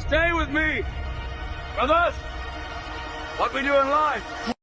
Stay with me. Brothers, what we do in life.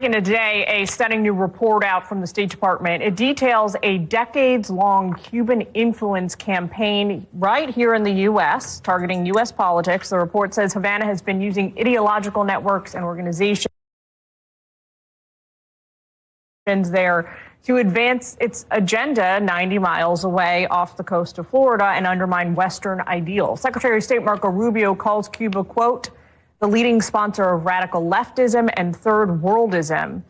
Today, a stunning new report out from the State Department. It details a decades-long Cuban influence campaign right here in the U.S., targeting U.S. politics. The report says Havana has been using ideological networks and organizations there to advance its agenda 90 miles away off the coast of Florida and undermine Western ideals. Secretary of State Marco Rubio calls Cuba, quote, the leading sponsor of radical leftism and third worldism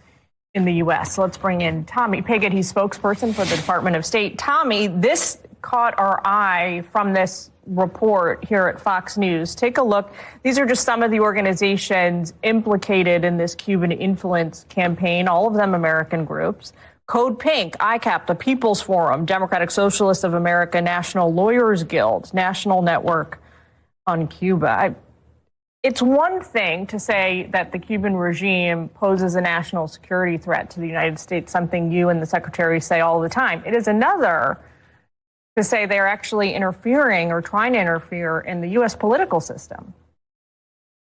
in the U.S. So let's bring in Tommy Pigott. He's spokesperson for the Department of State. Tommy, this caught our eye from this report here at Fox News. Take a look. These are just some of the organizations implicated in this Cuban influence campaign, all of them American groups. Code Pink, ICAP, the People's Forum, Democratic Socialists of America, National Lawyers Guild, National Network on Cuba. It's one thing to say that the Cuban regime poses a national security threat to the United States, something you and the Secretary say all the time. It is another to say they're actually interfering or trying to interfere in the U.S. political system.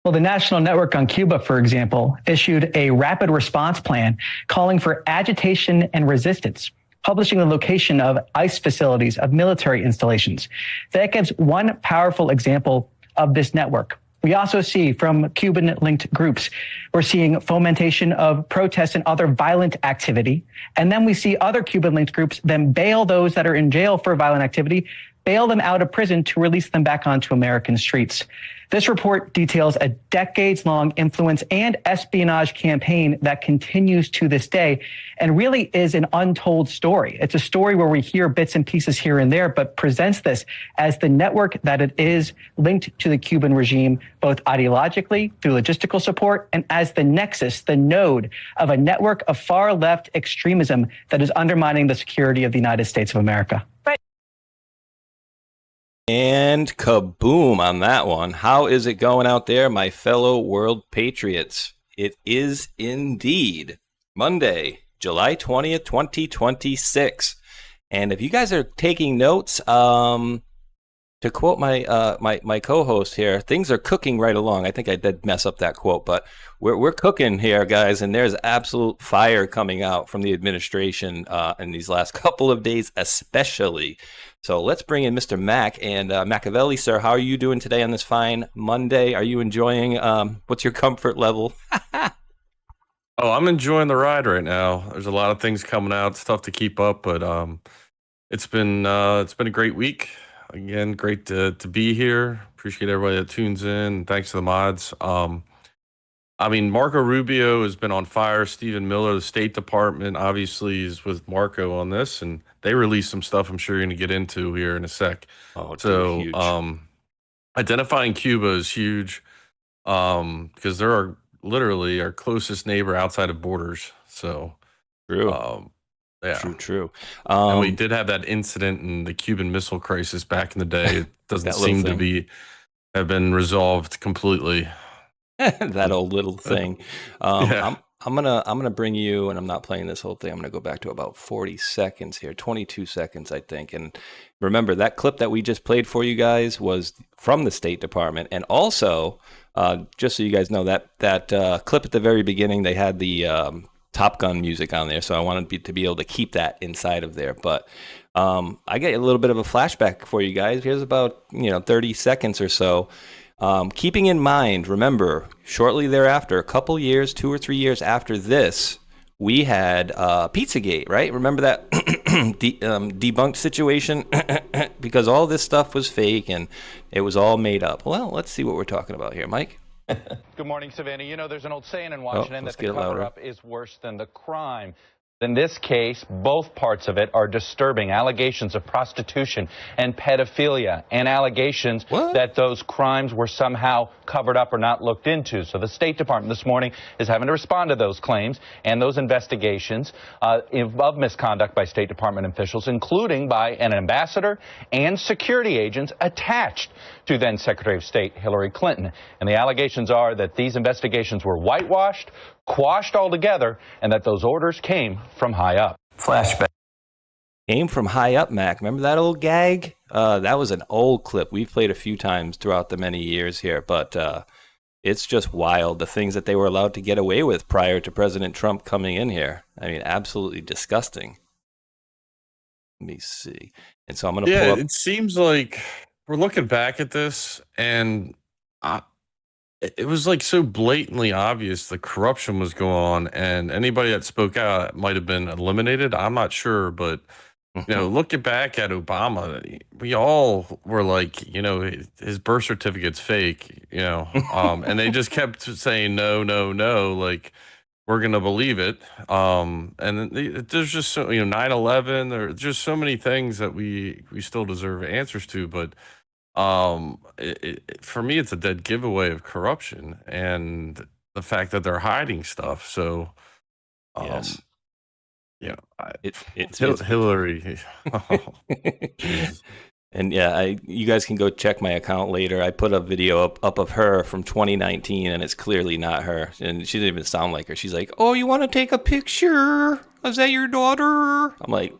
Well, the National Network on Cuba, for example, issued a rapid response plan calling for agitation and resistance, publishing the location of ICE facilities, of military installations. That gives one powerful example of this network. We also see from Cuban-linked groups, we're seeing fomentation of protests and other violent activity. And then we see other Cuban-linked groups then bail those that are in jail for violent activity, bail them out of prison to release them back onto American streets. This report details a decades-long influence and espionage campaign that continues to this day and really is an untold story. It's a story where we hear bits and pieces here and there, but presents this as the network that it is linked to the Cuban regime, both ideologically through logistical support and as the nexus, the node of a network of far-left extremism that is undermining the security of the United States of America. And kaboom on that one. How is it going out there, my fellow world patriots? It is indeed Monday, July 20th, 2026. And if you guys are taking notes, to quote my co-host here, things are cooking right along. I think I did mess up that quote, but we're cooking here, guys, and there's absolute fire coming out from the administration in these last couple of days, especially. So let's bring in Mr. Mac and MaQaveli, sir. How are you doing today on this fine Monday? Are you enjoying? What's your comfort level? Oh, I'm enjoying the ride right now. There's a lot of things coming out. It's tough to keep up, but it's been a great week. Again, great to be here. Appreciate everybody that tunes in. Thanks to the mods. I mean, Marco Rubio has been on fire. Stephen Miller, the State Department, obviously is with Marco on this, and they released some stuff I'm sure you're going to get into here in a sec. Oh, so huge. Identifying Cuba is huge because they're literally our closest neighbor outside of borders. So, True. yeah, True. And we did have that incident in the Cuban Missile Crisis back in the day. It doesn't seem to have been resolved completely. That old little thing. Yeah. I'm gonna bring you, and I'm not playing this whole thing. I'm gonna go back to about 40 seconds here, 22 seconds, I think. And remember, that clip that we just played for you guys was from the State Department, and also, just so you guys know, that clip at the very beginning, they had the Top Gun music on there, so I wanted to be able to keep that inside of there. But I get a little bit of a flashback for you guys. Here's about 30 seconds or so. Keeping in mind, remember, shortly thereafter, a couple years, 2 or 3 years after this, we had Pizzagate, right? Remember that debunked situation? Because all this stuff was fake and it was all made up. Well, let's see what we're talking about here, Mike. Good morning, Savannah. There's an old saying in Washington that the cover-up is worse than the crime. In this case, both parts of it are disturbing. Allegations of prostitution and pedophilia, and allegations that those crimes were somehow covered up or not looked into. So the State Department this morning is having to respond to those claims and those investigations of misconduct by State Department officials, including by an ambassador and security agents attached to then Secretary of State Hillary Clinton. And the allegations are that these investigations were whitewashed, quashed altogether, and that those orders came from high up. Flashback. Came from high up, Mac. Remember that old gag? That was an old clip we've played a few times throughout the many years here, but it's just wild, the things that they were allowed to get away with prior to President Trump coming in here. I mean, absolutely disgusting. Let me see. And so I'm going to pull up. It seems like we're looking back at this, and it was like so blatantly obvious the corruption was going on, and anybody that spoke out might have been eliminated. I'm not sure, but looking back at Obama, we all were like, his birth certificate's fake, and they just kept saying no, no, no, like we're gonna believe it. And then there's just so 9/11. There's just so many things that we still deserve answers to, but. For me, it's a dead giveaway of corruption and the fact that they're hiding stuff. So, yes, it's Hillary. And you guys can go check my account later. I put a video up of her from 2019, and it's clearly not her. And she didn't even sound like her. She's like, "Oh, you want to take a picture? Is that your daughter?" I'm like,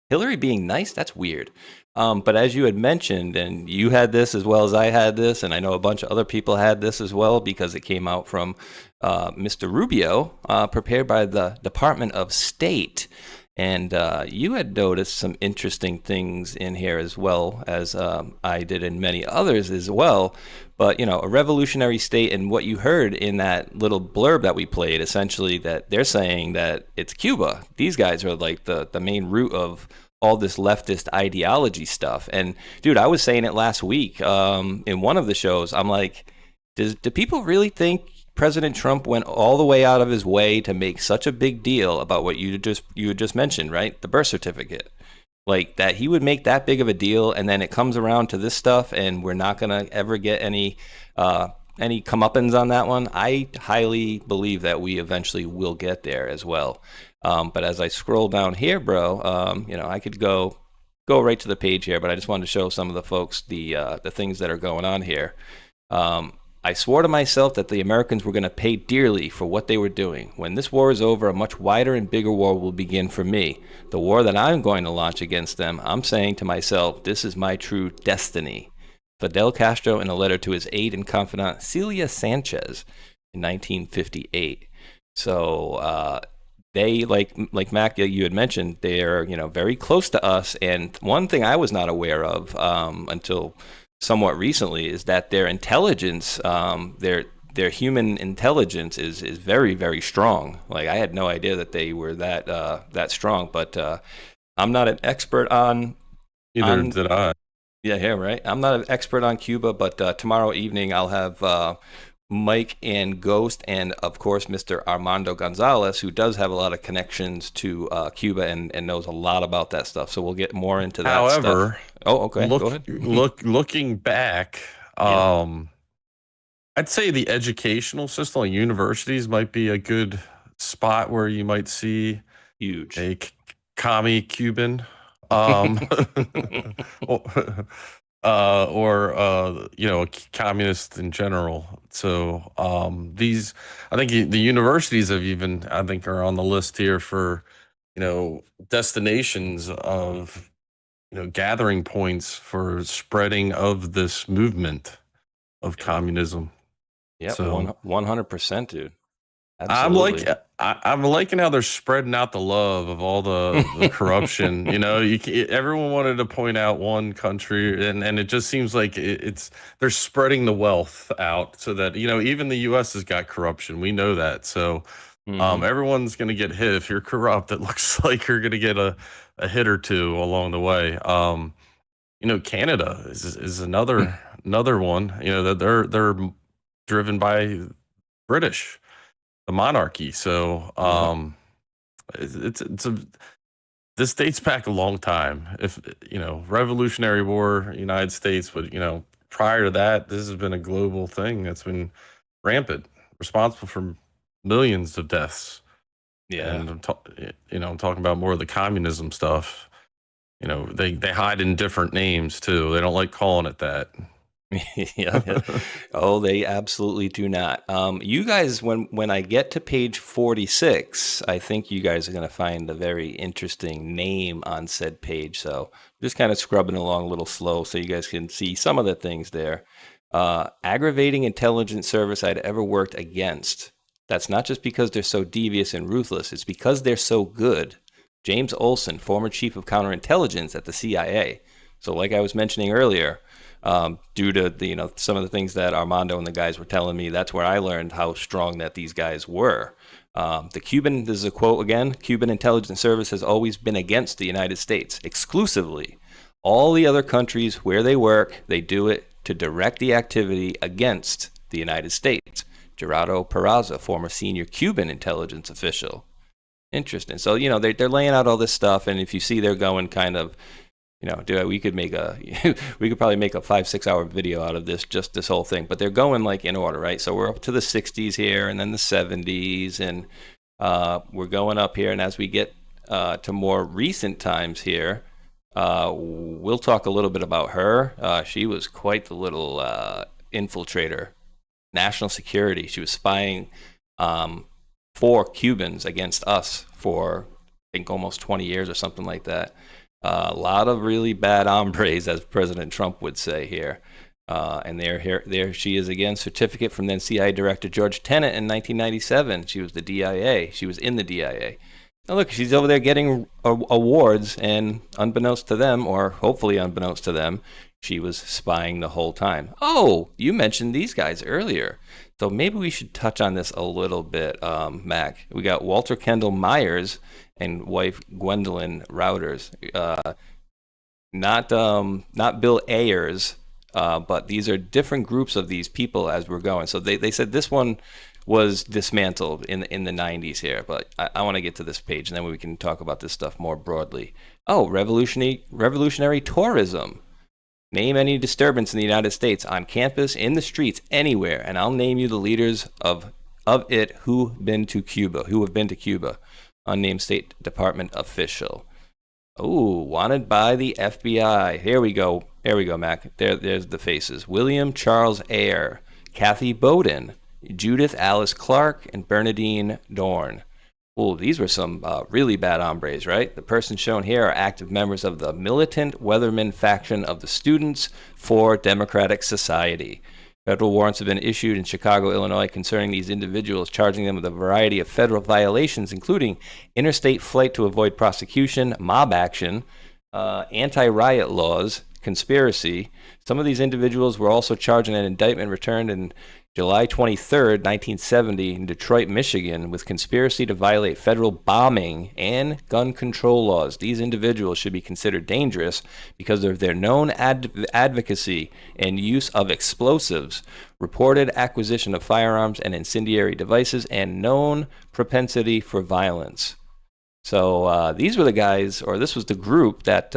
Hillary being nice? That's weird. But as you had mentioned, and you had this as well as I had this, and I know a bunch of other people had this as well because it came out from Mr. Rubio, prepared by the Department of State. And you had noticed some interesting things in here as well as I did and many others as well. But, a revolutionary state, and what you heard in that little blurb that we played, essentially that they're saying that it's Cuba. These guys are like the main root of all this leftist ideology stuff. And dude, I was saying it last week in one of the shows. I'm like, do people really think President Trump went all the way out of his way to make such a big deal about what you just mentioned, right? The birth certificate. Like that he would make that big of a deal, and then it comes around to this stuff, and we're not gonna ever get any comeuppance on that one. I highly believe that we eventually will get there as well. But as I scroll down here, bro, I could go right to the page here, but I just wanted to show some of the folks the things that are going on here. I swore to myself that the Americans were going to pay dearly for what they were doing. When this war is over, a much wider and bigger war will begin for me. The war that I'm going to launch against them, I'm saying to myself, this is my true destiny. Fidel Castro in a letter to his aide and confidant, Celia Sanchez, in 1958. So they, like Mac, you had mentioned, they're very close to us. And one thing I was not aware of until somewhat recently is that their intelligence, their human intelligence is very, very strong. Like I had no idea that they were that strong. But I'm not an expert on. Neither did I. Yeah, right. I'm not an expert on Cuba, but tomorrow evening I'll have Mike and Ghost, and of course Mr. Armando Gonzalez, who does have a lot of connections to Cuba and knows a lot about that stuff. So we'll get more into that. However, stuff. Oh, okay. Go ahead. Looking back, I'd say the educational system, like universities, might be a good spot where you might see huge a commie Cuban. Or a communist in general. So I think the universities have even, I think, are on the list here for destinations of gathering points for spreading of this movement of communism. Yeah, so 100%, dude. Absolutely. I'm liking how they're spreading out the love of all the corruption. Everyone wanted to point out one country, and it just seems like they're spreading the wealth out so that even the U.S. has got corruption. We know that. So everyone's going to get hit if you're corrupt. It looks like you're going to get a hit or two along the way. Canada is another one. That they're driven by British. The monarchy. So This dates back a long time. If Revolutionary War, United States, but prior to that, this has been a global thing that's been rampant, responsible for millions of deaths. Yeah. And I'm talking about more of the communism stuff. They hide in different names too. They don't like calling it that. Yeah. Oh, they absolutely do not. You guys, when I get to page 46, I think you guys are going to find a very interesting name on said page. So just kind of scrubbing along a little slow so you guys can see some of the things there. Aggravating intelligence service I'd ever worked against. That's not just because they're so devious and ruthless. It's because they're so good. James Olson, former chief of counterintelligence at the CIA. So like I was mentioning earlier, due to some of the things that Armando and the guys were telling me, that's where I learned how strong that these guys were. This is a quote again, Cuban intelligence service has always been against the United States, exclusively. All the other countries where they work, they do it to direct the activity against the United States. Gerardo Peraza, former senior Cuban intelligence official. Interesting. So, they're laying out all this stuff, and if you see they're going kind of, we could probably make a 5-6 hour video out of this whole thing, but they're going like in order, right? So we're up to the 60s here and then the 70s, and we're going up here. And as we get to more recent times here, we'll talk a little bit about her. She was quite the little infiltrator, national security. She was spying for Cubans against us for, I think, almost 20 years or something like that. A lot of really bad hombres, as President Trump would say here. And there she is again, certificate from then CIA Director George Tenet in 1997. She was the DIA. She was in the DIA. Now look, she's over there getting awards, and unbeknownst to them, or hopefully unbeknownst to them, she was spying the whole time. Oh, you mentioned these guys earlier. So maybe we should touch on this a little bit, Mac. We got Walter Kendall Myers and wife Gwendolyn Routers. Not Bill Ayers, but these are different groups of these people as we're going. So they said this one was dismantled in the 90s here, but I want to get to this page, and then we can talk about this stuff more broadly. Oh, revolutionary tourism. Name any disturbance in the United States, on campus, in the streets, anywhere, and I'll name you the leaders of it who have been to Cuba. Unnamed State Department official. Oh, wanted by the FBI. Here we go, Mac. There's the faces. William Charles Eyre, Kathy Bowden, Judith Alice Clark, and Bernadine Dorn. Oh, these were some really bad hombres, right? The persons shown here are active members of the militant Weatherman faction of the Students for Democratic Society. Federal warrants have been issued in Chicago, Illinois concerning these individuals, charging them with a variety of federal violations, including interstate flight to avoid prosecution, mob action, anti-riot laws, conspiracy. Some of these individuals were also charged in an indictment returned in July 23rd, 1970, in Detroit, Michigan, with conspiracy to violate federal bombing and gun control laws. These individuals should be considered dangerous because of their known advocacy and use of explosives, reported acquisition of firearms and incendiary devices, and known propensity for violence. So these were the guys, or this was the group that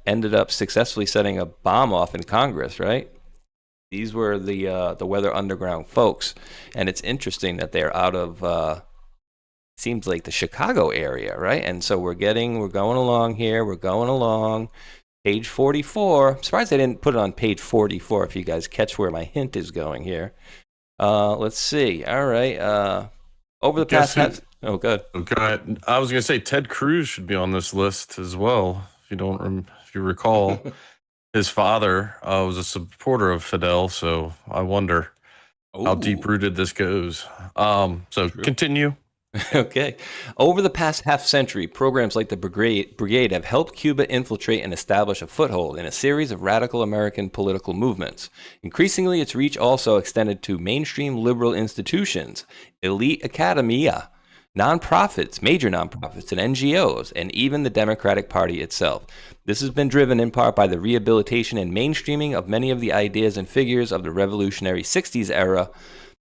ended up successfully setting a bomb off in Congress, right? These were the Weather Underground folks, and it's interesting that they're out of seems like the Chicago area, right? And so we're going along here. We're going along. Page 44. I'm surprised I didn't put it on page 44. If you guys catch where my hint is going here. Let's see. All right. Over the past. Oh, good. Okay. I was going to say Ted Cruz should be on this list as well. If you recall. His father was a supporter of Fidel, so I wonder how deep-rooted this goes. So continue. Okay. Over the past half-century, programs like the Brigade have helped Cuba infiltrate and establish a foothold in a series of radical American political movements. Increasingly, its reach also extended to mainstream liberal institutions, elite academia, nonprofits, major nonprofits, and NGOs, and even the Democratic Party itself. This has been driven in part by the rehabilitation and mainstreaming of many of the ideas and figures of the revolutionary 60s era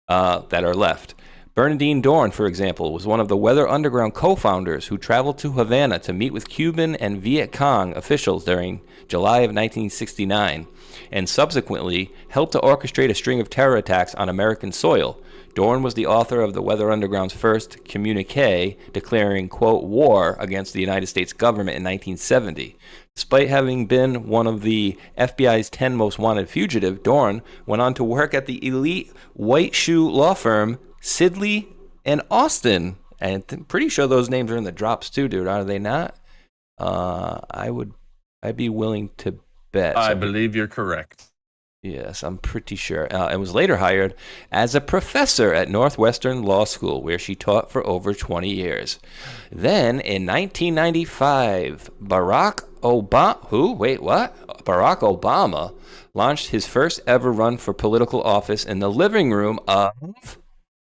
that are left. Bernardine Dorn, for example, was one of the Weather Underground co-founders who traveled to Havana to meet with Cuban and Viet Cong officials during July of 1969, and subsequently helped to orchestrate a string of terror attacks on American soil. Dorn was the author of the Weather Underground's first communique declaring, quote, war against the United States government in 1970. Despite having been one of the FBI's 10 most wanted fugitive, Dorn went on to work at the elite white shoe law firm Sidley and Austin. And I'm pretty sure those names are in the drops too, dude. Are they not? I'd be willing to bet. I believe you're correct. Yes, I'm pretty sure. And was later hired as a professor at Northwestern Law School, where she taught for over 20 years. Then, in 1995, Barack Obama launched his first ever run for political office in the living room of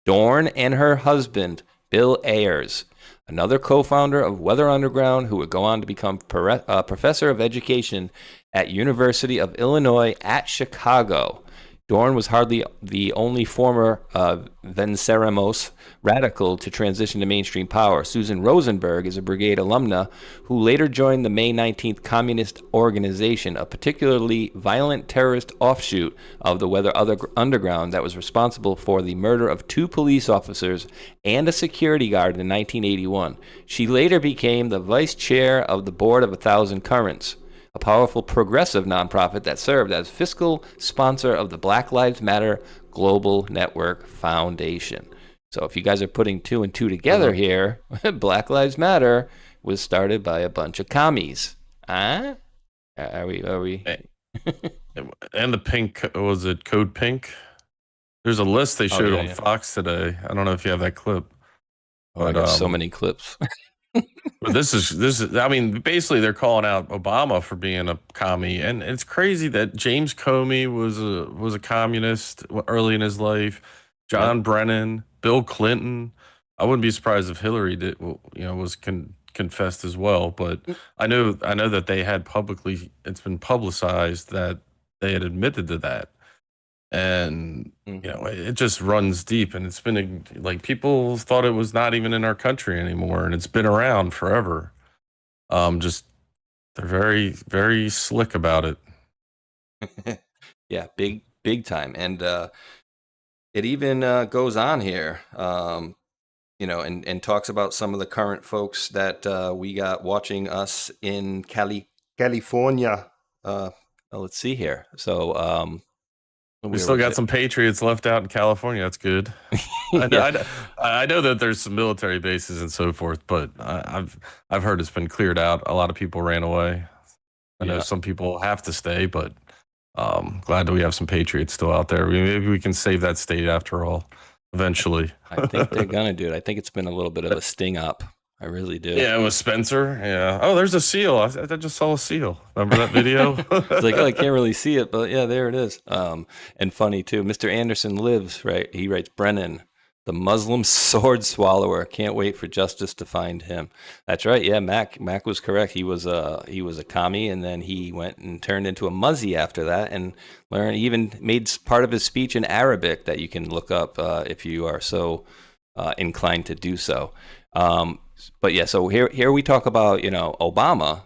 Dorn and her husband, Bill Ayers, another co-founder of Weather Underground, who would go on to become professor of education at University of Illinois at Chicago. Dorn was hardly the only former Venceremos radical to transition to mainstream power. Susan Rosenberg is a brigade alumna who later joined the May 19th Communist Organization, a particularly violent terrorist offshoot of the Weather Underground that was responsible for the murder of 2 police officers and a security guard in 1981. She later became the vice chair of the board of 1,000 Currents, a powerful progressive nonprofit that served as fiscal sponsor of the Black Lives Matter Global Network Foundation. So if you guys are putting 2 and 2 together here, Black Lives Matter was started by a bunch of commies. Huh? Are we? And the pink, was it Code Pink? There's a list they showed on Fox today. I don't know if you have that clip. Oh, I got so many clips. But this is I mean, basically they're calling out Obama for being a commie, and it's crazy that James Comey was a communist early in his life. John Brennan, Bill Clinton. I wouldn't be surprised if Hillary was confessed as well. But I know that they had it's been publicized that they had admitted to that. And it just runs deep, and it's been like people thought it was not even in our country anymore, and it's been around forever. Just they're very, very slick about it. Yeah, big time. And it even goes on here, and talks about some of the current folks that we got watching us in California. Let's see here. So we still got some patriots left out in California. That's good. I know that there's some military bases and so forth, but I've heard it's been cleared out. A lot of people ran away. I know some people have to stay, but glad that we have some patriots still out there. Maybe we can save that state after all, eventually. I think they're gonna do it. I think it's been a little bit of a sting up. I really do. Yeah, it was Spencer. Yeah. Oh, there's a seal. I just saw a seal. Remember that video? It's like, I can't really see it, but yeah, there it is. And funny too. Mr. Anderson lives, right? He writes, Brennan, the Muslim sword swallower. Can't wait for justice to find him. That's right. Yeah, Mac was correct. He was a commie, and then he went and turned into a muzzy after that, and learned. He even made part of his speech in Arabic that you can look up if you are so inclined to do so. But yeah, so here we talk about, Obama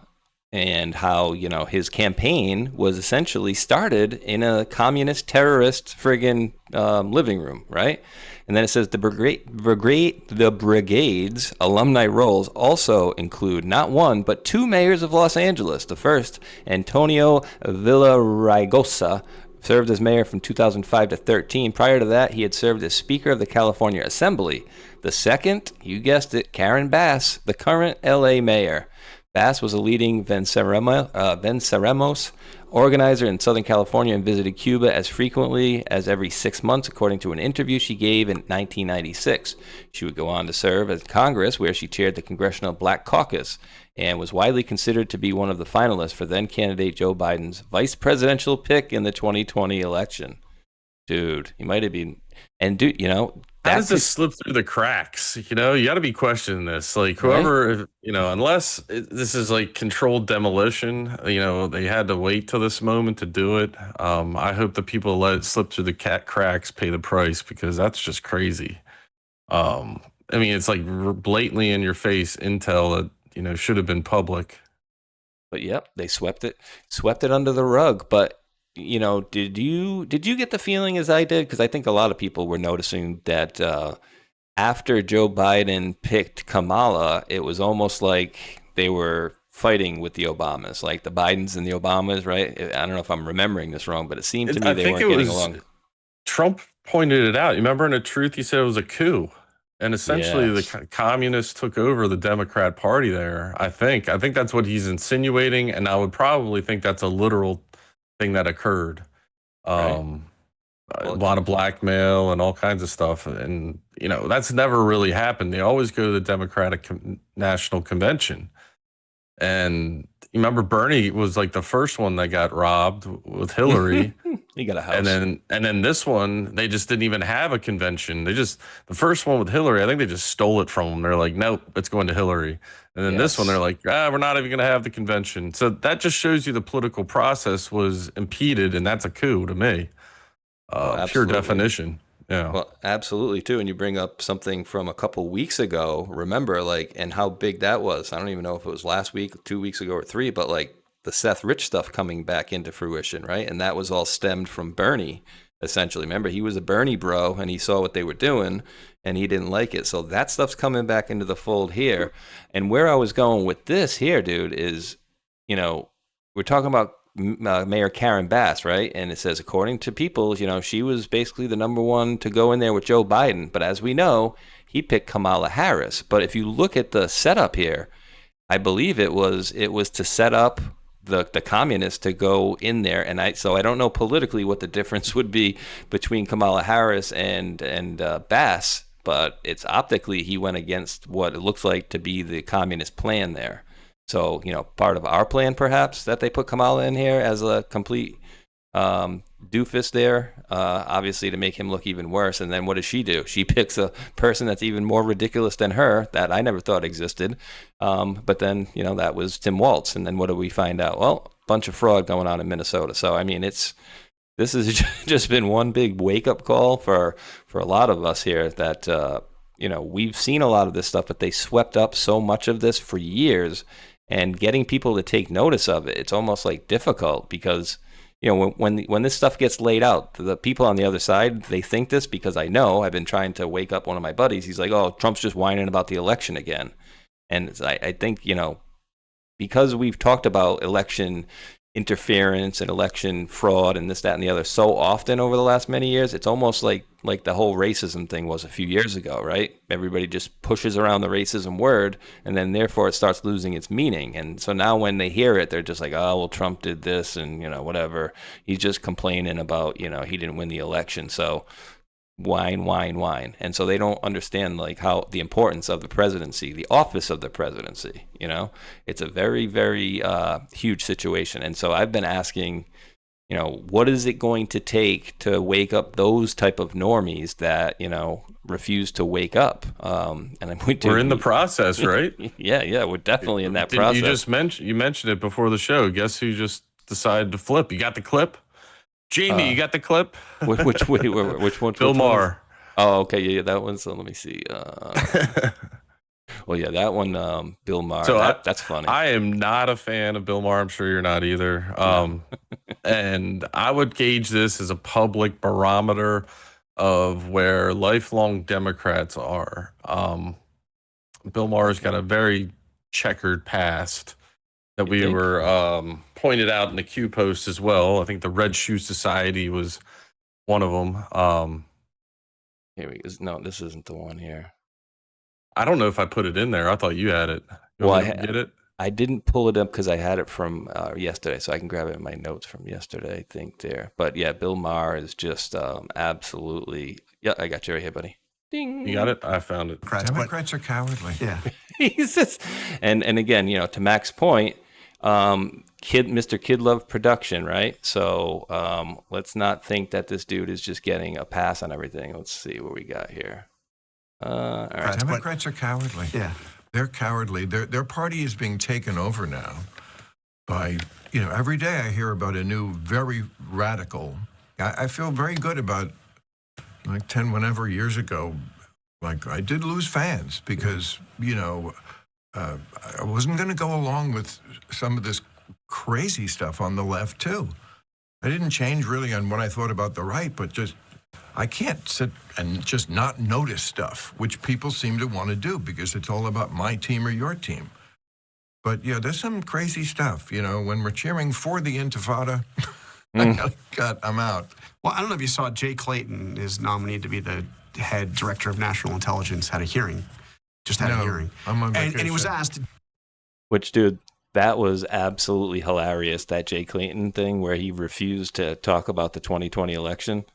and how, his campaign was essentially started in a communist terrorist friggin' living room, right? And then it says the brigade's alumni roles also include not one, but 2 mayors of Los Angeles. The first, Antonio Villaraigosa, served as mayor from 2005 to 13. Prior to that, he had served as Speaker of the California Assembly. The second, you guessed it, Karen Bass, the current LA mayor. Bass was a leading Venceremos organizer in Southern California and visited Cuba as frequently as every 6 months, according to an interview she gave in 1996. She would go on to serve as Congress, where she chaired the Congressional Black Caucus and was widely considered to be one of the finalists for then-candidate Joe Biden's vice presidential pick in the 2020 election. Dude, he might have been... And dude, how does this slip through the cracks? You got to be questioning this. Like whoever, unless this is like controlled demolition, they had to wait till this moment to do it. I hope the people let it slip through the cracks pay the price, because that's just crazy. I mean, it's like blatantly in your face intel that, you know, should have been public. But yep, they swept it under the rug. But you know, did you get the feeling as I did? Because I think a lot of people were noticing that after Joe Biden picked Kamala, it was almost like they were fighting with the Obamas, like the Bidens and the Obamas, right? I don't know if I'm remembering this wrong, but it seemed to me they weren't getting along. Trump pointed it out. You remember in The Truth, he said it was a coup. And essentially, Yes. the communists took over the Democrat Party there. I think that's what he's insinuating, and I would probably think that's a literal thing that occurred. Right. A lot of blackmail and all kinds of stuff, and you know that's never really happened. They always go to the Democratic National Convention, and you remember Bernie was like the first one that got robbed with Hillary. He got a house. And then this one, they just didn't even have a convention. The first one with Hillary, I think they just stole it from them. They're like, nope, it's going to Hillary. And then this one, they're like, we're not even going to have the convention. So that just shows you the political process was impeded, and that's a coup to me. Pure definition. Yeah. Well, absolutely too. And you bring up something from a couple weeks ago. Remember, like, and how big that was. I don't even know if it was last week, 2 weeks ago, or 3, but like the Seth Rich stuff coming back into fruition, right? And that was all stemmed from Bernie, essentially. Remember, he was a Bernie bro, and he saw what they were doing, and he didn't like it. So that stuff's coming back into the fold here. And where I was going with this here, dude, is, you know, we're talking about Mayor Karen Bass, right? And it says, according to Peoples, you know, she was basically the number one to go in there with Joe Biden. But as we know, he picked Kamala Harris. But if you look at the setup here, I believe it was to set up the communists to go in there. And so I don't know politically what the difference would be between Kamala Harris and Bass, but it's optically he went against what it looks like to be the communist plan there. So, you know, part of our plan, perhaps, that they put Kamala in here as a complete doofus there, obviously to make him look even worse. And then what does she do? She picks a person that's even more ridiculous than her that I never thought existed. But then, you know, that was Tim Walz. And then what do we find out? Well, a bunch of fraud going on in Minnesota. So, I mean, this has just been one big wake-up call for a lot of us here that, you know, we've seen a lot of this stuff, but they swept up so much of this for years. And getting people to take notice of it, it's almost like difficult because, you know, when this stuff gets laid out, the people on the other side, they think this because I know I've been trying to wake up one of my buddies. He's like, oh, Trump's just whining about the election again. And I think, you know, because we've talked about election interference and election fraud and this, that, and the other so often over the last many years, it's almost like the whole racism thing was a few years ago, right? Everybody just pushes around the racism word, and then therefore it starts losing its meaning. And so now when they hear it, they're just like, oh, well, Trump did this and, you know, whatever. He's just complaining about, you know, he didn't win the election. So whine. And so they don't understand like how the importance of the presidency, the office of the presidency, you know, it's a very, very huge situation. And so I've been asking, you know, what is it going to take to wake up those type of normies that, you know, refuse to wake up? And we're in the process, right? yeah, we're definitely in that process. You mentioned it before the show. Guess who just decided to flip? You got the clip? Jamie, you got the clip? Which one? Bill Maher. Oh, okay, yeah, that one. So let me see. Well, yeah, that one, Bill Maher. So that's funny. I am not a fan of Bill Maher. I'm sure you're not either. And I would gauge this as a public barometer of where lifelong Democrats are. Bill Maher's got a very checkered past that we were pointed out in the Q post as well. I think the Red Shoe Society was one of them. Here we go. No, this isn't the one here. I don't know if I put it in there. I thought you had it. Get it? I didn't pull it up because I had it from yesterday, so I can grab it in my notes from yesterday, I think, there. But yeah, Bill Maher is just absolutely... Yeah, I got you right here, buddy. Ding. You got it? I found it. Democrats are cowardly. Yeah. He's just... And again, you know, to Mac's point, Mr. Kid Love production, right? So let's not think that this dude is just getting a pass on everything. Let's see what we got here. All right. Democrats are cowardly. Yeah. They're cowardly. Their party is being taken over now by, you know, every day I hear about a new, very radical. I feel very good about like 10 whenever years ago Like, I did lose fans because, I wasn't going to go along with some of this crazy stuff on the left, too. I didn't change really on what I thought about the right, but I can't sit and just not notice stuff, which people seem to want to do because it's all about my team or your team. But, yeah, there's some crazy stuff, when we're cheering for the Intifada. I'm out. Well, I don't know if you saw Jay Clayton is nominated to be the head director of national intelligence, had a hearing. Just had a hearing. I'm on vacation. And he was asked. Which, dude, that was absolutely hilarious, that Jay Clayton thing where he refused to talk about the 2020 election.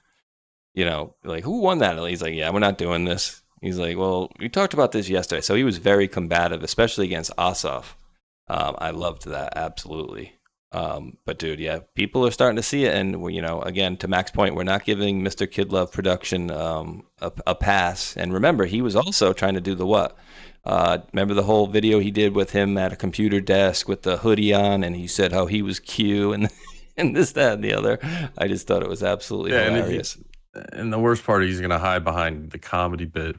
Like, who won that? And he's like, yeah, we're not doing this. He's like, well, we talked about this yesterday. So he was very combative, especially against Ossoff. I loved that, absolutely. But dude, yeah, people are starting to see it, and again, to Mac's point, we're not giving Mr. Kidlove production a pass. And remember, he was also trying to do the what? Remember the whole video he did with him at a computer desk with the hoodie on, and he said how he was Q and and this, that, and the other. I just thought it was absolutely hilarious. And the worst part, he's going to hide behind the comedy bit,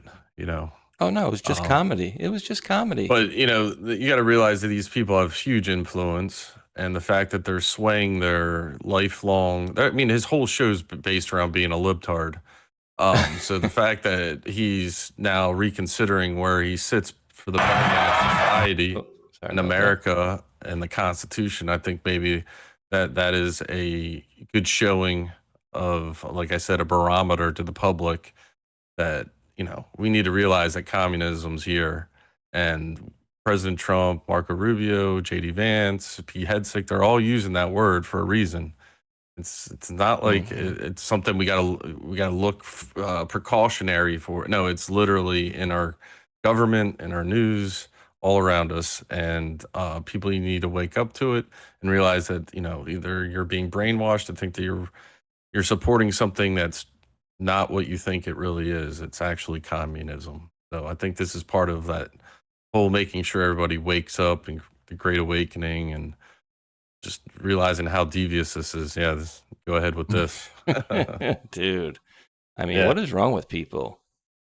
Oh no, it was just comedy. It was just comedy. But you got to realize that these people have huge influence. And the fact that they're swaying their lifelong, his whole show's based around being a libtard. So the fact that he's now reconsidering where he sits for the betterment of society in America and the Constitution, I think maybe that is a good showing of, like I said, a barometer to the public that, we need to realize that communism's here. And President Trump, Marco Rubio, J.D. Vance, Pete Hegseth, they're all using that word for a reason. It's not like it's something we gotta look precautionary for. No, it's literally in our government, in our news, all around us, and people need to wake up to it and realize that either you're being brainwashed to think that you're supporting something that's not what you think it really is. It's actually communism. So I think this is part of that whole making sure everybody wakes up and the Great Awakening and just realizing how devious this is. Yeah, go ahead with this. Dude, what is wrong with people?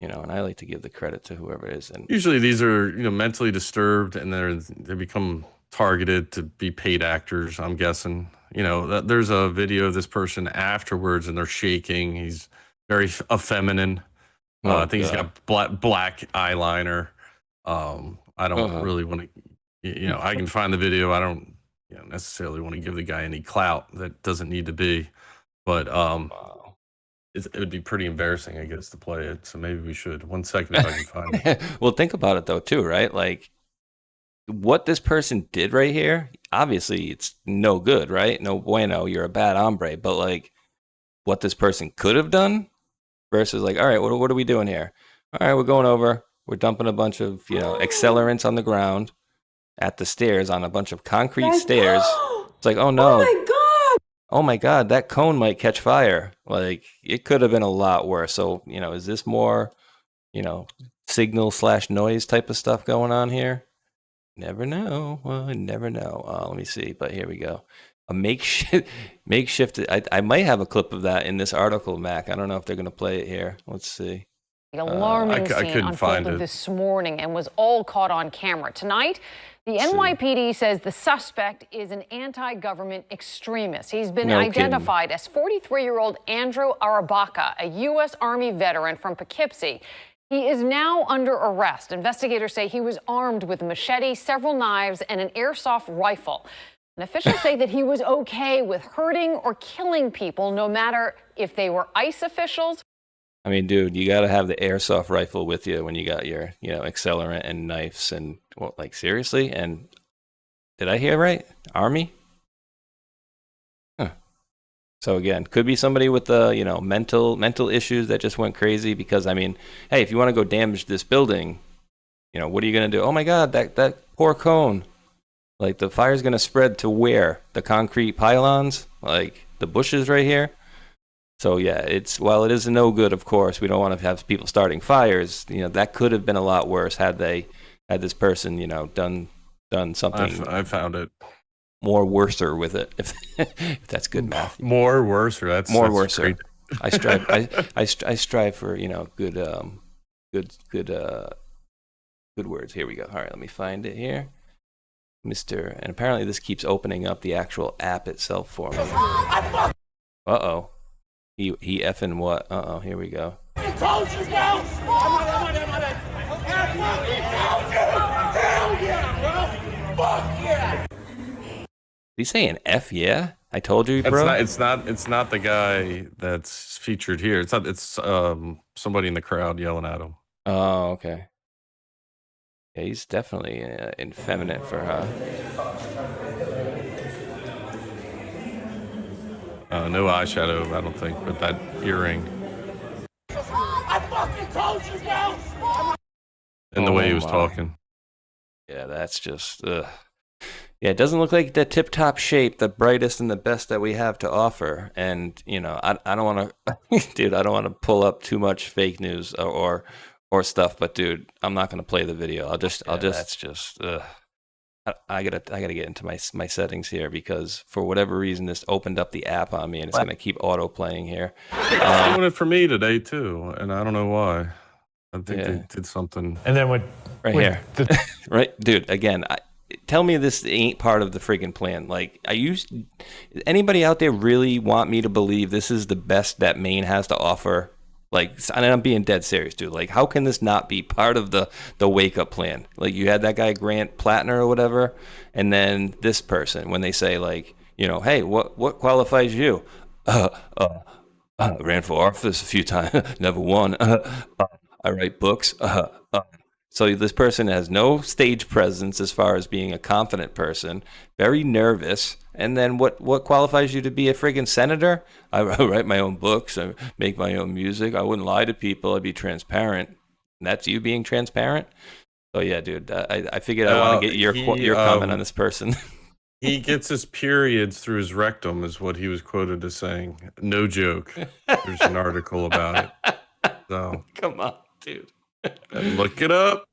And I like to give the credit to whoever it is. And usually these are, mentally disturbed, and they become targeted to be paid actors, I'm guessing. There's a video of this person afterwards, and they're shaking. He's very effeminine. I think he's got black eyeliner. I don't really want to, I can find the video. I don't necessarily want to give the guy any clout that doesn't need to be, but it would be pretty embarrassing, I guess, to play it. So maybe we should. 1 second if I can find it. Well, think about it though, too, right? Like what this person did right here, obviously it's no good, right? No bueno, you're a bad hombre. But like what this person could have done versus like, all right, what are we doing here? All right, we're going over. We're dumping a bunch of, accelerants on the ground at the stairs on a bunch of concrete stairs. It's like, oh no. Oh my God. Oh my God, that cone might catch fire. Like it could have been a lot worse. So, is this more, signal/noise type of stuff going on here? Never know. Well, I never know. Let me see. But here we go. A makeshift. I might have a clip of that in this article, Mac. I don't know if they're going to play it here. Let's see. The alarming I scene unfolded this morning and was all caught on camera. Tonight, the NYPD says the suspect is an anti-government extremist. He's been identified as 43-year-old Andrew Arabaka, a U.S. Army veteran from Poughkeepsie. He is now under arrest. Investigators say he was armed with a machete, several knives, and an airsoft rifle. And officials say that he was okay with hurting or killing people, no matter if they were ICE officials. I mean, dude, you got to have the airsoft rifle with you when you got your, accelerant and knives and seriously? And did I hear right? Army? Huh. So again, could be somebody with mental issues that just went crazy because, hey, if you want to go damage this building, what are you going to do? Oh my God, that poor cone. Like the fire's going to spread to where? The concrete pylons? Like the bushes right here? So yeah, while it is a no good, of course, we don't want to have people starting fires. That could have been a lot worse had this person, done something. I found it more worser with it. If that's good math. More worser. That's worser. I strive for good good words. Here we go. All right, let me find it here. And apparently this keeps opening up the actual app itself for me. Uh-oh. He effing what? Uh-oh, here we go. Did he say an F yeah? I told you, bro. It's not the guy that's featured here. It's somebody in the crowd yelling at him. Oh, okay. Yeah, he's definitely effeminate for her. No eyeshadow, I don't think, but that earring. I fucking told you so! And the way he was talking. Yeah, that's just, ugh. Yeah, it doesn't look like the tip-top shape, the brightest and the best that we have to offer. And, you know, I don't want to, dude, I don't want to pull up too much fake news or stuff, but dude, I'm not going to play the video. That's just, I gotta get into my settings here because for whatever reason, this opened up the app on me and it's going to keep auto playing here. It's doing it for me today too, and I don't know why. I think they did something. And then here, right, dude. Again, tell me this ain't part of the friggin' plan. Like, anybody out there really want me to believe this is the best that Maine has to offer? Like, and I'm being dead serious, dude. Like, how can this not be part of the wake up plan? Like, you had that guy Grant Plattner or whatever, and then this person when they say like, you know, hey, what qualifies you? Ran for office a few times, never won. I write books. So this person has no stage presence as far as being a confident person, very nervous. And then what qualifies you to be a friggin' senator? I write my own books. I make my own music. I wouldn't lie to people. I'd be transparent. And that's you being transparent? So yeah, dude, I figured I want to get your comment on this person. He gets his periods through his rectum is what he was quoted as saying. No joke. There's an article about it. So come on, dude. Look it up.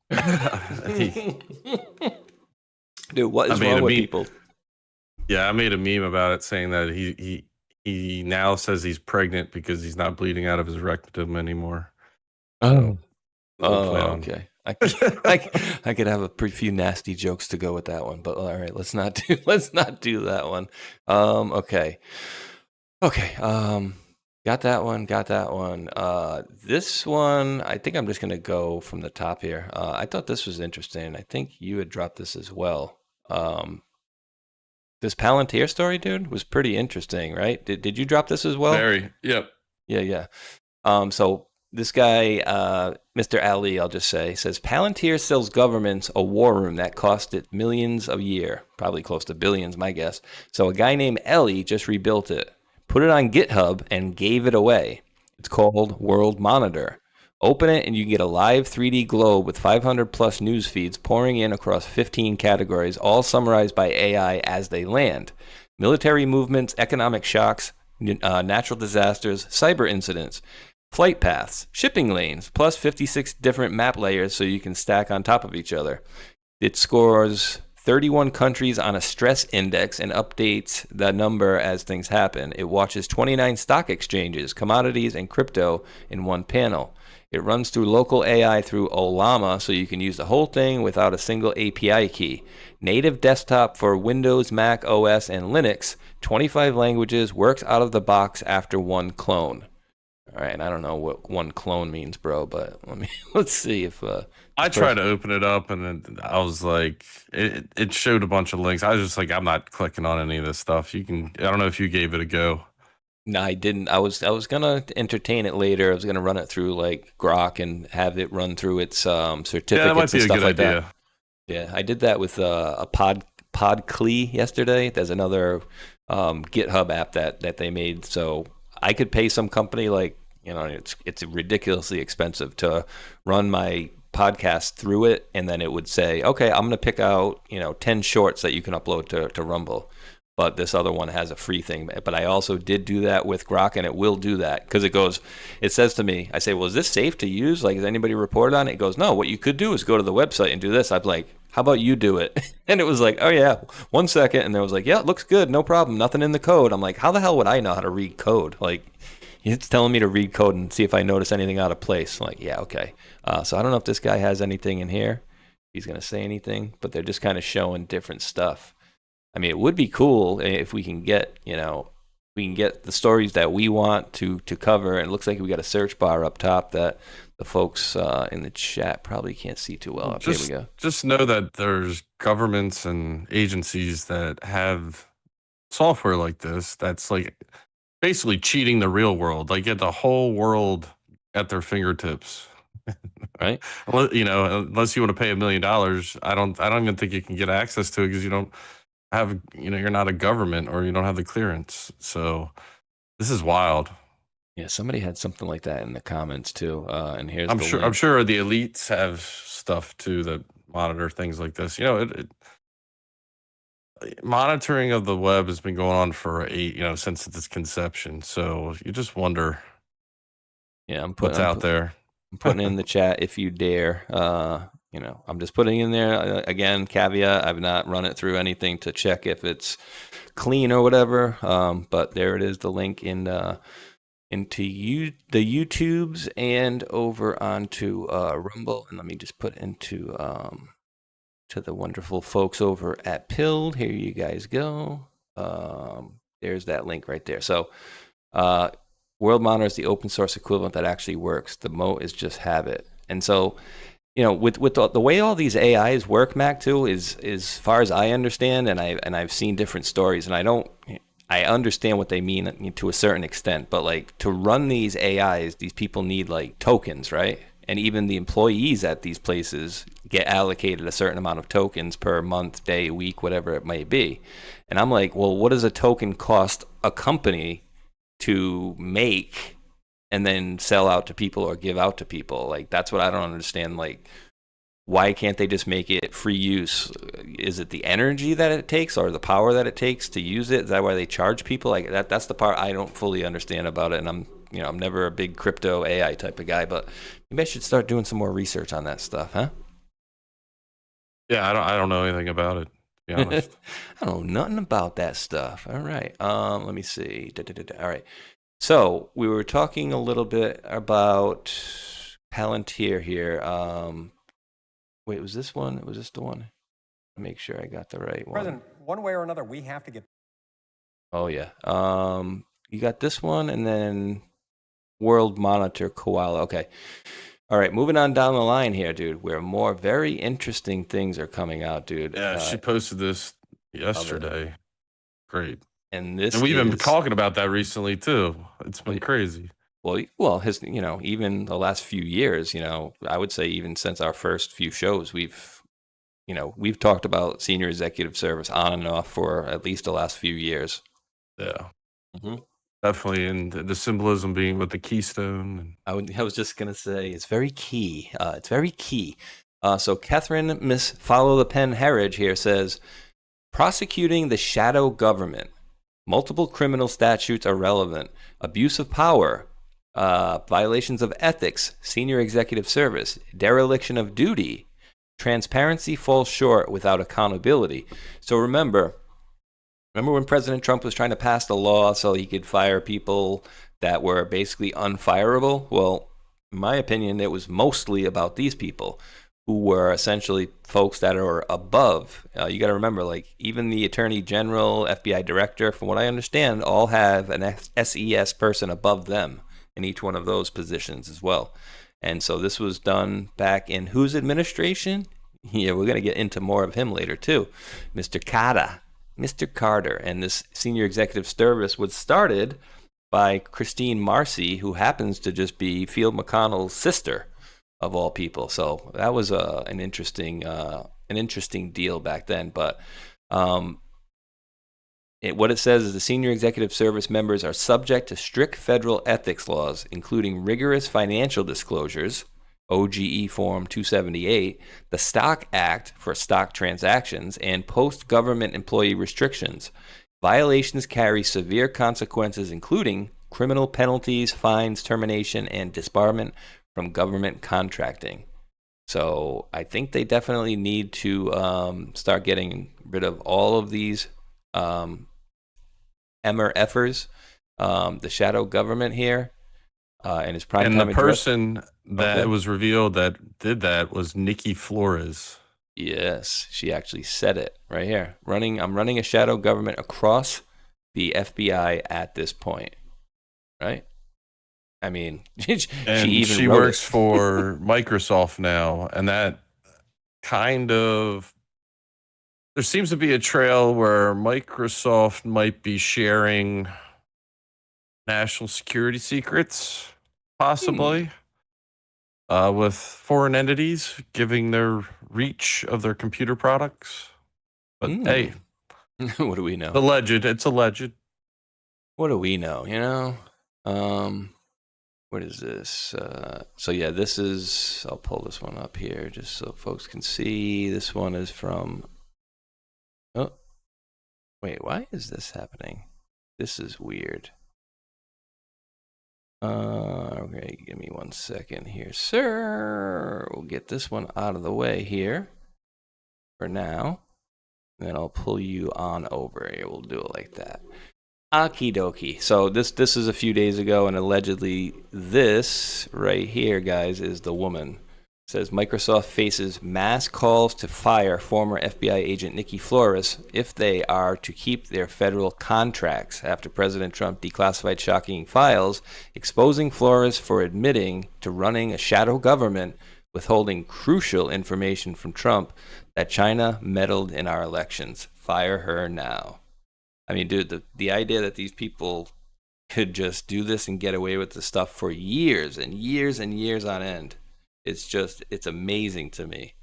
Dude, what is wrong with people? Yeah, I made a meme about it saying that he now says he's pregnant because he's not bleeding out of his rectum anymore. Okay. I could have a pretty few nasty jokes to go with that one, but all right, let's not do that one. Okay. Got that one. This one, I think I'm just gonna go from the top here. I thought this was interesting. I think you had dropped this as well. This Palantir story, dude, was pretty interesting, right? Did you drop this as well? Very. Yep. Yeah. So this guy, Mr. Ali, I'll just say, says Palantir sells governments a war room that cost it millions a year, probably close to billions, my guess. So a guy named Ellie just rebuilt it, put it on GitHub, and gave it away. It's called World Monitor. Open it and you get a live 3D globe with 500 plus news feeds pouring in across 15 categories, all summarized by AI as they land. Military movements, economic shocks, natural disasters, cyber incidents, flight paths, shipping lanes, plus 56 different map layers so you can stack on top of each other. It scores 31 countries on a stress index and updates the number as things happen. It watches 29 stock exchanges, commodities, and crypto in one panel. It runs through local AI through Olama, so you can use the whole thing without a single API key. Native desktop for Windows, Mac OS, and Linux. 25 languages, works out of the box after one clone. All right, I don't know what one clone means, bro, but let's see if... I tried to open it up, and then I was like, it showed a bunch of links. I was just like, I'm not clicking on any of this stuff. I don't know if you gave it a go. No, I didn't. I was gonna entertain it later. I was gonna run it through like Grok and have it run through its certificates that might be and a stuff good like idea. that. Yeah, I did that with a Podclee yesterday. There's another GitHub app that they made, so I could pay some company like, you know, it's ridiculously expensive to run my podcast through it, and then it would say, okay, I'm gonna pick out 10 shorts that you can upload to Rumble. But this other one has a free thing. But I also did do that with Grok, and it will do that because it says to me, I say, well, is this safe to use? Like, has anybody reported on it? It goes, no, what you could do is go to the website and do this. I'm like, how about you do it? And it was like, oh yeah, 1 second. And there was like, yeah, it looks good. No problem. Nothing in the code. I'm like, how the hell would I know how to read code? Like, it's telling me to read code and see if I notice anything out of place. I'm like, yeah, okay. So I don't know if this guy has anything in here. He's going to say anything, but they're just kind of showing different stuff. I mean, it would be cool if we can get, we can get the stories that we want to cover. And it looks like we got a search bar up top that the folks in the chat probably can't see too well. Here we go. Just know that there's governments and agencies that have software like this that's like basically cheating the real world. Like, get the whole world at their fingertips. Right? Unless you want to pay $1 million, I don't even think you can get access to it because you don't have, you're not a government or you don't have the clearance. So this is wild. Yeah, somebody had something like that in the comments too. And here's I'm sure the elites have stuff too that monitor things like this. Monitoring of the web has been going on for since its conception. So you just wonder, what's out there. I'm putting in the chat if you dare. I'm just putting in there again. Caveat: I've not run it through anything to check if it's clean or whatever. But there it is, the link into the YouTubes and over onto Rumble. And let me just put into to the wonderful folks over at Pilled. Here you guys go. There's that link right there. So World Monitor is the open source equivalent that actually works. The moat is just have it. And so, with the way all these AIs work, Mac, too, is as far as I understand, and I've seen different stories, and I understand what they mean to a certain extent, but like to run these AIs, these people need like tokens, right? And even the employees at these places get allocated a certain amount of tokens per month, day, week, whatever it may be. And I'm like, well, what does a token cost a company to make and then sell out to people or give out to people? Like, that's what I don't understand. Like, why can't they just make it free use? Is it the energy that it takes or the power that it takes to use it? Is that why they charge people? Like, that's the part I don't fully understand about it. And I'm never a big crypto AI type of guy, but maybe I should start doing some more research on that stuff, huh? Yeah, I don't know anything about it, to be honest. I don't know nothing about that stuff. All right. Let me see. All right. So we were talking a little bit about Palantir here. Wait, was this one? Was this the one? Make sure I got the right one. President, one way or another, we have to get. Oh yeah. You got this one, and then World Monitor Koala. Okay. All right, moving on down the line here, dude, where more very interesting things are coming out, dude. Yeah, she posted this yesterday. Great. And we've been talking about that recently too. It's been crazy. Well, his, even the last few years, I would say even since our first few shows, we've talked about senior executive service on and off for at least the last few years. Yeah. Mm-hmm. Definitely, and the symbolism being with the keystone. I was just gonna say it's very key. It's very key. So Catherine Miss Follow the Pen Herridge here says, prosecuting the shadow government, multiple criminal statutes are relevant, abuse of power, violations of ethics, senior executive service, dereliction of duty, transparency falls short without accountability. So remember when President Trump was trying to pass the law so he could fire people that were basically unfireable? Well, in my opinion, it was mostly about these people who were essentially folks that are above. You got to remember, like, even the Attorney General, FBI Director, from what I understand, all have an SES person above them in each one of those positions as well. And so this was done back in whose administration? Yeah, we're going to get into more of him later, too. Mr. Carter, and this senior executive service was started by Christine Marcy, who happens to just be Field McConnell's sister, of all people. So that was an interesting deal back then. But what it says is the senior executive service members are subject to strict federal ethics laws, including rigorous financial disclosures, OGE Form 278, the Stock Act for stock transactions, and post-government employee restrictions. Violations carry severe consequences, including criminal penalties, fines, termination, and disbarment from government contracting. So I think they definitely need to start getting rid of all of these MRFers, the shadow government here, and his prime And time the address. person that was revealed that did that was Nikki Flores. Yes, she actually said it right here. I'm running a shadow government across the FBI at this point, right? I mean, she works for Microsoft now, and that kind of, there seems to be a trail where Microsoft might be sharing national security secrets, possibly, with foreign entities, giving their reach of their computer products. But hey, what do we know? It's alleged. What do we know? What is this? So yeah, this is, I'll pull this one up here just so folks can see. This one is from, oh, wait, why is this happening? This is weird. Okay, give me 1 second here, sir. We'll get this one out of the way here for now. And then I'll pull you on over here. We'll do it like that. Okie dokie. So this is a few days ago, and allegedly this right here, guys, is the woman. It says Microsoft faces mass calls to fire former FBI agent Nikki Flores if they are to keep their federal contracts after President Trump declassified shocking files exposing Flores for admitting to running a shadow government, withholding crucial information from Trump that China meddled in our elections. Fire her now. I mean, dude, the idea that these people could just do this and get away with this stuff for years and years and years on end, it's amazing to me.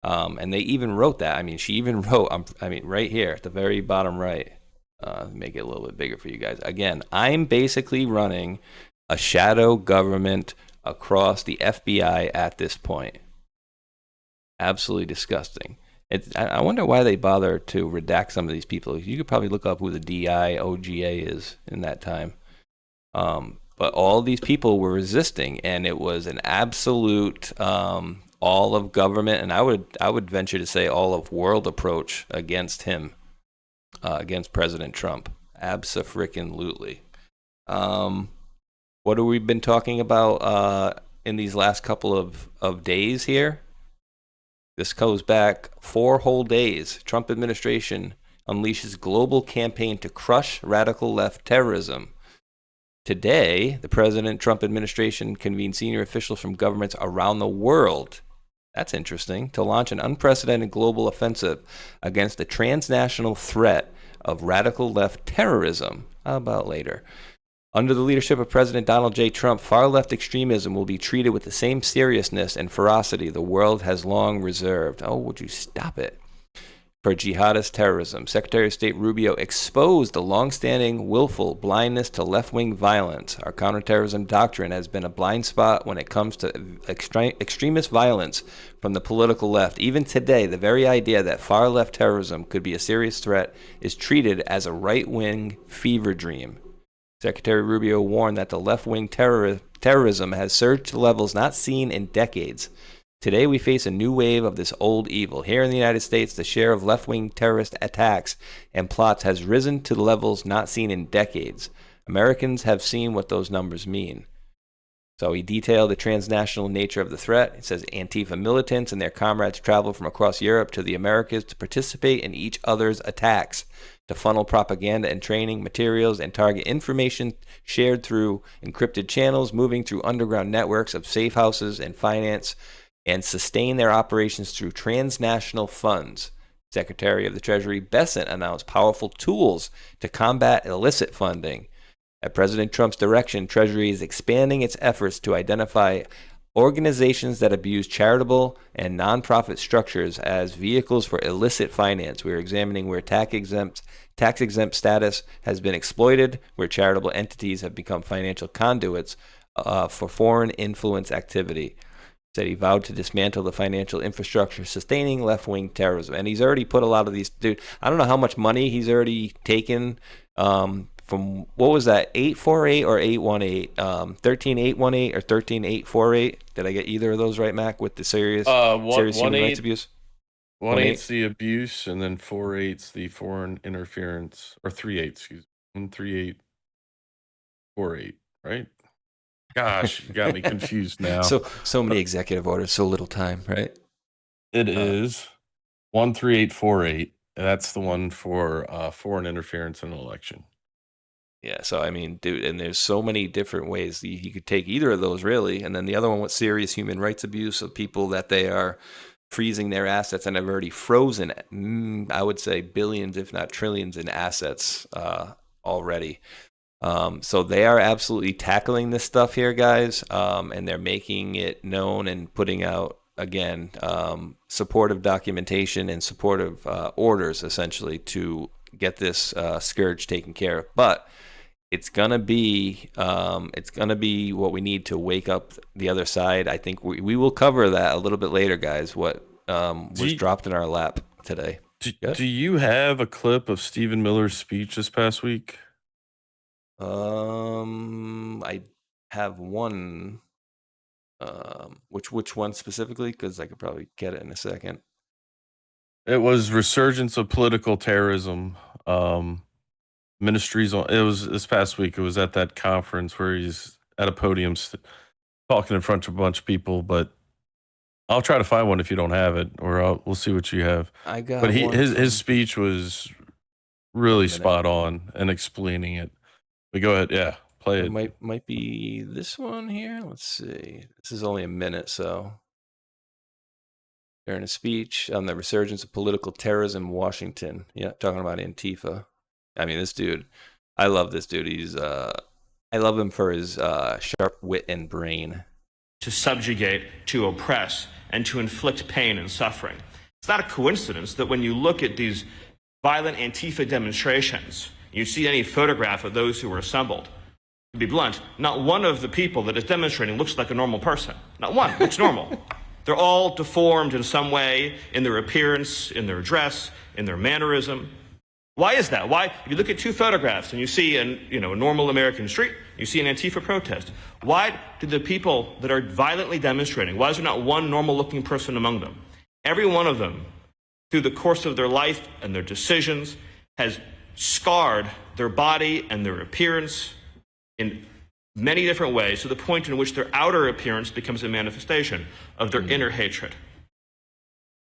And they even wrote that. I mean, she even wrote, right here at the very bottom right, make it a little bit bigger for you guys. Again, I'm basically running a shadow government across the FBI at this point. Absolutely disgusting. I wonder why they bother to redact some of these people. You could probably look up who the DIOGA is in that time. But all these people were resisting, and it was an absolute all of government, and I would venture to say all of world approach against him, against President Trump. Abso-frickin-lutely. What have we been talking about in these last couple of days here? This goes back 4 whole days. Trump administration unleashes global campaign to crush radical left terrorism. Today, the President Trump administration convened senior officials from governments around the world. That's interesting. To launch an unprecedented global offensive against the transnational threat of radical left terrorism. How about later? Under the leadership of President Donald J. Trump, far-left extremism will be treated with the same seriousness and ferocity the world has long reserved. Oh, would you stop it? For jihadist terrorism, Secretary of State Rubio exposed the long-standing willful blindness to left-wing violence. Our counterterrorism doctrine has been a blind spot when it comes to extremist violence from the political left. Even today, the very idea that far-left terrorism could be a serious threat is treated as a right-wing fever dream. Secretary Rubio warned that the left-wing terrorism has surged to levels not seen in decades. Today, we face a new wave of this old evil. Here in the United States, the share of left-wing terrorist attacks and plots has risen to levels not seen in decades. Americans have seen what those numbers mean. So he detailed the transnational nature of the threat. It says Antifa militants and their comrades travel from across Europe to the Americas to participate in each other's attacks, to funnel propaganda and training materials and target information shared through encrypted channels, moving through underground networks of safe houses and finance, and sustain their operations through transnational funds. Secretary of the Treasury Bessent announced powerful tools to combat illicit funding. At President Trump's direction, Treasury is expanding its efforts to identify organizations that abuse charitable and nonprofit structures as vehicles for illicit finance. We are examining where tax-exempt status has been exploited, where charitable entities have become financial conduits for foreign influence activity. Said he vowed to dismantle the financial infrastructure sustaining left-wing terrorism. And he's already put a lot of these, dude, I don't know how much money he's already taken from what was that, 848 or 818? 13818 or 13848? Did I get either of those right, Mac? With the serious human rights abuse. 1-8's the abuse, and then 4-8's the foreign interference, or 3-8, excuse me. 13848, right? Gosh, you got me confused now. So many executive orders, so little time, right? It is 13848. That's the one for foreign interference in an election. Yeah, so I mean, dude, and there's so many different ways you could take either of those, really. And then the other one with serious human rights abuse of people that they are freezing their assets and have already frozen, I would say billions, if not trillions, in assets already. So they are absolutely tackling this stuff here, guys, and they're making it known and putting out, again, supportive documentation and supportive orders, essentially, to get this scourge taken care of. But it's gonna be what we need to wake up the other side. I think we will cover that a little bit later, guys. What was dropped in our lap today? Do you have a clip of Stephen Miller's speech this past week? I have one. Which one specifically? Because I could probably get it in a second. It was resurgence of political terrorism. Ministries on. It was this past week. It was at that conference where he's at a podium talking in front of a bunch of people. But I'll try to find one if you don't have it, or we'll see what you have. I got. But his speech was really spot on in explaining it. But go ahead, yeah, play it. Might be this one here. Let's see. This is only a minute, so. During a speech on the resurgence of political terrorism in Washington. Yeah, talking about Antifa. I mean, this dude, I love this dude. I love him for his sharp wit and brain. To subjugate, to oppress, and to inflict pain and suffering. It's not a coincidence that when you look at these violent Antifa demonstrations, you see any photograph of those who were assembled. To be blunt, not one of the people that is demonstrating looks like a normal person. Not one looks normal. They're all deformed in some way, in their appearance, in their dress, in their mannerism. Why is that? Why? If you look at two photographs and you see a normal American street, you see an Antifa protest. Why do the people that are violently demonstrating, why is there not one normal-looking person among them? Every one of them, through the course of their life and their decisions, has scarred their body and their appearance in many different ways, to the point in which their outer appearance becomes a manifestation of their inner hatred.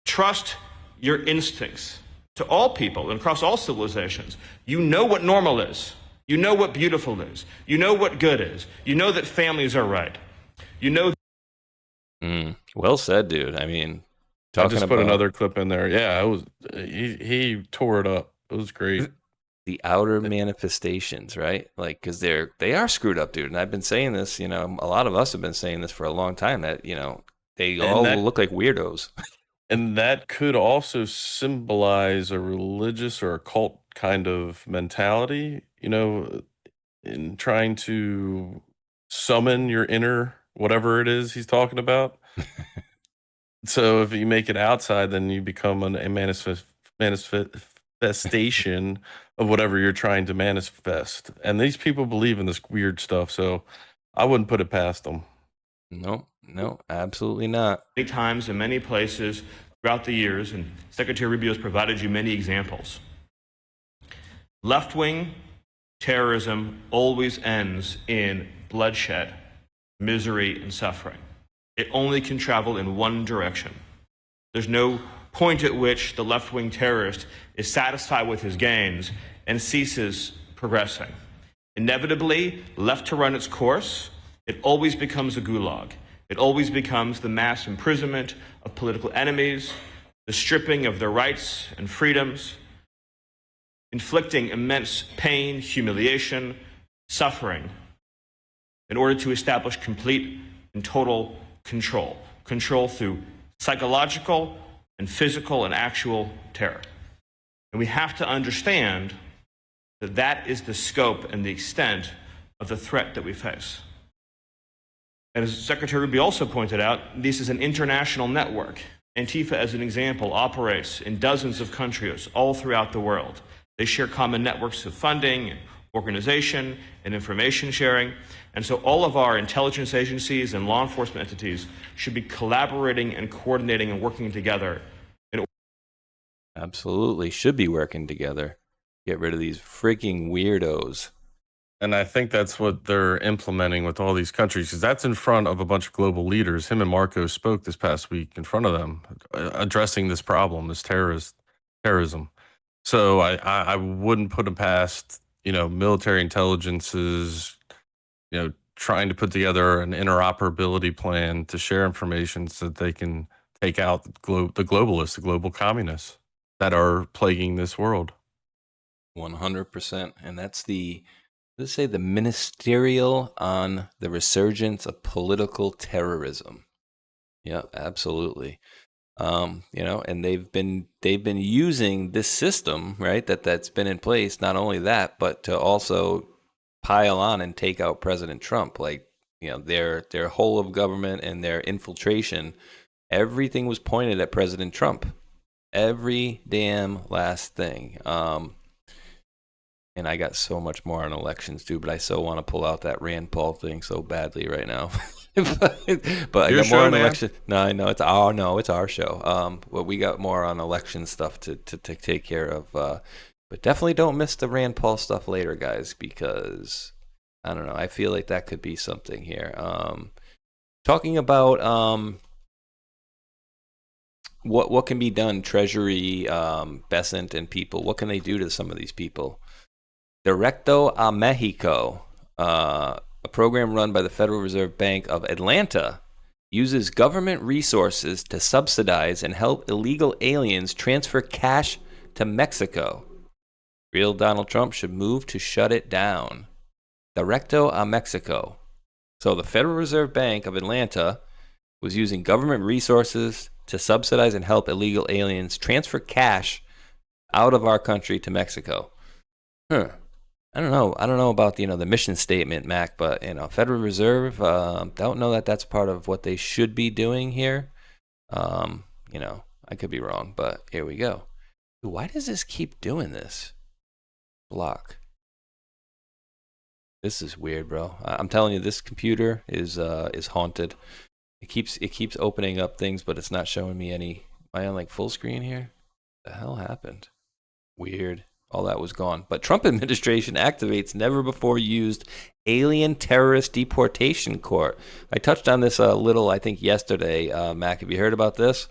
Trust your instincts. To all people and across all civilizations, you know what normal is. You know what beautiful is. You know what good is. You know that families are right. You know. Well said, dude. I mean, I just put another clip in there. Yeah, it was. He tore it up. It was great. The outer manifestations, right? Like, because they are screwed up, dude. And I've been saying this. A lot of us have been saying this for a long time. That they all look like weirdos. And that could also symbolize a religious or a cult kind of mentality, in trying to summon your inner whatever it is he's talking about. So if you make it outside, then you become a manifestation of whatever you're trying to manifest. And these people believe in this weird stuff, so I wouldn't put it past them. No, absolutely not. Many times in many places throughout the years, and Secretary Rubio has provided you many examples. Left-wing terrorism always ends in bloodshed, misery, and suffering. It only can travel in one direction. There's no point at which the left-wing terrorist is satisfied with his gains and ceases progressing. Inevitably, left to run its course, it always becomes a gulag. It always becomes the mass imprisonment of political enemies, the stripping of their rights and freedoms, inflicting immense pain, humiliation, suffering, in order to establish complete and total control. Control through psychological and physical and actual terror. And we have to understand that that is the scope and the extent of the threat that we face. And as Secretary Rubio also pointed out, this is an international network. Antifa, as an example, operates in dozens of countries all throughout the world. They share common networks of funding, organization and information sharing. And so all of our intelligence agencies and law enforcement entities should be collaborating and coordinating and working together. Absolutely. Should be working together. Get rid of these freaking weirdos. And I think that's what they're implementing with all these countries, because that's in front of a bunch of global leaders. Him and Marco spoke this past week in front of them, addressing this problem, this terrorism. So I wouldn't put them past, military intelligences, trying to put together an interoperability plan to share information so that they can take out the globalists, the global communists that are plaguing this world. 100%. And that's let's say the ministerial on the resurgence of political terrorism. Yeah, absolutely. And they've been using this system, right? That's been in place. Not only that, but to also pile on and take out President Trump. Like, their whole of government and their infiltration, everything was pointed at President Trump. Every damn last thing. And I got so much more on elections too, but I so want to pull out that Rand Paul thing so badly right now. but I got more on election. No, I know it's our show. But we got more on election stuff to take care of. But definitely don't miss the Rand Paul stuff later, guys, because I don't know. I feel like that could be something here. Talking about what can be done, Treasury, Besant, and people. What can they do to some of these people? Directo a Mexico, a program run by the Federal Reserve Bank of Atlanta, uses government resources to subsidize and help illegal aliens transfer cash to Mexico. Real Donald Trump should move to shut it down. Directo a Mexico. So the Federal Reserve Bank of Atlanta was using government resources to subsidize and help illegal aliens transfer cash out of our country to Mexico. I don't know about the mission statement, Mac, but Federal Reserve, don't know that that's part of what they should be doing here. I could be wrong, but here we go. Why does this keep doing this? Block. This is weird, bro. I'm telling you, this computer is haunted. It keeps opening up things, but it's not showing me any. Am I on full screen here? What the hell happened? Weird. All that was gone. But Trump administration activates never before used alien terrorist deportation court. I touched on this a little, I think, yesterday. Mac, have you heard about this?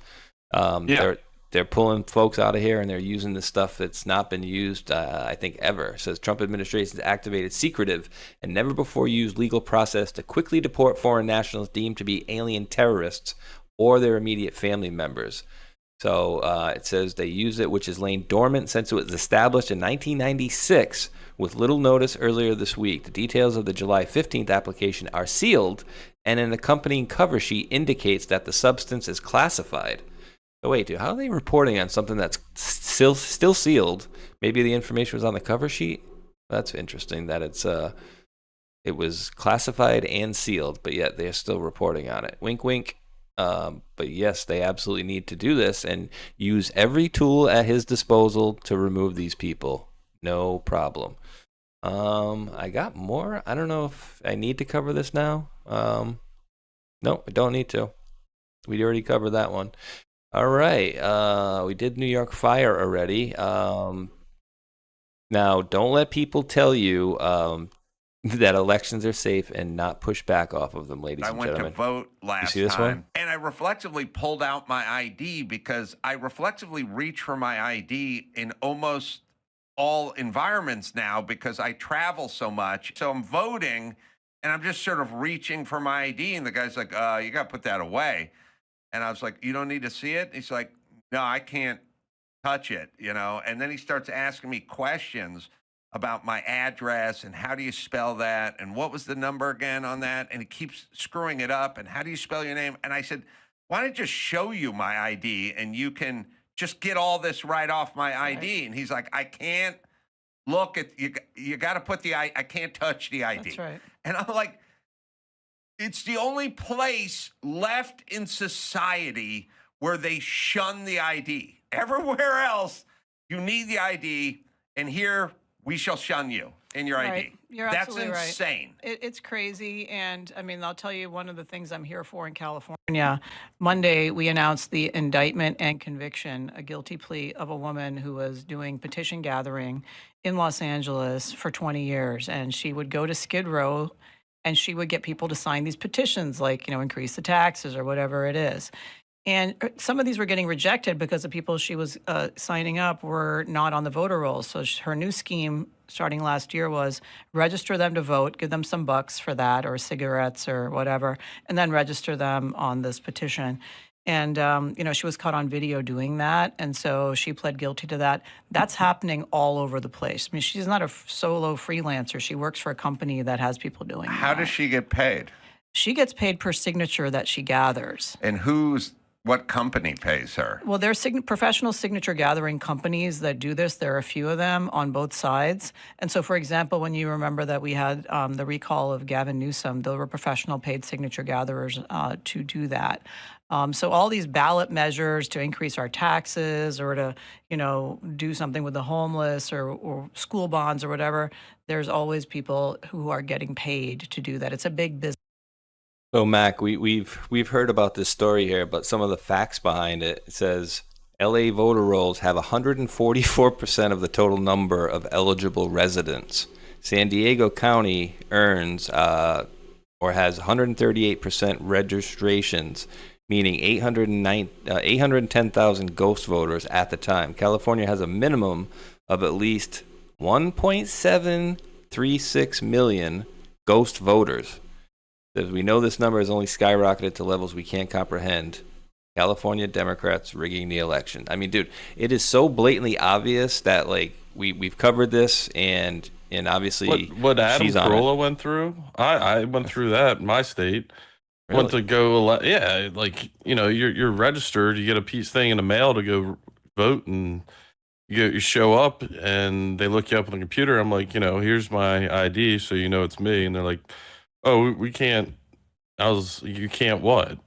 Yeah. They're pulling folks out of here and they're using this stuff that's not been used, I think, ever. It says Trump administration has activated secretive and never before used legal process to quickly deport foreign nationals deemed to be alien terrorists or their immediate family members. So it says they use it, which has lain dormant since it was established in 1996 with little notice earlier this week. The details of the July 15th application are sealed, and an accompanying cover sheet indicates that the substance is classified. So wait, how are they reporting on something that's still sealed? Maybe the information was on the cover sheet? That's interesting that it was classified and sealed, but yet they're still reporting on it. Wink, wink. But yes, they absolutely need to do this and use every tool at his disposal to remove these people. No problem. I got more. I don't know if I need to cover this now. No, I don't need to. We already covered that one. All right. We did New York Fire already. Now, don't let people tell you that elections are safe and not push back off of them, ladies and gentlemen. I went to vote last time, and I reflexively pulled out my ID because I reflexively reach for my ID in almost all environments now because I travel so much. So I'm voting, and I'm just sort of reaching for my ID, and the guy's like, you got to put that away. And I was like, you don't need to see it? He's like, no, I can't touch it, And then he starts asking me questions about my address and how do you spell that and what was the number again on that, and he keeps screwing it up, and how do you spell your name? And I said, why don't I just show you my ID and you can just get all this right off my ID? And he's like, I can't look at you got to put I can't touch the ID. That's right. And I'm like, it's the only place left in society where they shun the ID. Everywhere else, you need the ID, and here we shall shun you. in your ID. Right. You're That's absolutely right. insane. It's crazy. And I mean, I'll tell you one of the things I'm here for in California. Monday, we announced the indictment and conviction, a guilty plea of a woman who was doing petition gathering in Los Angeles for 20 years. And she would go to Skid Row and she would get people to sign these petitions, like, increase the taxes or whatever it is. And some of these were getting rejected because the people she was signing up were not on the voter rolls. So her new scheme starting last year was register them to vote, give them some bucks for that or cigarettes or whatever, and then register them on this petition. And, she was caught on video doing that. And so she pled guilty to that. That's happening all over the place. I mean, she's not a solo freelancer. She works for a company that has people doing that. How does she get paid? She gets paid per signature that she gathers. And what company pays her? Well, there are professional signature gathering companies that do this. There are a few of them on both sides. And so, for example, when you remember that we had the recall of Gavin Newsom, there were professional paid signature gatherers to do that. So all these ballot measures to increase our taxes or to, do something with the homeless or school bonds or whatever, there's always people who are getting paid to do that. It's a big business. So Mac, we've heard about this story here, but some of the facts behind it. It says LA voter rolls have 144% of the total number of eligible residents. San Diego County earns or has 138% registrations, meaning 810,000 ghost voters at the time. California has a minimum of at least 1.736 million ghost voters. As we know, this number has only skyrocketed to levels we can't comprehend. California Democrats rigging the election. I mean, dude, it is so blatantly obvious that we've covered this, and obviously what Adam Carolla went through. I went through that in my state. Really? Went to go, you're registered. You get a thing in the mail to go vote, and you show up, and they look you up on the computer. I'm like, here's my ID, so it's me, and they're like, oh, we can't. You can't what?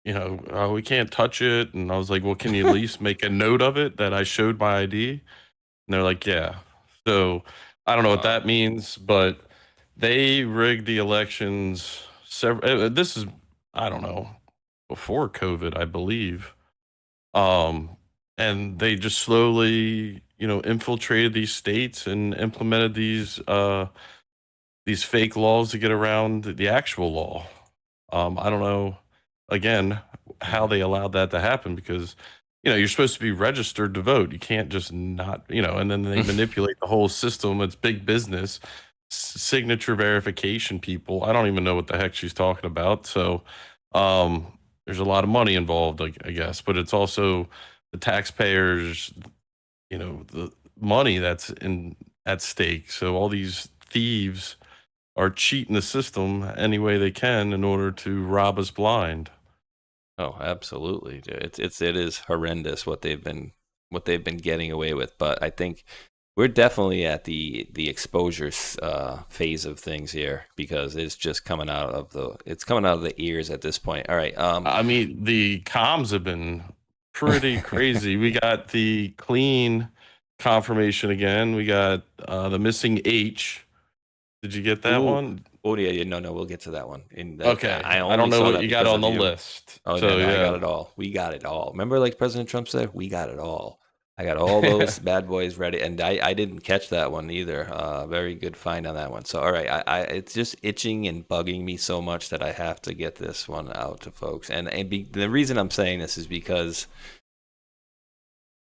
We can't touch it. And I was like, well, can you at least make a note of it that I showed my ID? And they're like, yeah. So I don't know what that means, but they rigged the elections. This is, I don't know, before COVID, I believe. And they just slowly, infiltrated these states and implemented these fake laws to get around the actual law. I don't know, again, how they allowed that to happen because, you're supposed to be registered to vote. You can't just not, and then they manipulate the whole system. It's big business, signature verification people. I don't even know what the heck she's talking about. So there's a lot of money involved, I guess, but it's also the taxpayers, the money that's at stake. So all these thieves are cheating the system any way they can in order to rob us blind. Oh, absolutely. It is horrendous what they've been getting away with. But I think we're definitely at the exposure phase of things here because it's just coming out of the ears at this point. All right. I mean, the comms have been pretty crazy. We got the clean confirmation again. We got the missing H. Did you get that one? Oh yeah, no, we'll get to that one. Okay, I don't know what you got on the list. Oh, so, no, I got it all. We got it all. Remember, like President Trump said, we got it all. I got all those bad boys ready, and I didn't catch that one either. Very good find on that one. So, all right, it's just itching and bugging me so much that I have to get this one out to folks. And the reason I'm saying this is because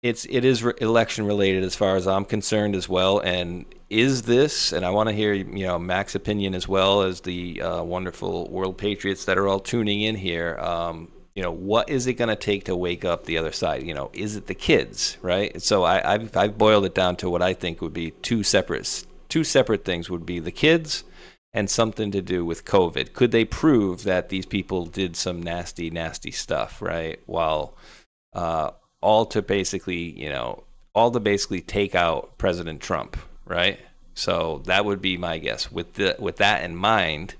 it is election related as far as I'm concerned as well. And is this, and I want to hear Mac's opinion as well as the wonderful world patriots that are all tuning in here. What is it going to take to wake up the other side? Is it the kids, right? So I've boiled it down to what I think would be two separate things would be the kids and something to do with COVID. Could they prove that these people did some nasty, nasty stuff, right? While all to basically take out President Trump, right? So that would be my guess. With that in mind,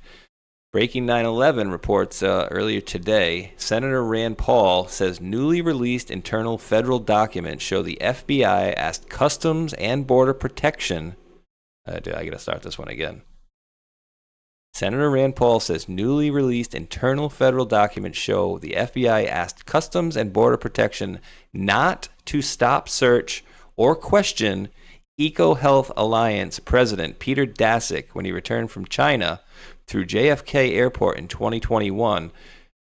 Breaking 9/11 reports earlier today, Senator Rand Paul says newly released internal federal documents show the FBI asked Customs and Border Protection I got to start this one again. Senator Rand Paul says newly released internal federal documents show the FBI asked Customs and Border Protection not to stop, search, or question EcoHealth Alliance President Peter Daszak when he returned from China through JFK Airport in 2021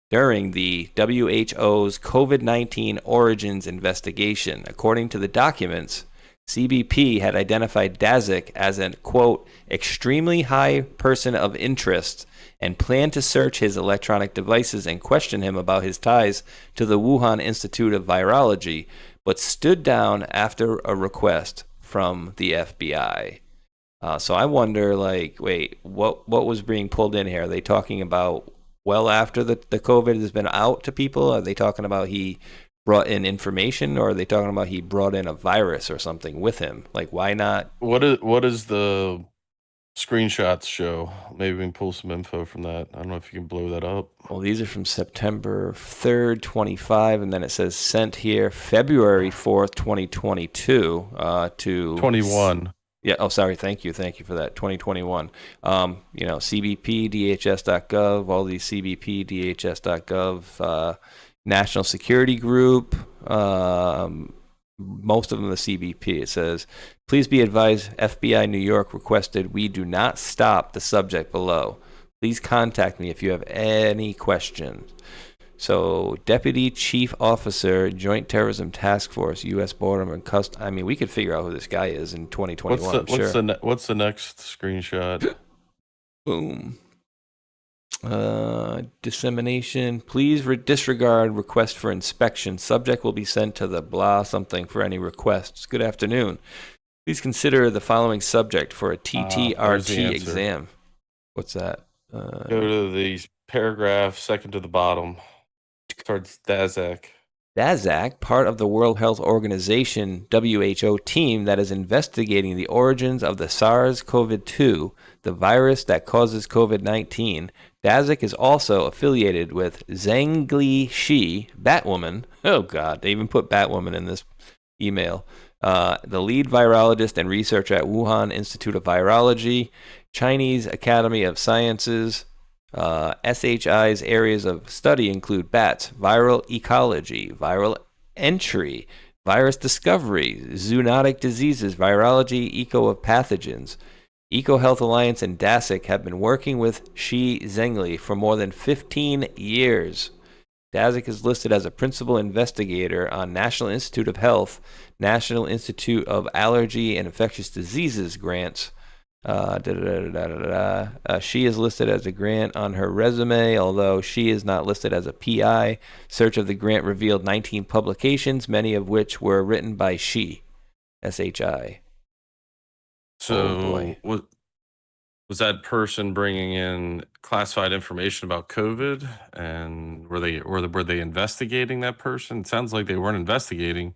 during the WHO's COVID-19 origins investigation. According to the documents, CBP had identified Daszak as an, quote, extremely high person of interest and planned to search his electronic devices and question him about his ties to the Wuhan Institute of Virology, but stood down after a request from the FBI. So I wonder, like, wait, what was being pulled in here? Are they talking about well after the COVID has been out to people? Are they talking about he brought in information, or are they talking about he brought in a virus or something with him? Like, why not? What is the screenshots show? Maybe we can pull some info from that. I don't know if you can blow that up. Well, these are from September 3rd, 25, and then it says sent here February 4th, 2022 to 21. Yeah. Oh, sorry. Thank you for that. 2021. CBP, DHS.gov, all these CBP, DHS.gov, National Security Group, most of them the CBP. It says, please be advised, FBI New York requested we do not stop the subject below. Please contact me if you have any questions. So, Deputy Chief Officer, Joint Terrorism Task Force, U.S. Border and Customs. I mean, we could figure out who this guy is in 2021. What's the next screenshot? Boom. Dissemination. Please disregard request for inspection. Subject will be sent to the blah something for any requests. Good afternoon. Please consider the following subject for a TTRT exam. What's that? Go to the paragraph second to the bottom. Towards Daszak. Daszak, part of the World Health Organization WHO team that is investigating the origins of the SARS-CoV-2, the virus that causes COVID-19. Daszak is also affiliated with Zhang Shi, Batwoman. Oh, God, they even put Batwoman in this email. The lead virologist and researcher at Wuhan Institute of Virology, Chinese Academy of Sciences. SHI's areas of study include bats, viral ecology, viral entry, virus discovery, zoonotic diseases, virology, eco of pathogens. EcoHealth Alliance and Daszak have been working with Shi Zhengli for more than 15 years. Daszak is listed as a principal investigator on National Institute of Health, National Institute of Allergy and Infectious Diseases grants. She is listed as a grant on her resume, although she is not listed as a PI. Search of the grant revealed 19 publications, many of which were written by she, SHI. So was that person bringing in classified information about COVID, and were they investigating that person? It sounds like they weren't investigating,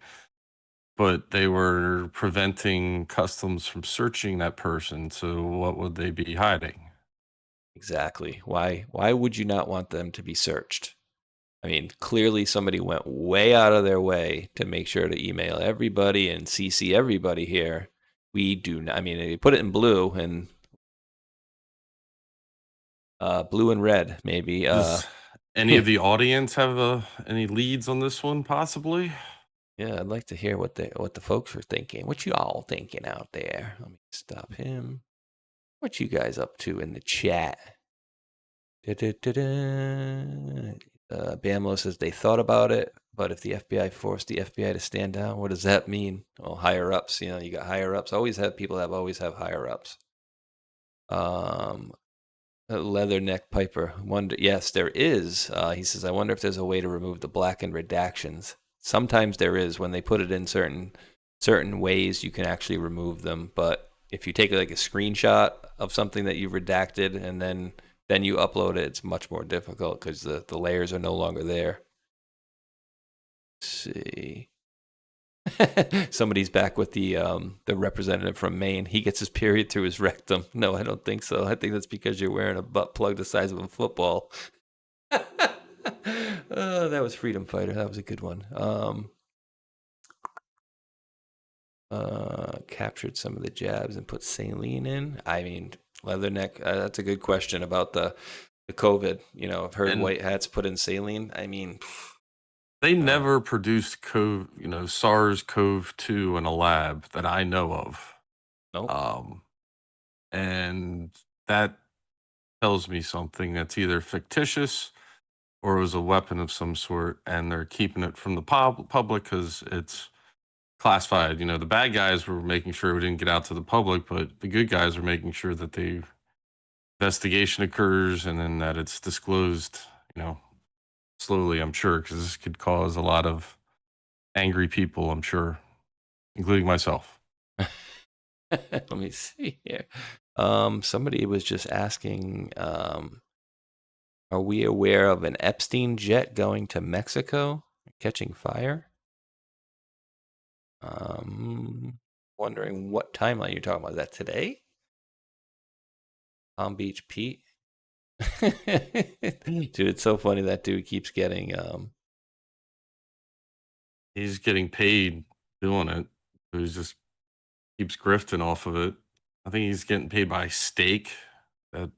but they were preventing Customs from searching that person. So what would they be hiding? Exactly. Why would you not want them to be searched? I mean, clearly somebody went way out of their way to make sure to email everybody and CC everybody here. We do not. I mean, they put it in blue and red, maybe. Does any of the audience have any leads on this one, possibly? Yeah, I'd like to hear what the folks are thinking. What you all thinking out there? Let me stop him. What you guys up to in the chat? Bamlo says they thought about it, but if the FBI forced the FBI to stand down, what does that mean? Oh, higher ups. You know, you got higher ups. Always have higher ups. Leatherneck Piper. Yes, there is. He says, I wonder if there's a way to remove the blackened redactions. Sometimes there is. When they put it in certain ways, you can actually remove them. But if you take like a screenshot of something that you've redacted and then you upload it, it's much more difficult because the layers are no longer there. Let's see. Somebody's back with the representative from Maine. He gets his period through his rectum. No, I don't think so. I think that's because you're wearing a butt plug the size of a football. That was Freedom Fighter. That was a good one. Captured some of the jabs and put saline in. I mean, Leatherneck, that's a good question about the COVID. You know, I've heard white hats put in saline. I mean, they never produced SARS-CoV-2 in a lab that I know of. Nope. And that tells me something that's either fictitious or it was a weapon of some sort, and they're keeping it from the public because it's classified. You know, the bad guys were making sure it didn't get out to the public, but the good guys are making sure that the investigation occurs and then that it's disclosed, slowly, I'm sure, because this could cause a lot of angry people, I'm sure, including myself. Let me see here. Somebody was just asking, are we aware of an Epstein jet going to Mexico catching fire? Wondering what timeline you're talking about. Is that today? Palm Beach Pete? Dude, it's so funny that dude keeps getting he's getting paid doing it. He just keeps grifting off of it. I think he's getting paid by Stake, that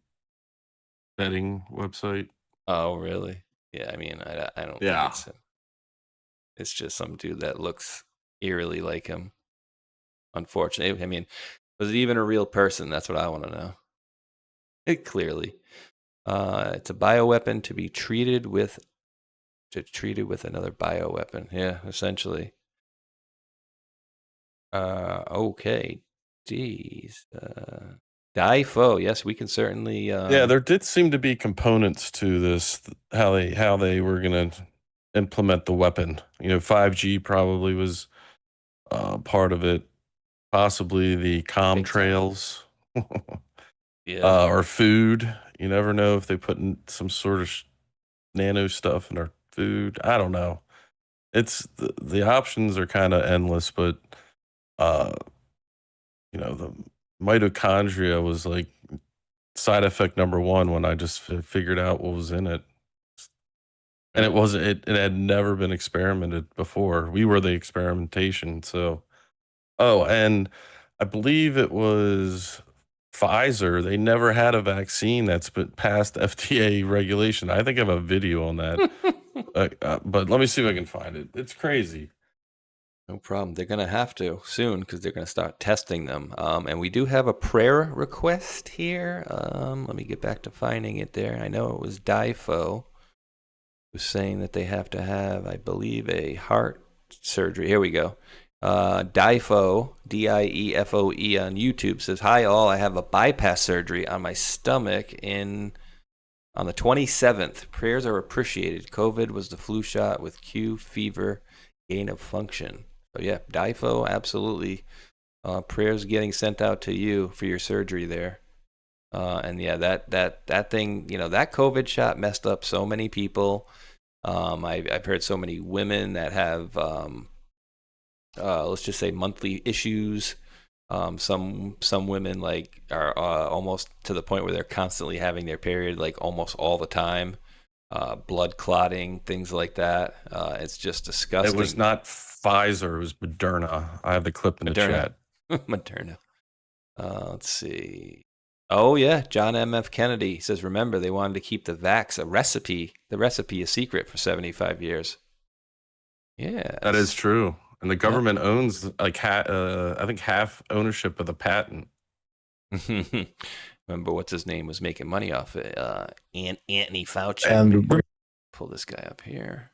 betting website. Oh, really? Yeah, I mean, I don't think it's just some dude that looks eerily like him. Unfortunately, I mean, was it even a real person? That's what I want to know. Clearly. It's a bioweapon to be treated with another bioweapon. Yeah, essentially. Okay. Geez. DIFO. Yes, we can certainly. Yeah, there did seem to be components to this, how they were going to implement the weapon. 5G probably was part of it. Possibly the trails. Yeah. Or food. You never know if they put in some sort of nano stuff in our food. I don't know. It's the options are kind of endless, but the mitochondria was like side effect number one when I just figured out what was in it. And it had never been experimented before. We were the experimentation. So, and I believe it was Pfizer. They never had a vaccine that's been past FDA regulation. I think I have a video on that. But let me see if I can find it. It's crazy. No problem. They're going to have to soon because they're going to start testing them. And we do have a prayer request here. Let me get back to finding it there. I know it was DIFO who's saying that they have to have, I believe, a heart surgery. Here we go. DIFO, D-I-E-F-O-E on YouTube says, "Hi all, I have a bypass surgery on my stomach on the 27th. Prayers are appreciated. COVID was the flu shot with Q, fever, gain of function." So yeah, DIFO, absolutely. Prayers getting sent out to you for your surgery there. And yeah, that thing, that COVID shot messed up so many people. I've heard so many women that have, let's just say, monthly issues. Some women like are almost to the point where they're constantly having their period, like almost all the time. Blood clotting, things like that. It's just disgusting. It was not Pfizer, it was Moderna. I have the clip in the chat. Moderna. Let's see. Oh yeah, John M.F. Kennedy says, remember, they wanted to keep the recipe a secret for 75 years. Yeah. That is true. And the government owns I think half ownership of the patent. Remember, what's his name was making money off it? Anthony Fauci. And pull this guy up here.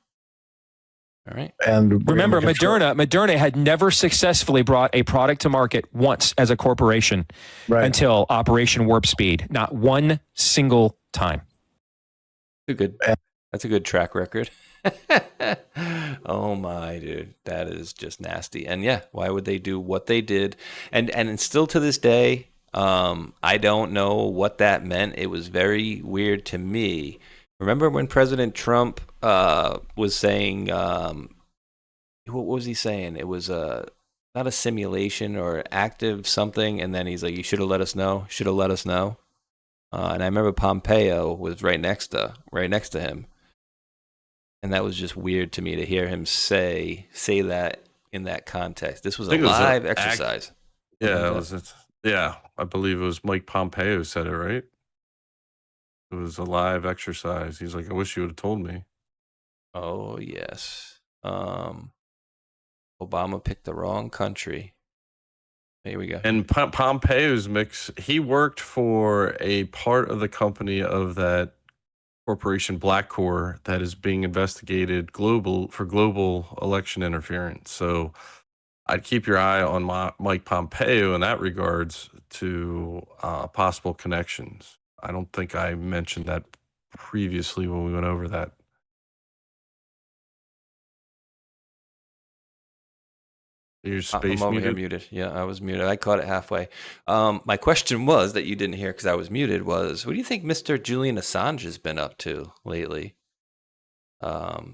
All right. And remember, Moderna had never successfully brought a product to market once as a corporation until Operation Warp Speed. Not one single time. That's a good track record. Oh my, dude, that is just nasty. And yeah, why would they do what they did? And still to this day, I don't know what that meant. It was very weird to me. Remember when President Trump was saying, what was he saying? It was not a simulation or active something, and then he's like, "You should have let us know. Should have let us know." And I remember Pompeo was right next to him, and that was just weird to me to hear him say that in that context. This was I a think it was live exercise. Yeah, it was. Yeah, I believe it was Mike Pompeo said it, right? It was a live exercise. He's like, I wish you would have told me. Oh yes. Obama picked the wrong country. Here we go. And Pompeo's mix, he worked for a part of the company of that corporation Blackcore that is being investigated for global election interference. So I'd keep your eye on Mike Pompeo in that regards to possible connections. I don't think I mentioned that previously when we went over that. Your space I'm over here muted? muted. Yeah, I was muted. I caught it halfway. My question was that you didn't hear because I was muted was, what do you think Mr. Julian Assange has been up to lately? The whole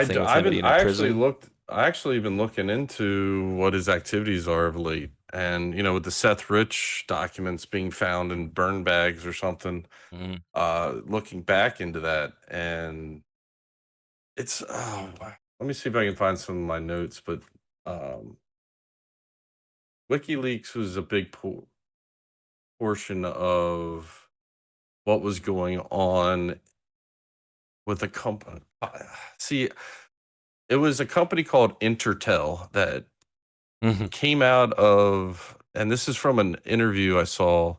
thing with him being in prison. I actually been looking into what his activities are of late. And, with the Seth Rich documents being found in burn bags or something, looking back into that. And it's, let me see if I can find some of my notes, but WikiLeaks was a big portion of what was going on with the company. See, it was a company called Intertel that came out of, and this is from an interview I saw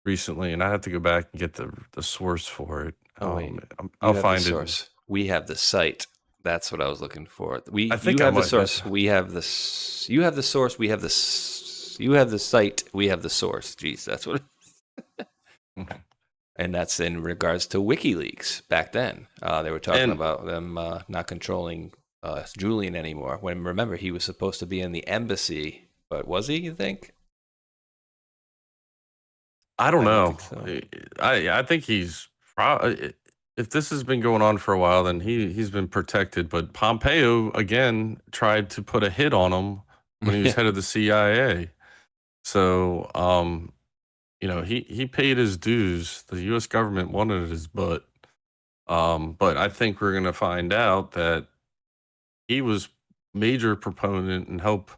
recently, and I have to go back and get the source for it. I'll find the it. Source. We have the site. That's what I was looking for. You have the source. We have the. You have the source. We have the. You have the site. We have the source. Jeez, that's what. And that's in regards to WikiLeaks back then. They were talking about them not controlling Julian anymore. When remember he was supposed to be in the embassy, but was he? You think? I don't know. I think he's. If this has been going on for a while, then he's been protected. But Pompeo again tried to put a hit on him when he was head of the CIA. So he paid his dues. The U.S. government wanted his butt. But I think we're going to find out that he was major proponent and help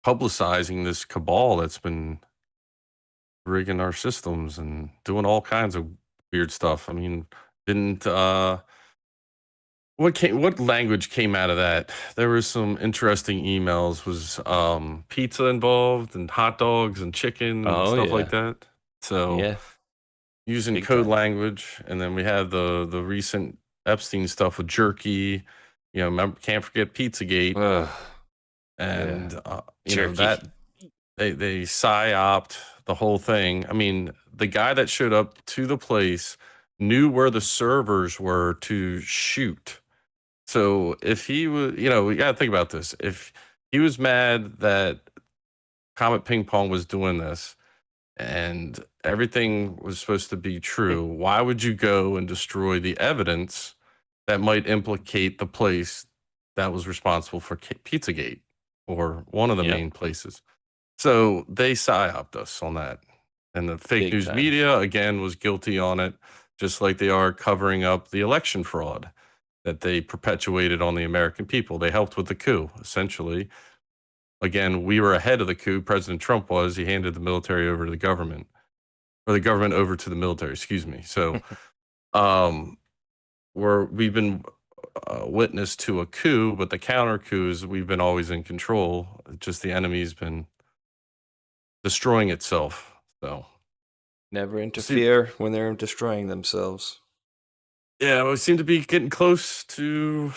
publicizing this cabal that's been rigging our systems and doing all kinds of weird stuff. I mean, what language came out of that? There were some interesting emails. Was pizza involved and hot dogs and chicken and stuff like that? So using code language, and then we have the recent Epstein stuff with jerky. Can't forget Pizzagate. And that they psyoped the whole thing. I mean, the guy that showed up to the place knew where the servers were to shoot. So if he was, we got to think about this. If he was mad that Comet Ping Pong was doing this and everything was supposed to be true, why would you go and destroy the evidence that might implicate the place that was responsible for Pizzagate or one of the main places? So they psyoped us on that. And the fake news media, again, was guilty on it, just like they are covering up the election fraud that they perpetuated on the American people. They helped with the coup, essentially. Again, we were ahead of the coup. President Trump was. He handed the military over to the government, or the government over to the military, excuse me. So we've been witness to a coup, but the counter coups, we've been always in control. Just the enemy's been destroying itself. So never interfere when they're destroying themselves. Yeah, we seem to be getting close to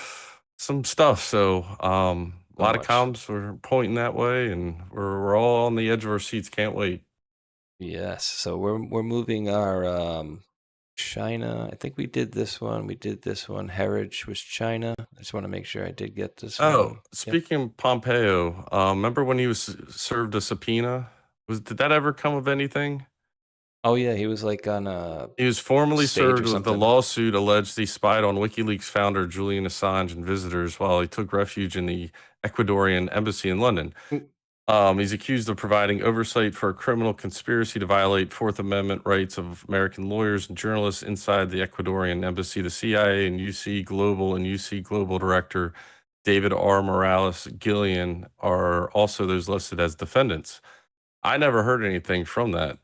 some stuff. So a lot of comms were pointing that way, and we're all on the edge of our seats. Can't wait. Yes. So we're moving our China. I think we did this one. Heritage was China. I just want to make sure I did get this one. Oh, speaking of Pompeo, remember when he was served a subpoena? Did that ever come of anything? Oh yeah, he was like on a. He was formally served with the lawsuit alleged he spied on WikiLeaks founder Julian Assange and visitors while he took refuge in the Ecuadorian embassy in London. He's accused of providing oversight for a criminal conspiracy to violate Fourth Amendment rights of American lawyers and journalists inside the Ecuadorian embassy. The CIA and UC Global director David R. Morales Gillian are also those listed as defendants. I never heard anything from that.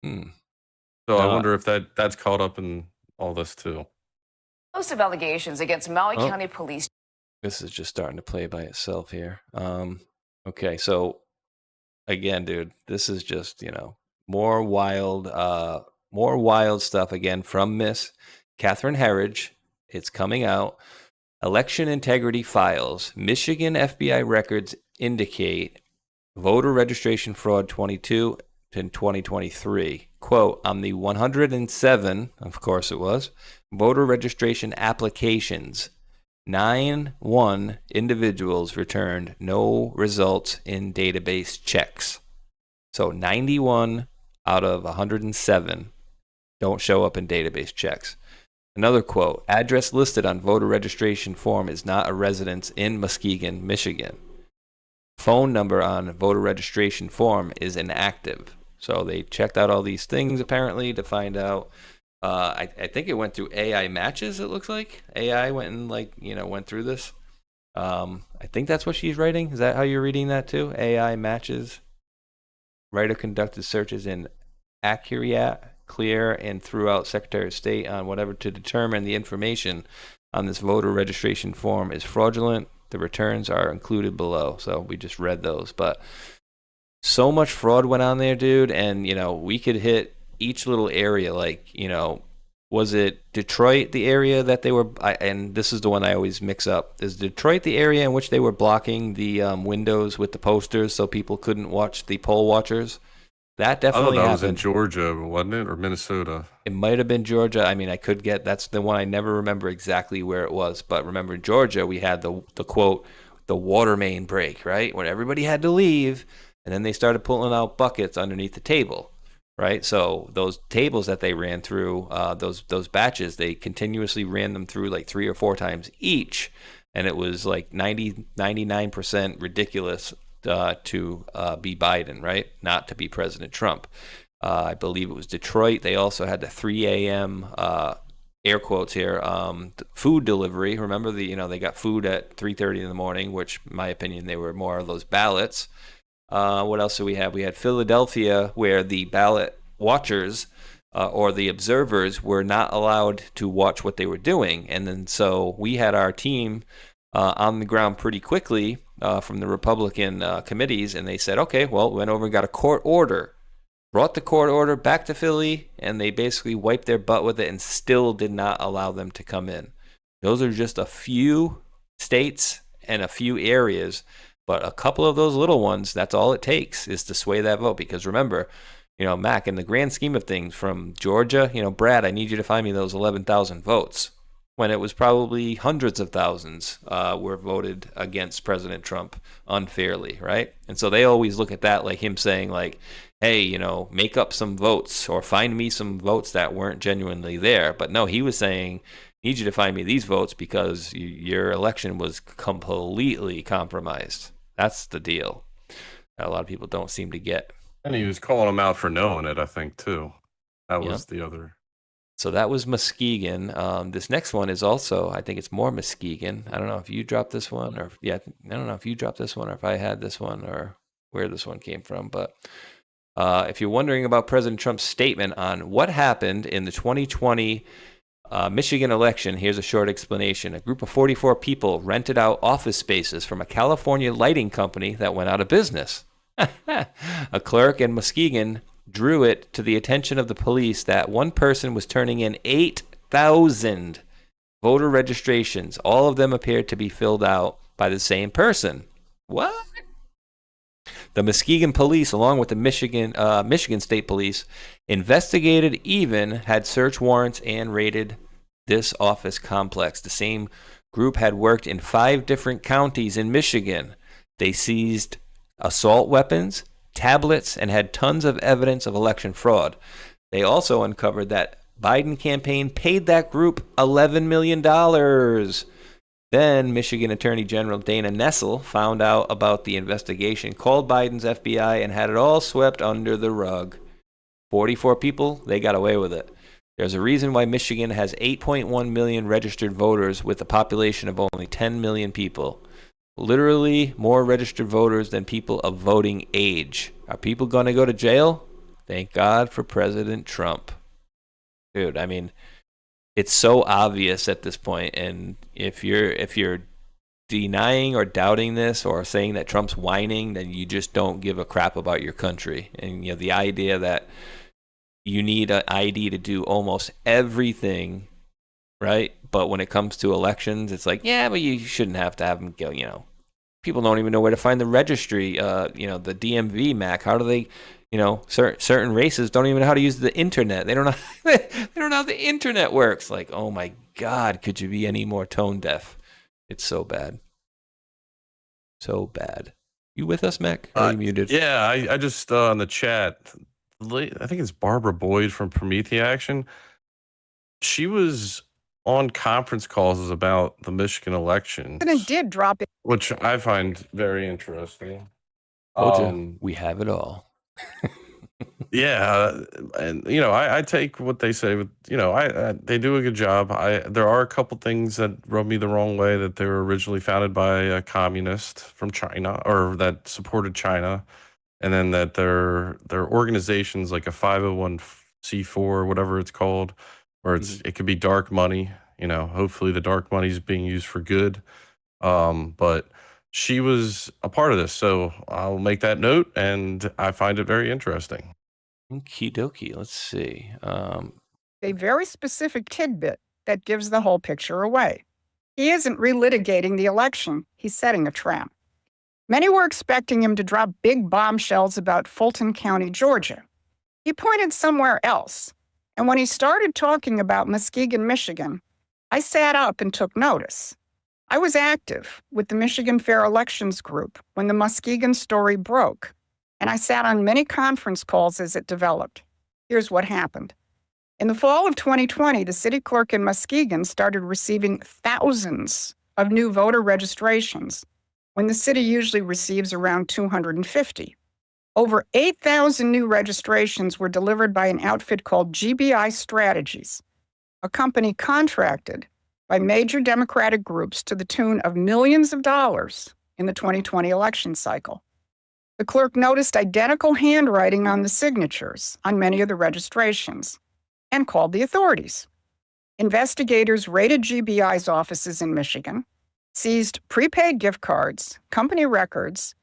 So I wonder if that's caught up in all this too. Most of allegations against Maui County Police. This is just starting to play by itself here. Okay, so again, dude, this is just, more wild stuff again from Miss Catherine Herridge. It's coming out. Election integrity files. Michigan FBI records indicate voter registration fraud 22 in 2023. Quote, on the 107, of course it was, voter registration applications, 91 individuals returned no results in database checks. So 91 out of 107 don't show up in database checks. Another quote, address listed on voter registration form is not a residence in Muskegon, Michigan. Phone number on voter registration form is inactive. So they checked out all these things apparently to find out. I think it went through AI matches, it looks like. AI went and went through this. I think that's what she's writing. Is that how you're reading that too? AI matches. Writer conducted searches in Accurate, Clear, and throughout Secretary of State on whatever to determine the information on this voter registration form is fraudulent. The returns are included below. So we just read those. But so much fraud went on there, dude. And, we could hit each little area. Was it Detroit, the area that they were, and this is the one I always mix up. Is Detroit the area in which they were blocking the windows with the posters so people couldn't watch the poll watchers? That definitely happened. That was in Georgia, wasn't it? Or Minnesota? It might have been Georgia. I mean, that's the one I never remember exactly where it was. But remember in Georgia, we had the quote, the water main break, right? When everybody had to leave, and then they started pulling out buckets underneath the table, right? So those tables that they ran through, those batches, they continuously ran them through like 3 or 4 times each. And it was like 99% ridiculous to be Biden, right? Not to be President Trump. I believe it was Detroit. They also had the 3 a.m. Air quotes here, food delivery. Remember they got food at 3:30 in the morning, which in my opinion, they were more of those ballots. What else do we have? We had Philadelphia, where the ballot watchers or the observers were not allowed to watch what they were doing. And then so we had our team on the ground pretty quickly from the Republican committees, and they said, okay, well, went over and got a court order, brought the court order back to Philly, and they basically wiped their butt with it and still did not allow them to come in. Those are just a few states and a few areas, but a couple of those little ones, that's all it takes is to sway that vote. Because remember, Mac, in the grand scheme of things, from Georgia, Brad, I need you to find me those 11,000 votes, when it was probably hundreds of thousands were voted against President Trump unfairly, right? And so they always look at that like him saying like, hey, make up some votes or find me some votes that weren't genuinely there. But no, he was saying, need you to find me these votes because your election was completely compromised. That's the deal that a lot of people don't seem to get. And he was calling them out for knowing it, I think, too. That was the other. So that was Muskegon. This next one is also, I think it's more Muskegon. I don't know if you dropped this one or, I don't know if you dropped this one or if I had this one or where this one came from. But if you're wondering about President Trump's statement on what happened in the 2020 Michigan election, here's a short explanation. A group of 44 people rented out office spaces from a California lighting company that went out of business. A clerk in Muskegon drew it to the attention of the police that one person was turning in 8,000 voter registrations. All of them appeared to be filled out by the same person. What? The Muskegon police, along with the Michigan State Police, investigated, even had search warrants and raided this office complex. The same group had worked in 5 different counties in Michigan. They seized assault weapons, tablets, and had tons of evidence of election fraud. They also uncovered that Biden campaign paid that group $11 million. Then Michigan Attorney General Dana Nessel found out about the investigation, called Biden's FBI, and had it all swept under the rug. 44 people, they got away with it. There's a reason why Michigan has 8.1 million registered voters with a population of only 10 million people. Literally more registered voters than people of voting age. Are people going to go to jail? Thank God for President Trump. Dude, I mean, it's so obvious at this point, and if you're denying or doubting this or saying that Trump's whining, then you just don't give a crap about your country. And the idea that you need an ID to do almost everything, right? But when it comes to elections, it's like, yeah, but you shouldn't have to have them go, people don't even know where to find the registry, the DMV, Mac. How do they, certain races don't even know how to use the internet. They don't know, they don't know how the internet works. Like, oh my God, could you be any more tone deaf? It's so bad. So bad. You with us, Mac? Are you muted? Yeah, I just on the chat, I think it's Barbara Boyd from Prometheus Action. She was on conference calls about the Michigan election. And it did drop it. Which I find very interesting. We have it all. Yeah, and I take what they say with they do a good job. There are a couple things that rub me the wrong way, that they were originally founded by a communist from China, or that supported China, and then that their organizations like a 501c4, whatever it's called, or it could be dark money. Hopefully the dark money is being used for good. But she was a part of this, so I'll make that note, and I find it very interesting. Okie dokie. Let's see. A very specific tidbit that gives the whole picture away. He isn't relitigating the election. He's setting a trap. Many were expecting him to drop big bombshells about Fulton County, Georgia. He pointed somewhere else. And when he started talking about Muskegon, Michigan, I sat up and took notice. I was active with the Michigan Fair Elections Group when the Muskegon story broke, and I sat on many conference calls as it developed. Here's what happened. In the fall of 2020, the city clerk in Muskegon started receiving thousands of new voter registrations, when the city usually receives around 250. Over 8,000 new registrations were delivered by an outfit called GBI Strategies, a company contracted by major Democratic groups to the tune of millions of dollars in the 2020 election cycle. The clerk noticed identical handwriting on the signatures on many of the registrations and called the authorities. Investigators raided GBI's offices in Michigan, seized prepaid gift cards, company records,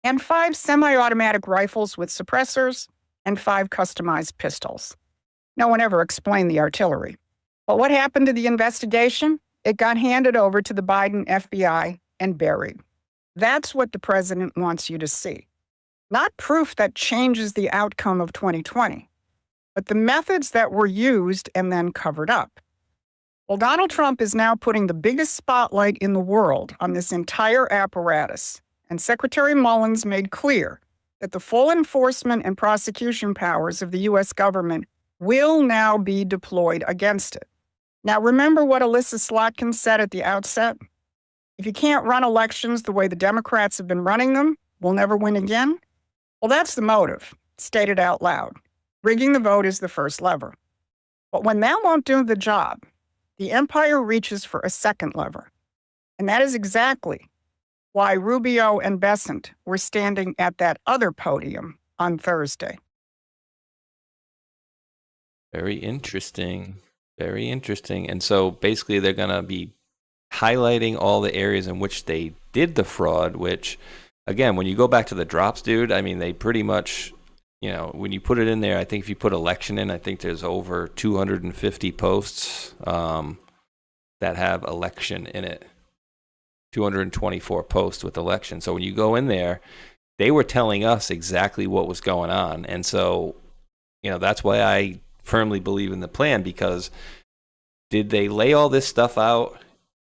and 5 semi-automatic rifles with suppressors and 5 customized pistols. No one ever explained the artillery. But what happened to the investigation? It got handed over to the Biden FBI and buried. That's what the president wants you to see. Not proof that changes the outcome of 2020, but the methods that were used and then covered up. Well, Donald Trump is now putting the biggest spotlight in the world on this entire apparatus, and Secretary Mullins made clear that the full enforcement and prosecution powers of the U.S. government will now be deployed against it. Now, remember what Alyssa Slotkin said at the outset? If you can't run elections the way the Democrats have been running them, we'll never win again? Well, that's the motive, stated out loud. Rigging the vote is the first lever. But when that won't do the job, the empire reaches for a second lever. And that is exactly why Rubio and Bessent were standing at that other podium on Thursday. Very interesting. Very interesting. And so basically they're going to be highlighting all the areas in which they did the fraud, which, again, when you go back to the drops, dude, I mean, they pretty much, when you put it in there, I think if you put election in, I think there's over 250 posts that have election in it. 224 posts with election. So when you go in there, they were telling us exactly what was going on. And so, that's why I firmly believe in the plan, because did they lay all this stuff out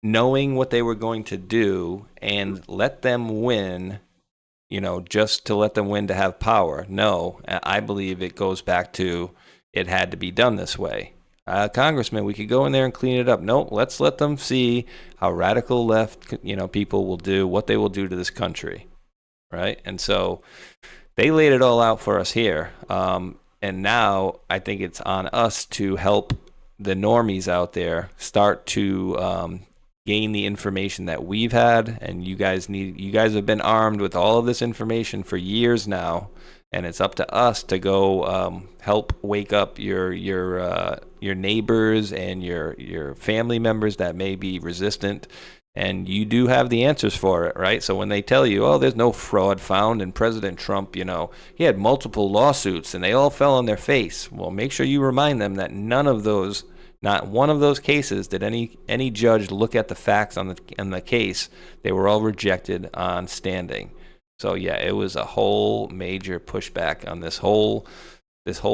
knowing what they were going to do and let them win, just to let them win to have power? No, I believe it goes back to it had to be done this way. Congressman, we could go in there and clean it up. No, let's let them see how radical left, people will do, what they will do to this country, right? And so they laid it all out for us here. And now I think it's on us to help the normies out there start to gain the information that we've had, and you guys have been armed with all of this information for years now, and it's up to us to go help wake up your neighbors and your family members that may be resistant. And you do have the answers for it, right? So when they tell you, oh, there's no fraud found, and President Trump, he had multiple lawsuits and they all fell on their face. Well, make sure you remind them that not one of those cases did any judge look at the facts on the case. They were all rejected on standing. So yeah, it was a whole major pushback on this whole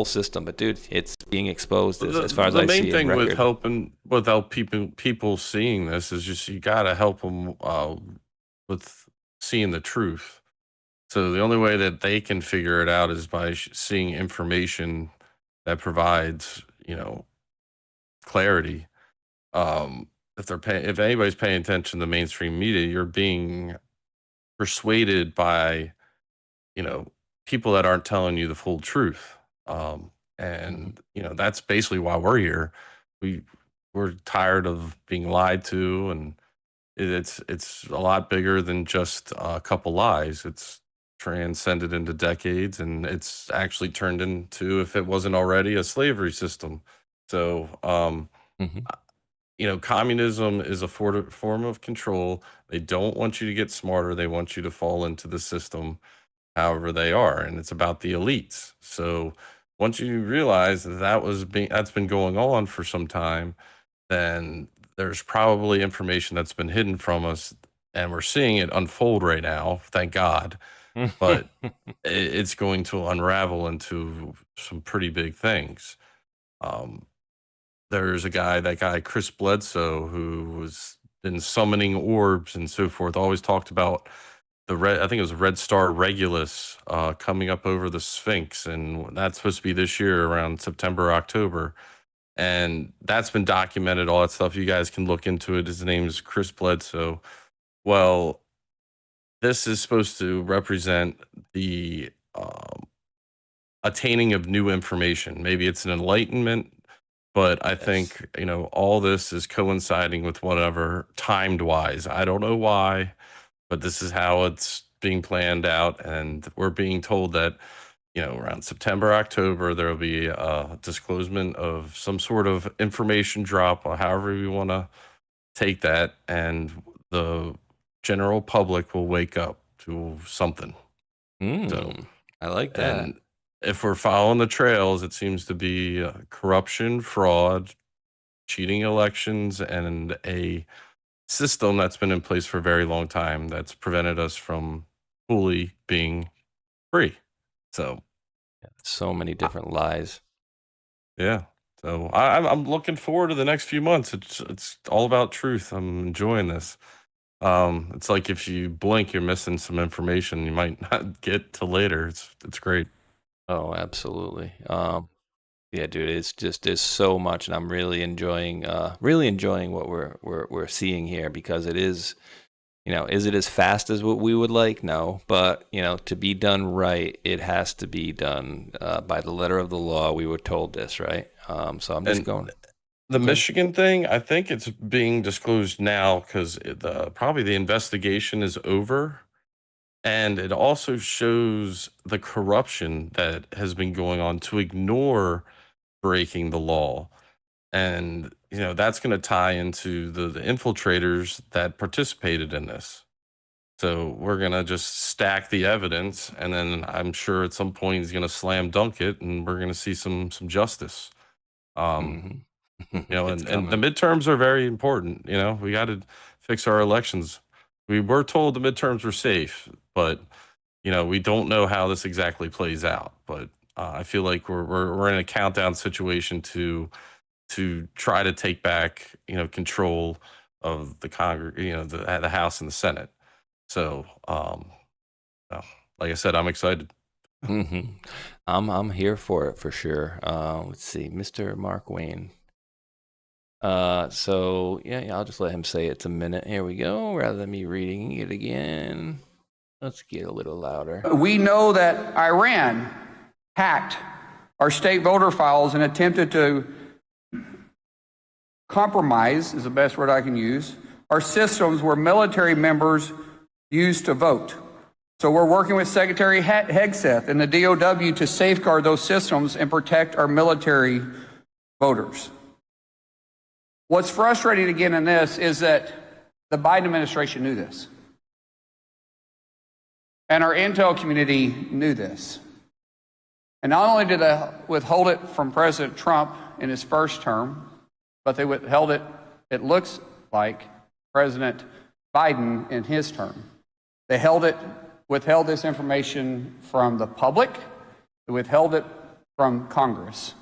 system. But dude, it's being exposed as far as I see. The main thing with helping without people seeing this is just you got to help them with seeing the truth. So the only way that they can figure it out is by seeing information that provides, clarity. If anybody's paying attention to the mainstream media, you're being persuaded by, people that aren't telling you the full truth. And that's basically why we're here. We're tired of being lied to, and it's a lot bigger than just a couple lies. It's transcended into decades, and it's actually turned into, if it wasn't already, a slavery system. So, communism is a form of control. They don't want you to get smarter. They want you to fall into the system however they are, and it's about the elites. So once you realize that's been going on for some time, then there's probably information that's been hidden from us, and we're seeing it unfold right now, thank God. But it's going to unravel into some pretty big things. There's that guy Chris Bledsoe, who was been summoning orbs and so forth, always talked about I think it was Red Star Regulus coming up over the Sphinx, and that's supposed to be this year around September, October. And that's been documented, all that stuff. You guys can look into it. His name is Chris Bledsoe. Well, this is supposed to represent the attaining of new information. Maybe it's an enlightenment, but I think, all this is coinciding with whatever timed wise. I don't know why, but this is how it's being planned out. And we're being told that, around September, October, there will be a disclosure of some sort of information drop, or however we want to take that. And the general public will wake up to something. So I like that. And if we're following the trails, it seems to be corruption, fraud, cheating elections, and a system that's been in place for a very long time that's prevented us from fully being free. So many different lies. Yeah. So I'm looking forward to the next few months. It's all about truth. I'm enjoying this. It's like if you blink, you're missing some information you might not get till later. It's great. Oh, absolutely. Yeah, dude, there's so much, and I'm really enjoying what we're seeing here, because it is, is it as fast as what we would like? No, but to be done right, it has to be done by the letter of the law. We were told this, right? So I'm just going. The Michigan thing, I think it's being disclosed now because probably the investigation is over. And it also shows the corruption that has been going on to ignore breaking the law. And, that's going to tie into the infiltrators that participated in this. So we're going to just stack the evidence, and then I'm sure at some point he's going to slam dunk it, and we're going to see some justice. And the midterms are very important. We got to fix our elections. We were told the midterms were safe, but we don't know how this exactly plays out. But I feel like we're in a countdown situation to try to take back control of the the House and the Senate. So like I said, I'm excited. I'm here for it for sure. Let's see, Mr. Mark Wayne. So yeah, I'll just let him say it's a minute. Here we go. Rather than me reading it again, let's get a little louder. We know that Iran hacked our state voter files and attempted to compromise, is the best word I can use, are systems where military members use to vote. So we're working with Secretary Hegseth and the DOW to safeguard those systems and protect our military voters. What's frustrating again in this is that the Biden administration knew this. And our intel community knew this. And not only did they withhold it from President Trump in his first term, but they withheld it, it looks like, President Biden in his term. They withheld this information from the public. They withheld it from Congress.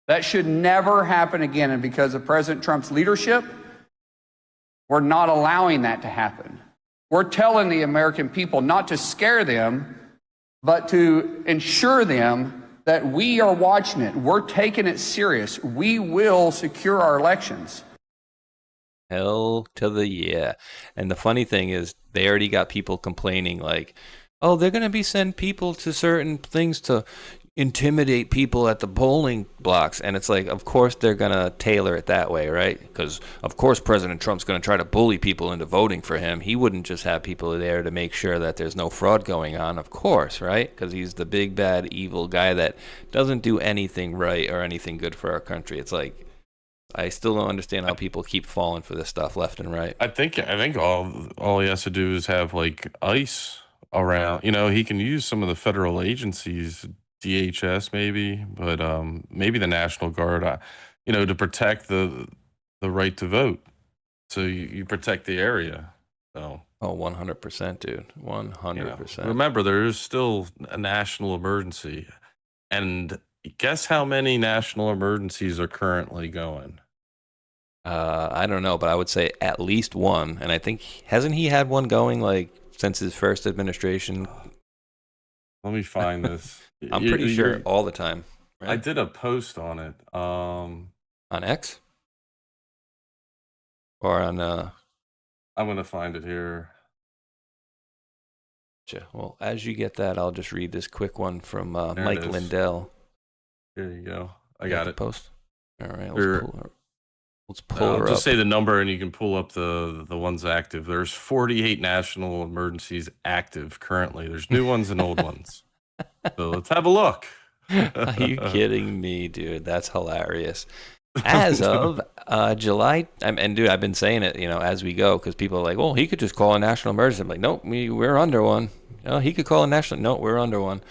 That should never happen again. And because of President Trump's leadership, we're not allowing that to happen. We're telling the American people not to scare them, but to ensure them that we are watching it. We're taking it serious. We will secure our elections. Hell to the yeah. And the funny thing is, they already got people complaining like, oh, they're going to be sending people to certain things to intimidate people at the polling blocks. And it's like, of course they're going to tailor it that way, right? Because, of course, President Trump's going to try to bully people into voting for him. He wouldn't just have people there to make sure that there's no fraud going on, of course, right? Because he's the big, bad, evil guy that doesn't do anything right or anything good for our country. It's like, I still don't understand how people keep falling for this stuff left and right. I think all he has to do is have like ICE around. You know, he can use some of the federal agencies, DHS maybe, but maybe the National Guard, to protect the right to vote. So you protect the area. So. Oh, 100%, dude. 100%. Remember, there is still a national emergency, and guess how many national emergencies are currently going? I don't know, but I would say at least one. And I think, hasn't he had one going like since his first administration? Let me find this. I'm pretty sure all the time. Right? I did a post on it. On X? Or on... I'm going to find it here. Well, as you get that, I'll just read this quick one from Mike Lindell. Here you go. I got it. Post. All right. Let's pull her up. I'll just say the number, and you can pull up the ones active. There's 48 national emergencies active currently. There's new ones and old ones. So let's have a look. Are you kidding me, dude? That's hilarious. As of July, and dude, I've been saying it, as we go, because people are like, well, he could just call a national emergency. I'm like, nope, we're under one. Oh, he could call a national. No, we're under one.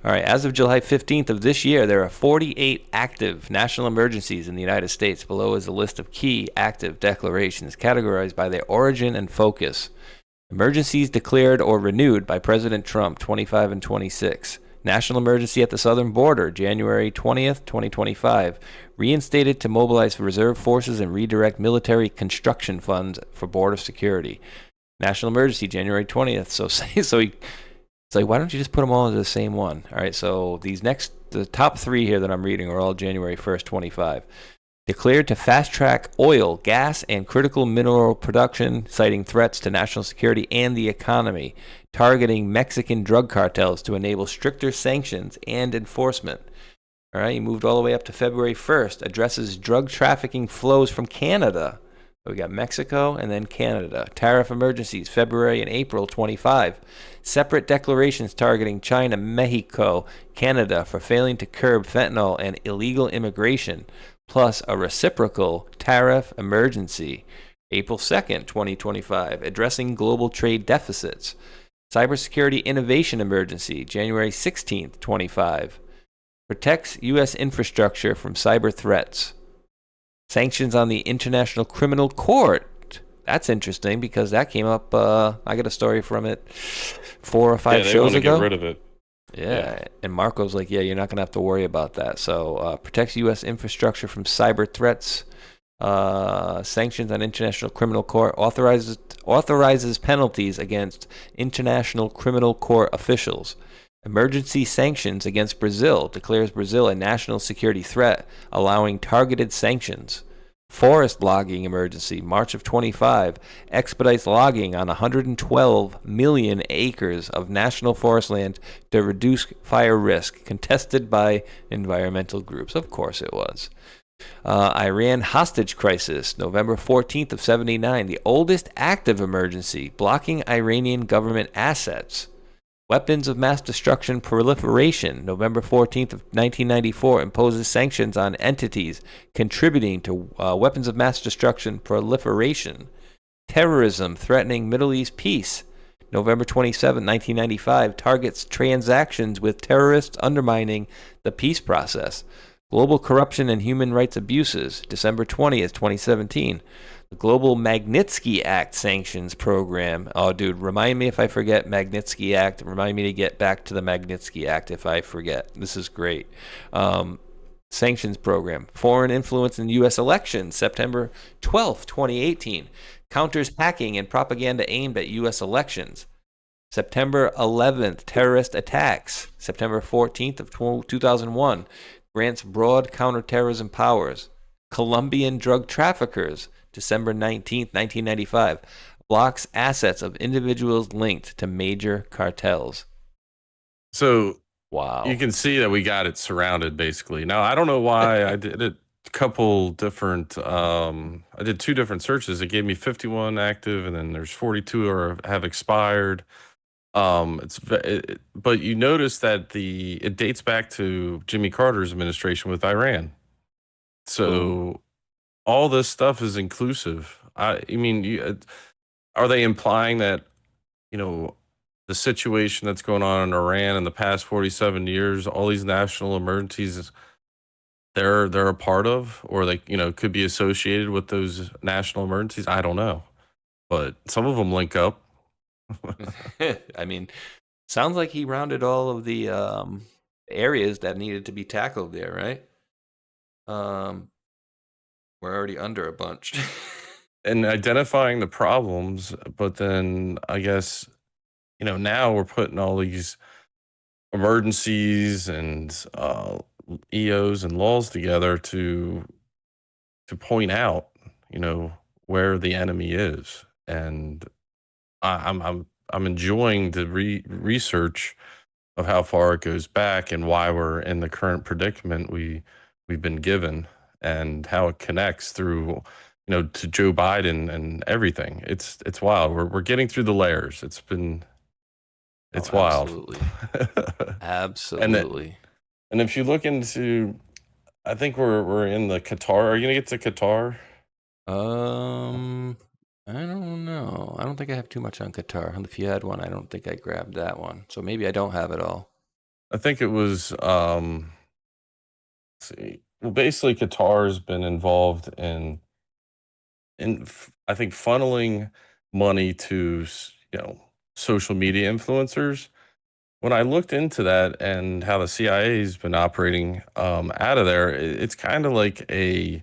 All right. As of July 15th of this year, there are 48 active national emergencies in the United States. Below is a list of key active declarations categorized by their origin and focus. Emergencies declared or renewed by President Trump, 25 and 26. National emergency at the southern border, January 20th, 2025. Reinstated to mobilize reserve forces and redirect military construction funds for border security. National emergency, January 20th. It's like, why don't you just put them all into the same one? All right, so the top three here that I'm reading are all January 1st, 25. Declared to fast-track oil, gas, and critical mineral production, citing threats to national security and the economy, targeting Mexican drug cartels to enable stricter sanctions and enforcement. All right, you moved all the way up to February 1st, addresses drug trafficking flows from Canada. So we got Mexico and then Canada. Tariff emergencies, February and April 25. Separate declarations targeting China, Mexico, Canada for failing to curb fentanyl and illegal immigration, plus a reciprocal tariff emergency. April 2nd, 2025, addressing global trade deficits. Cybersecurity innovation emergency, January 16th, 25. Protects U.S. infrastructure from cyber threats. Sanctions on the International Criminal Court. That's interesting because that came up. I got a story from it 4 or 5 shows ago. They want to get rid of it. Yeah, and Marco's like, yeah, you're not going to have to worry about that. So protects U.S. infrastructure from cyber threats. Sanctions on International Criminal Court. Authorizes penalties against International Criminal Court officials. Emergency sanctions against Brazil. Declares Brazil a national security threat, allowing targeted sanctions. Forest logging emergency, March of 25, expedites logging on 112 million acres of national forest land to reduce fire risk, contested by environmental groups. Of course it was. Iran hostage crisis, November 14th of 79, the oldest active emergency, blocking Iranian government assets. Weapons of mass destruction proliferation, November 14th of 1994, imposes sanctions on entities contributing to weapons of mass destruction proliferation. Terrorism threatening Middle East peace, November 27, 1995, targets transactions with terrorists undermining the peace process. Global corruption and human rights abuses, December 20th, 2017. The Global Magnitsky Act sanctions program. Oh, dude, remind me if I forget Magnitsky Act. Remind me to get back to the Magnitsky Act if I forget. This is great. Sanctions program. Foreign influence in U.S. elections, September 12th, 2018. Counters hacking and propaganda aimed at U.S. elections. September 11th, terrorist attacks. September 14th of 2001. Grants broad counterterrorism powers. Colombian drug traffickers, December 19th, 1995, blocks assets of individuals linked to major cartels. So wow, you can see that we got it surrounded basically. Now I don't know why I did a couple different. I did 2 different searches. It gave me 51 active, and then there's 42 have expired. But you notice that it dates back to Jimmy Carter's administration with Iran. So all this stuff is inclusive. I mean, are they implying that, the situation that's going on in Iran in the past 47 years, all these national emergencies, they're a part of, or they, could be associated with those national emergencies? I don't know, but some of them link up. I mean, sounds like he rounded all of the areas that needed to be tackled there, right? We're already under a bunch. And identifying the problems, but then I guess, now we're putting all these emergencies and EOs and laws together to point out, where the enemy is. And I'm enjoying the research of how far it goes back and why we're in the current predicament we've been given, and how it connects through, to Joe Biden and everything. It's wild. We're getting through the layers. It's wild. Absolutely. Absolutely. And if you look into, I think we're in the Qatar. Are you gonna get to Qatar? I don't know. I don't think I have too much on Qatar. If you had one, I don't think I grabbed that one. So maybe I don't have it all. I think it was, let's see. Well, basically Qatar has been involved in I think funneling money to, social media influencers. When I looked into that and how the CIA has been operating out of there, it's kind of like a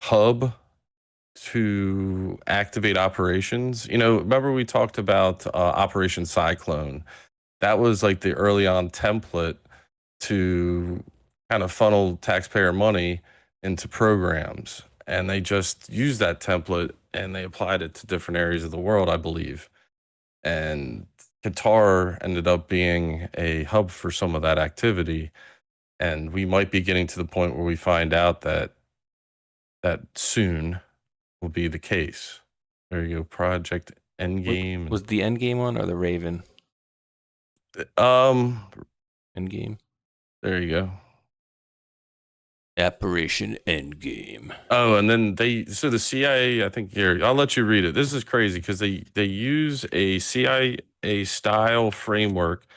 hub to activate operations. Remember we talked about Operation Cyclone? That was like the early on template to kind of funnel taxpayer money into programs. And they just used that template and they applied it to different areas of the world, I believe. And Qatar ended up being a hub for some of that activity. And we might be getting to the point where we find out that soon will be the case. There you go. Project Endgame. Was the Endgame one or the Raven? Endgame. There you go. Operation Endgame. Oh, and then so the CIA, I think here, I'll let you read it. This is crazy because they use a CIA style framework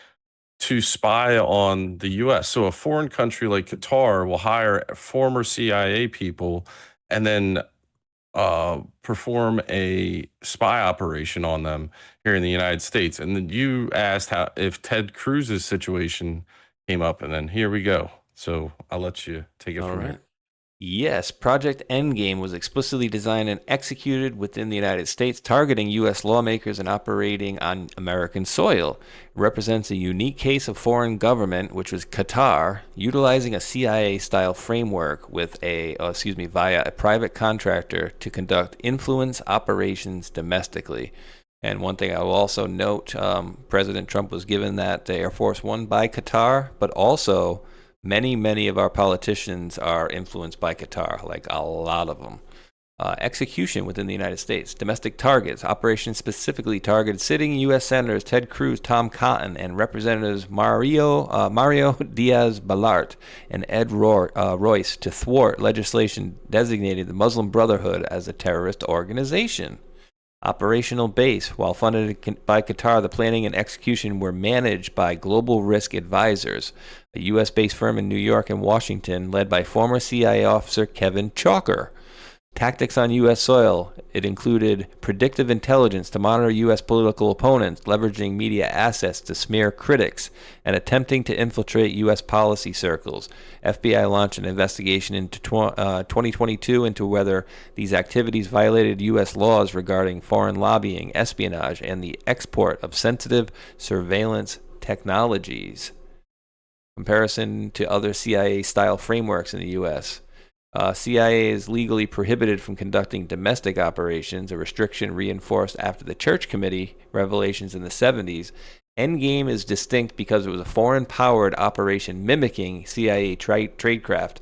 to spy on the US. So a foreign country like Qatar will hire former CIA people and then perform a spy operation on them here in the United States. And then you asked if Ted Cruz's situation came up, and then here we go. So I'll let you take it from here. Yes, Project Endgame was explicitly designed and executed within the United States, targeting U.S. lawmakers and operating on American soil. It represents a unique case of foreign government, which was Qatar, utilizing a CIA-style framework via a private contractor to conduct influence operations domestically. And one thing I will also note, President Trump was given that the Air Force One by Qatar, but also Many of our politicians are influenced by Qatar, like a lot of them. Execution within the United States. Domestic targets. Operations specifically targeted sitting U.S. Senators Ted Cruz, Tom Cotton, and Representatives Mario Diaz-Balart and Ed Royce to thwart legislation designating the Muslim Brotherhood as a terrorist organization. Operational base. While funded by Qatar, the planning and execution were managed by Global Risk Advisors, a U.S.-based firm in New York and Washington led by former CIA officer Kevin Chalker. Tactics on U.S. soil. It included predictive intelligence to monitor U.S. political opponents, leveraging media assets to smear critics, and attempting to infiltrate U.S. policy circles. FBI launched an investigation into 2022 into whether these activities violated U.S. laws regarding foreign lobbying, espionage, and the export of sensitive surveillance technologies. Comparison to other CIA-style frameworks in the U.S. CIA is legally prohibited from conducting domestic operations, a restriction reinforced after the Church Committee revelations in the 70s. Endgame is distinct because it was a foreign-powered operation mimicking CIA tradecraft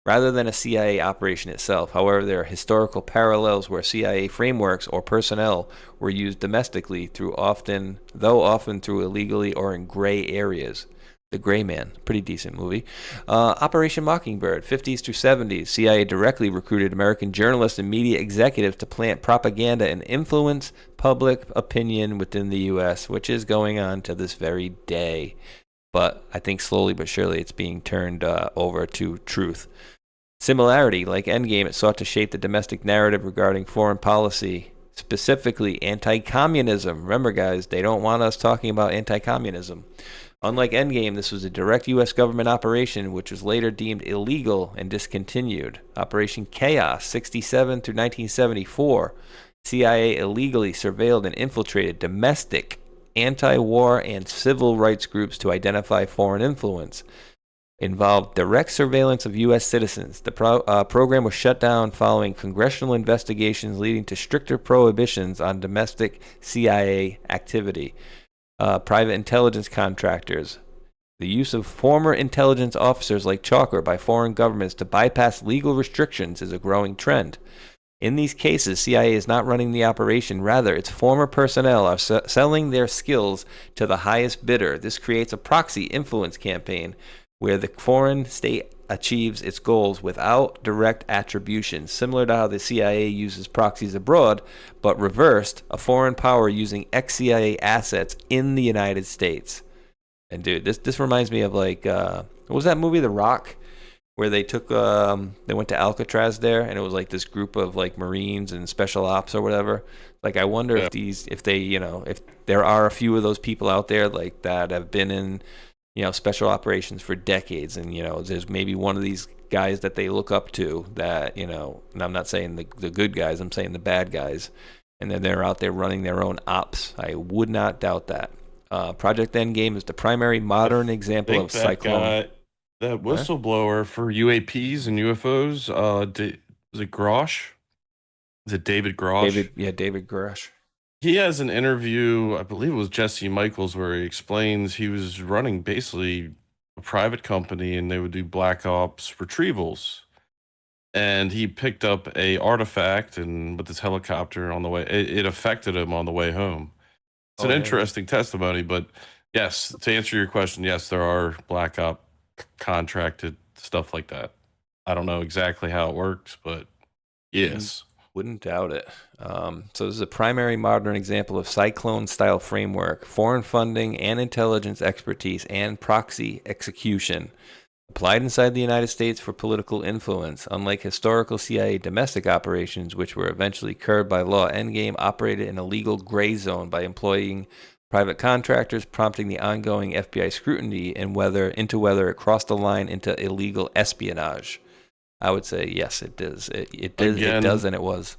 rather than a CIA operation itself. However, there are historical parallels where CIA frameworks or personnel were used domestically often through illegally or in gray areas. The Gray Man, pretty decent movie. Operation Mockingbird, 50s through 70s. CIA directly recruited American journalists and media executives to plant propaganda and influence public opinion within the U.S., which is going on to this very day. But I think slowly but surely it's being turned over to truth. Similarity, like Endgame, it sought to shape the domestic narrative regarding foreign policy, specifically anti-communism. Remember, guys, they don't want us talking about anti-communism. Unlike Endgame, this was a direct U.S. government operation, which was later deemed illegal and discontinued. Operation Chaos, 67 through 1974. CIA illegally surveilled and infiltrated domestic anti-war and civil rights groups to identify foreign influence. Involved direct surveillance of U.S. citizens. The program was shut down following congressional investigations leading to stricter prohibitions on domestic CIA activity. Private intelligence contractors. The use of former intelligence officers like Chalker by foreign governments to bypass legal restrictions is a growing trend. In these cases, CIA is not running the operation. Rather, its former personnel are selling their skills to the highest bidder. This creates a proxy influence campaign where the foreign state achieves its goals without direct attribution, similar to how the CIA uses proxies abroad, but reversed, a foreign power using ex-CIA assets in the United States. And dude, this reminds me of like, what was that movie, The Rock, where they took, they went to Alcatraz there, and it was like this group of like Marines and special ops or whatever. Like, I wonder if there are a few of those people out there like that have been in, special operations for decades, and there's maybe one of these guys that they look up to that, and I'm not saying the good guys, I'm saying the bad guys, and then they're out there running their own ops. I would not doubt that. Project Endgame is the primary modern example of cyclone. That whistleblower for UAPs and UFOs, was it Grosh? Is it David Grosh? David Grosh. He has an interview, I believe it was Jesse Michaels, where he explains he was running basically a private company and they would do black ops retrievals. And he picked up a artifact and with his helicopter on the way, it affected him on the way home. It's an interesting testimony, but yes, to answer your question, yes, there are black op contracted stuff like that. I don't know exactly how it works, but yes. Wouldn't doubt it. So this is a primary modern example of cyclone-style framework, foreign funding and intelligence expertise, and proxy execution. Applied inside the United States for political influence. Unlike historical CIA domestic operations, which were eventually curbed by law, Endgame operated in a legal gray zone by employing private contractors, prompting the ongoing FBI scrutiny into whether it crossed the line into illegal espionage. I would say yes, it does. It does. Again, it does, and it was.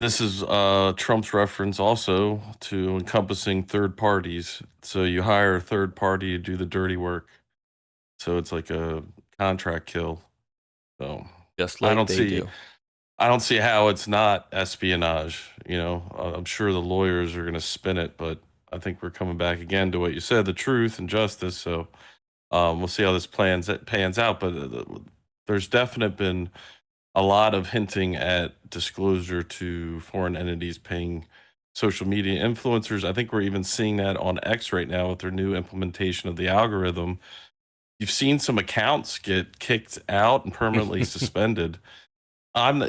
This is Trump's reference also to encompassing third parties. So you hire a third party to do the dirty work. So it's like a contract kill. So just like I don't see how it's not espionage. I'm sure the lawyers are going to spin it, but I think we're coming back again to what you said, the truth and justice. So We'll see how this pans out, but there's definitely been a lot of hinting at disclosure to foreign entities paying social media influencers. I think we're even seeing that on X right now with their new implementation of the algorithm. You've seen some accounts get kicked out and permanently suspended. I've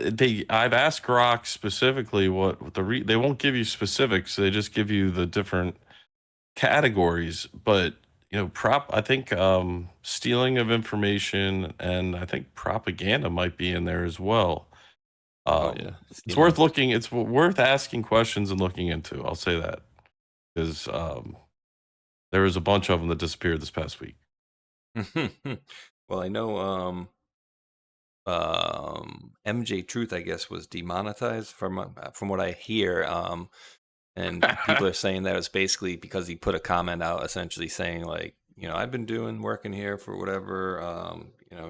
asked Grok specifically what they won't give you specifics. They just give you the different categories, but I think stealing of information and I think propaganda might be in there as well. It's worth looking. It's worth asking questions and looking into. I'll say that because there was a bunch of them that disappeared this past week. Well, I know MJ Truth, I guess, was demonetized from what I hear. And people are saying that it's basically because he put a comment out essentially saying like, I've been working here for whatever,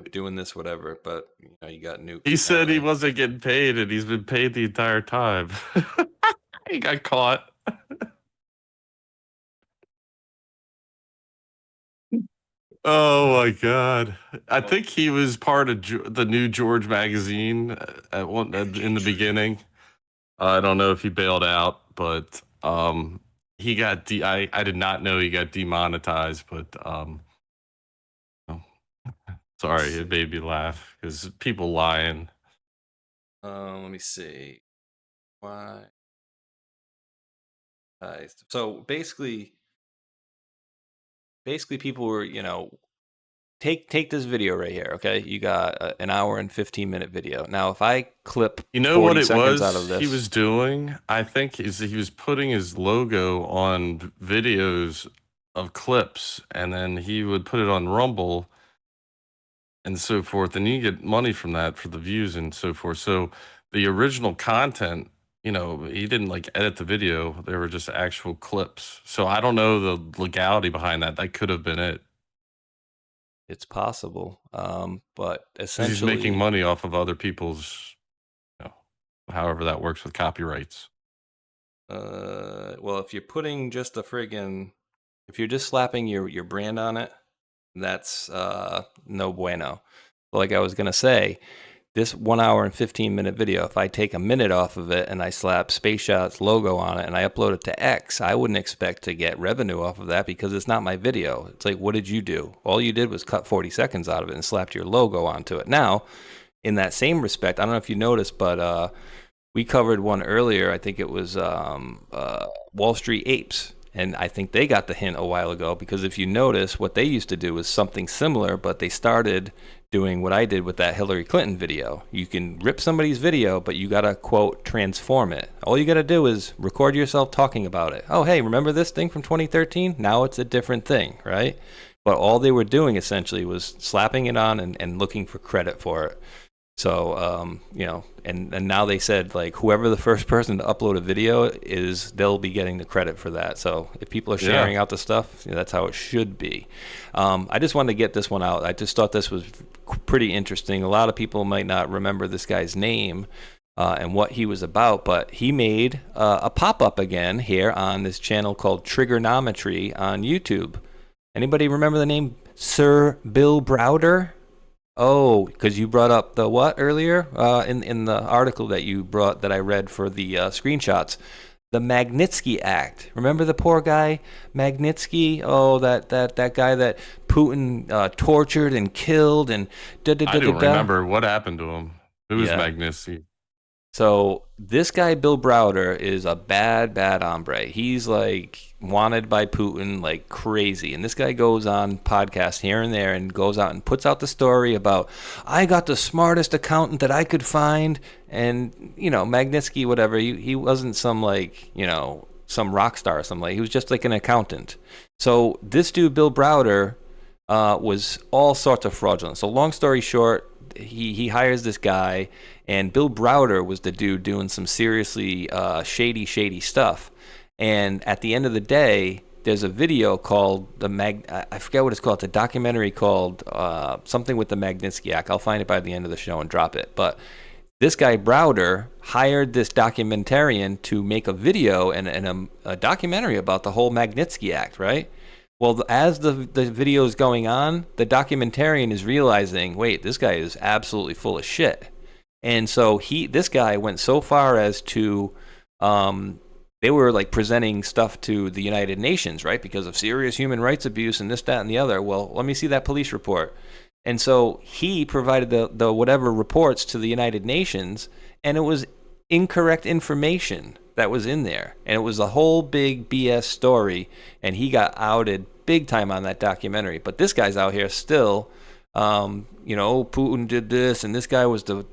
doing this, whatever, but you got nuked. He said he wasn't getting paid and he's been paid the entire time. He got caught. Oh my God! I think he was part of the new George magazine in the beginning. I don't know if he bailed out, but he got I did not know he got demonetized, but sorry, it made me laugh because people lying. Let me see. Why? So basically people were, take this video right here, okay? You got an hour and 15-minute video. Now, if I clip 40 what it seconds was out of this, he was doing? I think he was putting his logo on videos of clips, and then he would put it on Rumble and so forth, and you get money from that for the views and so forth. So the original content, he didn't like edit the video. They were just actual clips. So I don't know the legality behind that. That could have been it. it's possible. But essentially, He's making money off of other people's, however that works with copyrights. Well, if you're putting just if you're just slapping your brand on it, that's no bueno. But like I was gonna say, this 1 hour and 15-minute video, if I take a minute off of it and I slap Space Shot's logo on it and I upload it to X, I wouldn't expect to get revenue off of that because it's not my video. It's like, what did you do? All you did was cut 40 seconds out of it and slapped your logo onto it. Now, in that same respect, I don't know if you noticed, but we covered one earlier. I think it was Wall Street Apes. And I think they got the hint a while ago because if you notice, what they used to do was something similar, but they started doing what I did with that Hillary Clinton video. You can rip somebody's video, but you got to, quote, transform it. All you got to do is record yourself talking about it. Oh, hey, remember this thing from 2013? Now it's a different thing, right? But all they were doing essentially was slapping it on and looking for credit for it. So, and now they said, like, whoever the first person to upload a video is, they'll be getting the credit for that. So if people are sharing out the stuff, that's how it should be. I just wanted to get this one out. I just thought this was pretty interesting. A lot of people might not remember this guy's name and what he was about, but he made a pop-up again here on this channel called Trigonometry on YouTube. Anybody remember the name Sir Bill Browder? Oh, because you brought up the what earlier in the article that you brought that I read for the screenshots, the Magnitsky Act. Remember the poor guy Magnitsky? Oh, that guy that Putin tortured and killed and I don't remember what happened to him. Who was Magnitsky? So this guy Bill Browder is a bad hombre. He's like wanted by Putin like crazy. And this guy goes on podcasts here and there and goes out and puts out the story about, I got the smartest accountant that I could find. And, Magnitsky, whatever, he wasn't some like, some rock star or something. Like, he was just like an accountant. So this dude, Bill Browder, was all sorts of fraudulent. So long story short, he hires this guy, and Bill Browder was the dude doing some seriously shady stuff. And at the end of the day, there's a video called I forget what it's called. It's a documentary called something with the Magnitsky Act. I'll find it by the end of the show and drop it. But this guy Browder hired this documentarian to make a video and a documentary about the whole Magnitsky Act, right? Well, as the video is going on, the documentarian is realizing, wait, this guy is absolutely full of shit. And so this guy went so far as to, they were like presenting stuff to the United Nations, right? Because of serious human rights abuse and this, that, and the other. Well, let me see that police report. And so he provided the whatever reports to the United Nations, and it was incorrect information that was in there. And it was a whole big BS story, and he got outed big time on that documentary. But this guy's out here still, Putin did this, and this guy was the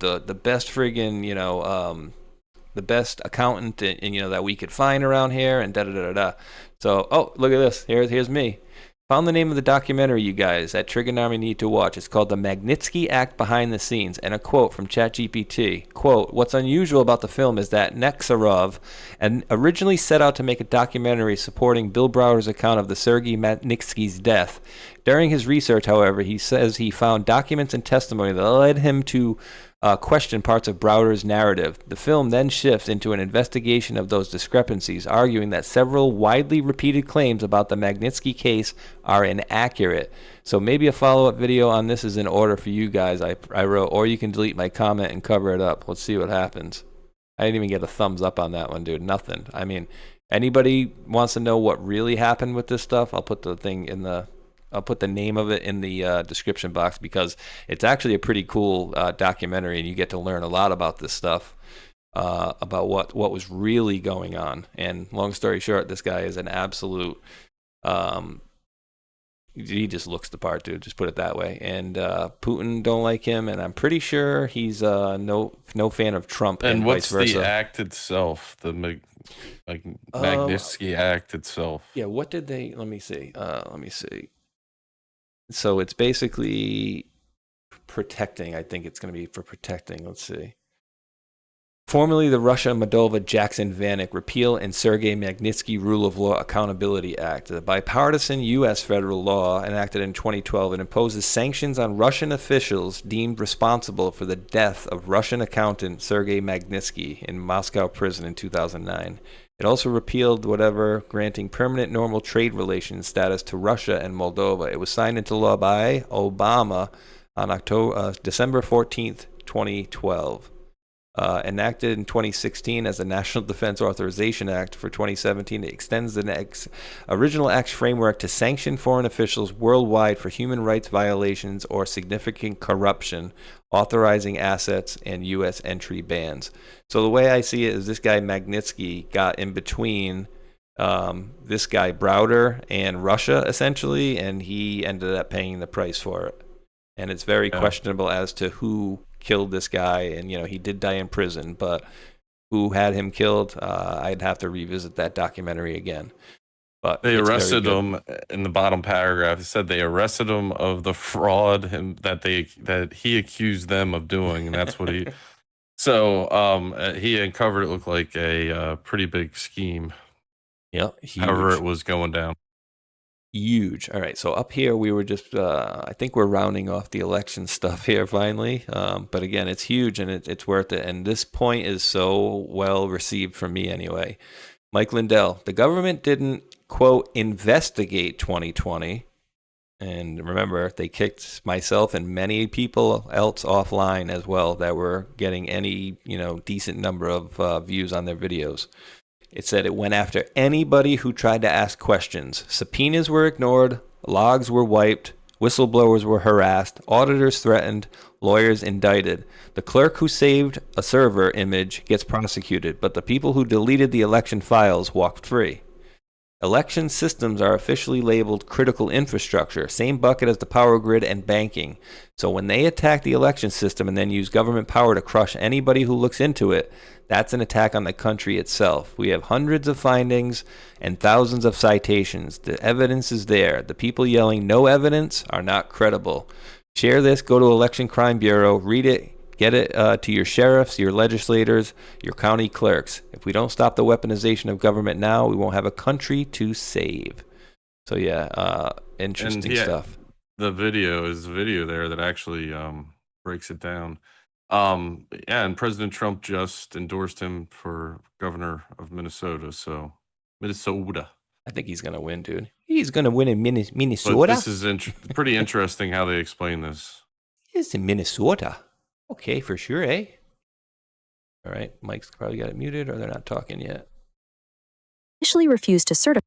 best friggin', the best accountant that we could find around here, and da-da-da-da-da. So, oh, look at this. Here's me. Found the name of the documentary, you guys, that Trigonometry need to watch. It's called The Magnitsky Act Behind the Scenes. And a quote from ChatGPT. Quote, what's unusual about the film is that Neksarov originally set out to make a documentary supporting Bill Browder's account of the Sergei Magnitsky's death. During his research, however, he says he found documents and testimony that led him to question parts of Browder's narrative. The film then shifts into an investigation of those discrepancies, arguing that several widely repeated claims about the Magnitsky case are inaccurate. So maybe a follow-up video on this is in order for you guys, I wrote, or you can delete my comment and cover it up. Let's see what happens. I didn't even get a thumbs up on that one, dude. Nothing. I mean, anybody wants to know what really happened with this stuff, I'll put the thing in the... I'll put the name of it in the description box, because it's actually a pretty cool documentary, and you get to learn a lot about this stuff, about what was really going on. And long story short, this guy is an absolute, he just looks the part, dude. Just put it that way. And Putin don't like him, and I'm pretty sure he's no fan of Trump. And what's vice versa. the act itself? The Magnitsky Act itself. Yeah, what did they? Let me see. So it's basically protecting. I think it's going to be for protecting. Let's see. Formerly the Russia-Moldova-Jackson-Vanik Repeal and Sergei Magnitsky Rule of Law Accountability Act, a bipartisan U.S. federal law enacted in 2012, and imposes sanctions on Russian officials deemed responsible for the death of Russian accountant Sergei Magnitsky in Moscow prison in 2009. It also repealed granting permanent normal trade relations status to Russia and Moldova. It was signed into law by Obama on December 14th, 2012. Enacted in 2016 as the National Defense Authorization Act for 2017, it extends the original Act's framework to sanction foreign officials worldwide for human rights violations or significant corruption, authorizing assets and U.S. entry bans. So the way I see it is this guy Magnitsky got in between this guy Browder and Russia, essentially, and he ended up paying the price for it. And it's very questionable as to who killed this guy, and he did die in prison, but who had him killed, I'd have to revisit that documentary again. But they arrested him in the bottom paragraph. It said they arrested him of the fraud that he accused them of doing, and that's what he. So he uncovered it looked like a pretty big scheme. Yeah, however it was going down. Huge. All right, so up here we were just, I think we're rounding off the election stuff here finally. But again, it's huge, and it's worth it. And this point is so well received from me anyway. Mike Lindell, the government didn't, quote, investigate 2020. And remember, they kicked myself and many people else offline as well that were getting any, decent number of views on their videos. It said it went after anybody who tried to ask questions. Subpoenas were ignored, logs were wiped, whistleblowers were harassed, auditors threatened, lawyers indicted. The clerk who saved a server image gets prosecuted, but the people who deleted the election files walked free. Election systems are officially labeled critical infrastructure, same bucket as the power grid and banking. So when they attack the election system and then use government power to crush anybody who looks into it, that's an attack on the country itself. We have hundreds of findings and thousands of citations. The evidence is there. The people yelling no evidence are not credible. Share this, go to Election Crime Bureau, read it, get it to your sheriffs, your legislators, your county clerks. If we don't stop the weaponization of government now, we won't have a country to save. So yeah, interesting stuff. The video is a video there that actually breaks it down. And President Trump just endorsed him for governor of Minnesota. So Minnesota. I think he's gonna win, dude. He's going to win in But Minnesota. this is pretty interesting how they explain this. It's in Minnesota. Okay, for sure, eh? All right, Mike's probably got it muted, or they're not talking yet. Initially refused to certify.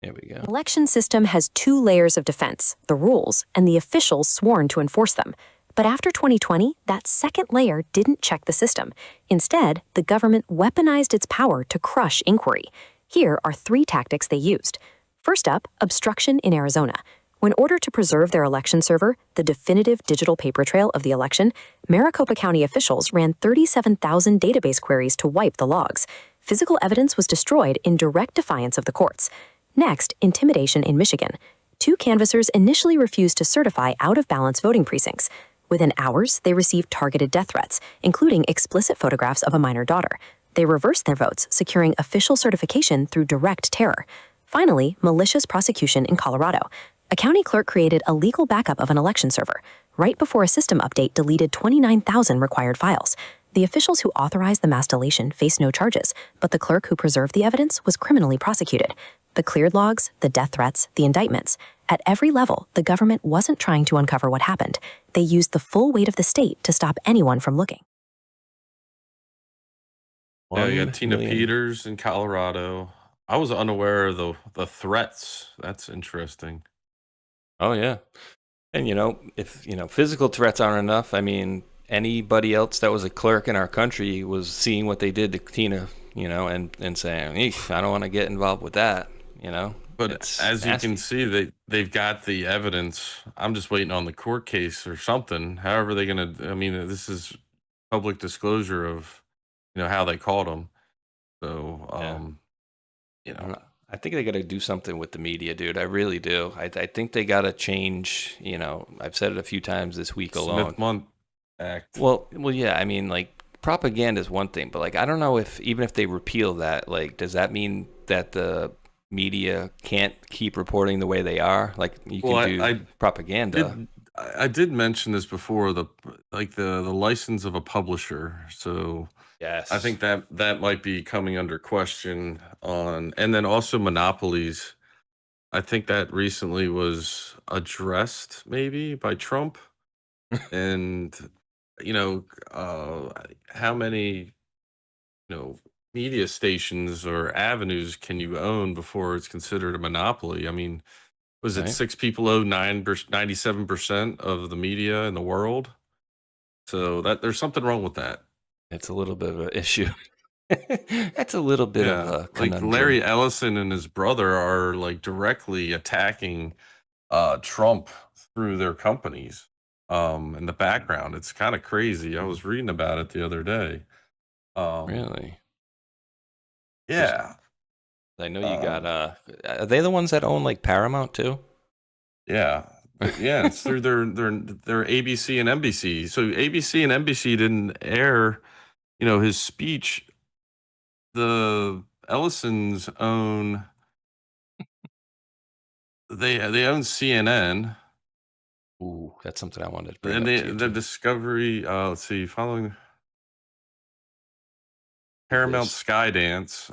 There we go. The election system has 2 layers of defense, the rules and the officials sworn to enforce them. But after 2020, that second layer didn't check the system. Instead, the government weaponized its power to crush inquiry. Here are 3 tactics they used. First up, obstruction in Arizona. When ordered to preserve their election server, the definitive digital paper trail of the election, Maricopa County officials ran 37,000 database queries to wipe the logs. Physical evidence was destroyed in direct defiance of the courts. Next, intimidation in Michigan. 2 canvassers initially refused to certify out-of-balance voting precincts. Within hours, they received targeted death threats, including explicit photographs of a minor daughter. They reversed their votes, securing official certification through direct terror. Finally, malicious prosecution in Colorado. A county clerk created a legal backup of an election server. Right before a system update deleted 29,000 required files. The officials who authorized the mass deletion faced no charges, but the clerk who preserved the evidence was criminally prosecuted. The cleared logs, the death threats, the indictments. At every level, the government wasn't trying to uncover what happened. They used the full weight of the state to stop anyone from looking. Yeah, you got Tina Peters in Colorado. I was unaware of the threats. That's interesting. Oh, yeah. And, if, physical threats aren't enough, I mean, anybody else that was a clerk in our country was seeing what they did to Tina, and saying, "Eesh, I don't want to get involved with that, But It's as nasty. you can see, they've got the evidence. I'm just waiting on the court case or something. However they're going to, I mean, this is public disclosure of, how they caught them. So, I think they got to do something with the media, dude. I really do. I think they got to change. I've said it a few times this week alone. Smith-Mundt Act. Well, yeah. I mean, like, propaganda is one thing, but like, I don't know if even if they repeal that, like, does that mean that the media can't keep reporting the way they are? Like, you can do propaganda. I did mention this before, the license of a publisher. So yes, I think that might be coming under question and then also monopolies. I think that recently was addressed maybe by Trump. And how many media stations or avenues can you own before it's considered a monopoly? I mean, was it Right. 6 people own 97% of the media in the world? So that there's something wrong with that. It's a little bit of an issue. That's a little bit of a Like conundrum. Larry Ellison and his brother are like directly attacking Trump through their companies in the background. It's kind of crazy. I was reading about it the other day. Really? Yeah. I know you got. Are they the ones that own like Paramount too? Yeah. Yeah, it's through their ABC and NBC. So ABC and NBC didn't air, his speech. The Ellisons own they own CNN. Ooh, that's something I wanted to bring And up to you, the too. Discovery, let's see, following Paramount Skydance,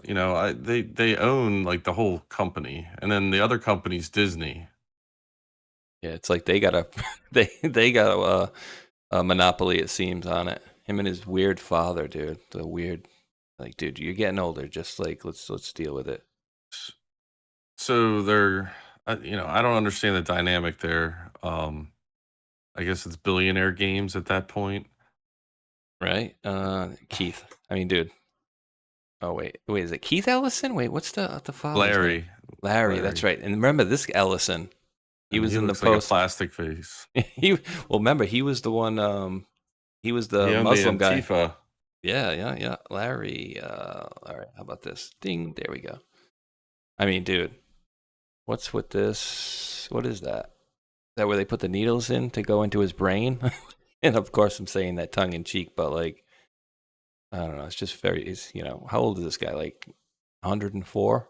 they own like the whole company, and then the other company's Disney. Yeah, it's like they got a they got a monopoly, it seems, on it. Him and his weird father, dude. The weird, like, dude, you're getting older. Just like let's deal with it. So they're, I don't understand the dynamic there. I guess it's billionaire games at that point, right? Keith. I mean, dude. Oh wait, is it Keith Ellison? Wait, what's the father's Larry. name? Larry, that's right. And remember this Ellison. He was in the looks like a post. plastic face. Remember he was the one. He was the He owned Muslim the guy. Antifa. Yeah. Larry. All right. How about this? Ding. There we go. I mean, dude, what's with this? What is that? Is that where they put the needles in to go into his brain? And of course, I'm saying that tongue in cheek, but like, I don't know. It's just how old is this guy? Like 104?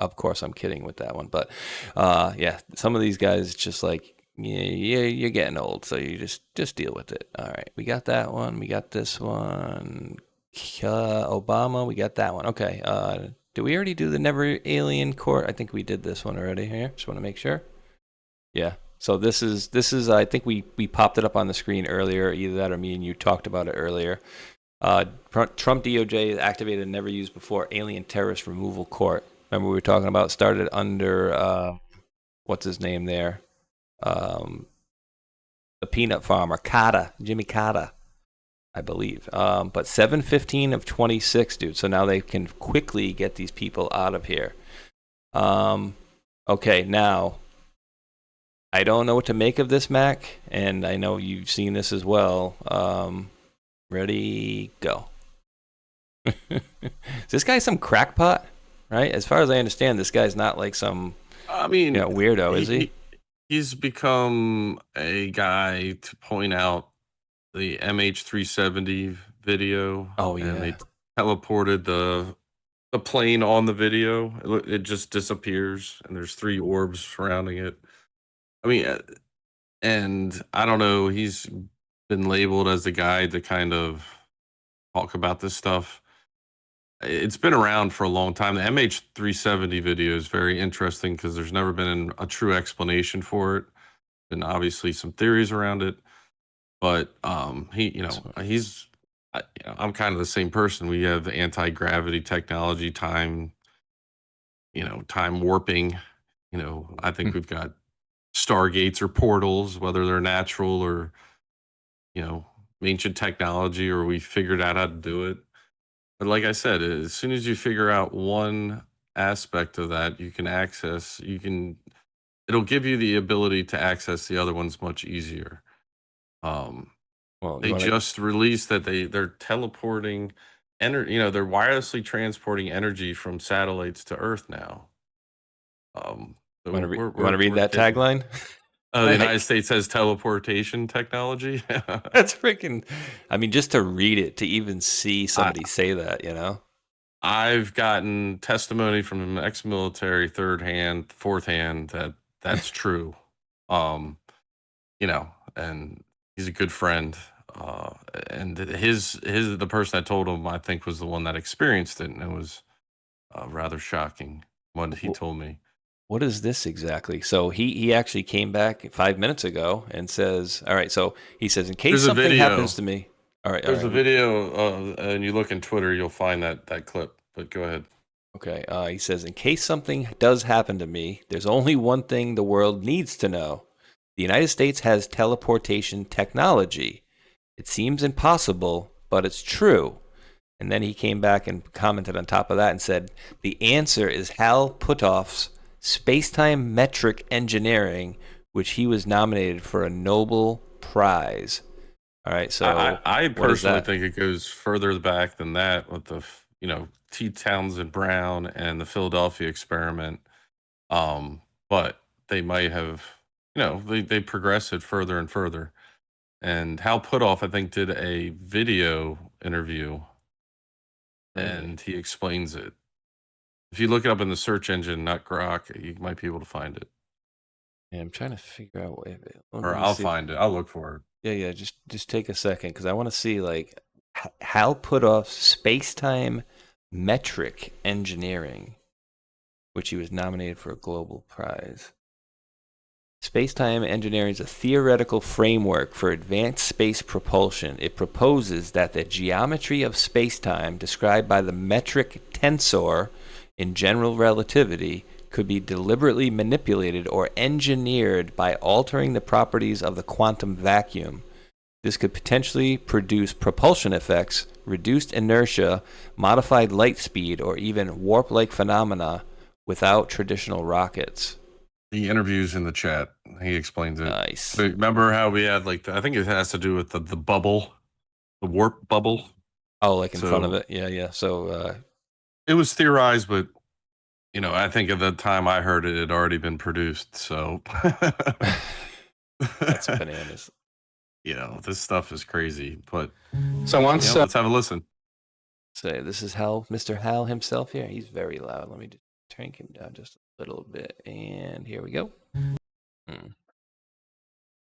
Of course, I'm kidding with that one. But yeah, some of these guys just like, yeah, you're getting old. So you just deal with it. All right. We got that one. We got this one. Obama. We got that one. Okay. Did we already do the Never Alien Court? I think we did this one already here. Just want to make sure. Yeah. So this is I think we popped it up on the screen earlier. Either that or me and you talked about it earlier. Trump DOJ activated a never used before alien terrorist removal court. Remember we were talking about started under what's his name there? The peanut farmer, Jimmy Carter, I believe. But 7/15 of 26, dude. So now they can quickly get these people out of here. Okay, now I don't know what to make of this, Mac, and I know you've seen this as well. Ready, go. Is this guy some crackpot? Right? As far as I understand, this guy's not like some weirdo, is he? He's become a guy to point out the MH370 video. Oh, yeah. And they teleported the plane on the video. It just disappears, and there's 3 orbs surrounding it. I mean, and I don't know, he's been labeled as the guy to kind of talk about this stuff. It's been around for a long time. The MH370 video is very interesting because there's never been a true explanation for it, and obviously some theories around it. But I'm kind of the same person. We have the anti-gravity technology, time warping. I think we've got stargates or portals, whether they're natural or ancient technology, or we figured out how to do it. But like I said, as soon as you figure out one aspect of that, it'll give you the ability to access the other ones much easier. They just released that they're teleporting energy, they're wirelessly transporting energy from satellites to Earth now. Want to read that tagline? The United States has teleportation technology. That's freaking, just to read it, to even see somebody say that, I've gotten testimony from ex-military, third hand, fourth hand, that's true. And he's a good friend. And the person I told him, I think, was the one that experienced it, and it was rather shocking what he told me. What is this exactly? So he actually came back 5 minutes ago and says, all right, so he says, in case something happens to me. All right. There's a video, and you look in Twitter, you'll find that clip, but go ahead. Okay. He says, in case something does happen to me, there's only one thing the world needs to know. The United States has teleportation technology. It seems impossible, but it's true. And then he came back and commented on top of that and said, the answer is Hal Puthoff's Space-Time Metric Engineering, which he was nominated for a Nobel Prize. All right, so I personally think it goes further back than that with the T. Townsend Brown and the Philadelphia experiment. But they might have they progress it further and further. And Hal Puthoff, I think, did a video interview, and he explains it. If you look it up in the search engine, not Grok, you might be able to find it. Yeah, I'm trying to figure out what. Or I'll find it. I'll look for it. Yeah. Just take a second, because I want to see Hal Puthoff's Space-Time Metric Engineering, which he was nominated for a Global Prize. Space-time engineering is a theoretical framework for advanced space propulsion. It proposes that the geometry of space-time described by the metric tensor in general relativity could be deliberately manipulated or engineered by altering the properties of the quantum vacuum. This could potentially produce propulsion effects, reduced inertia, modified light speed, or even warp-like phenomena without traditional rockets. The interview's in the chat. He explains it. Nice. But remember how we had I think it has to do with the bubble, the warp bubble. Oh, like in front of it. Yeah. So it was theorized, but I think at the time I heard it had already been produced. So that's bananas. This stuff is crazy. But so once let's have a listen. So this is Mr. Hal himself here. He's very loud. Let me just turn him down just a little bit, and here we go.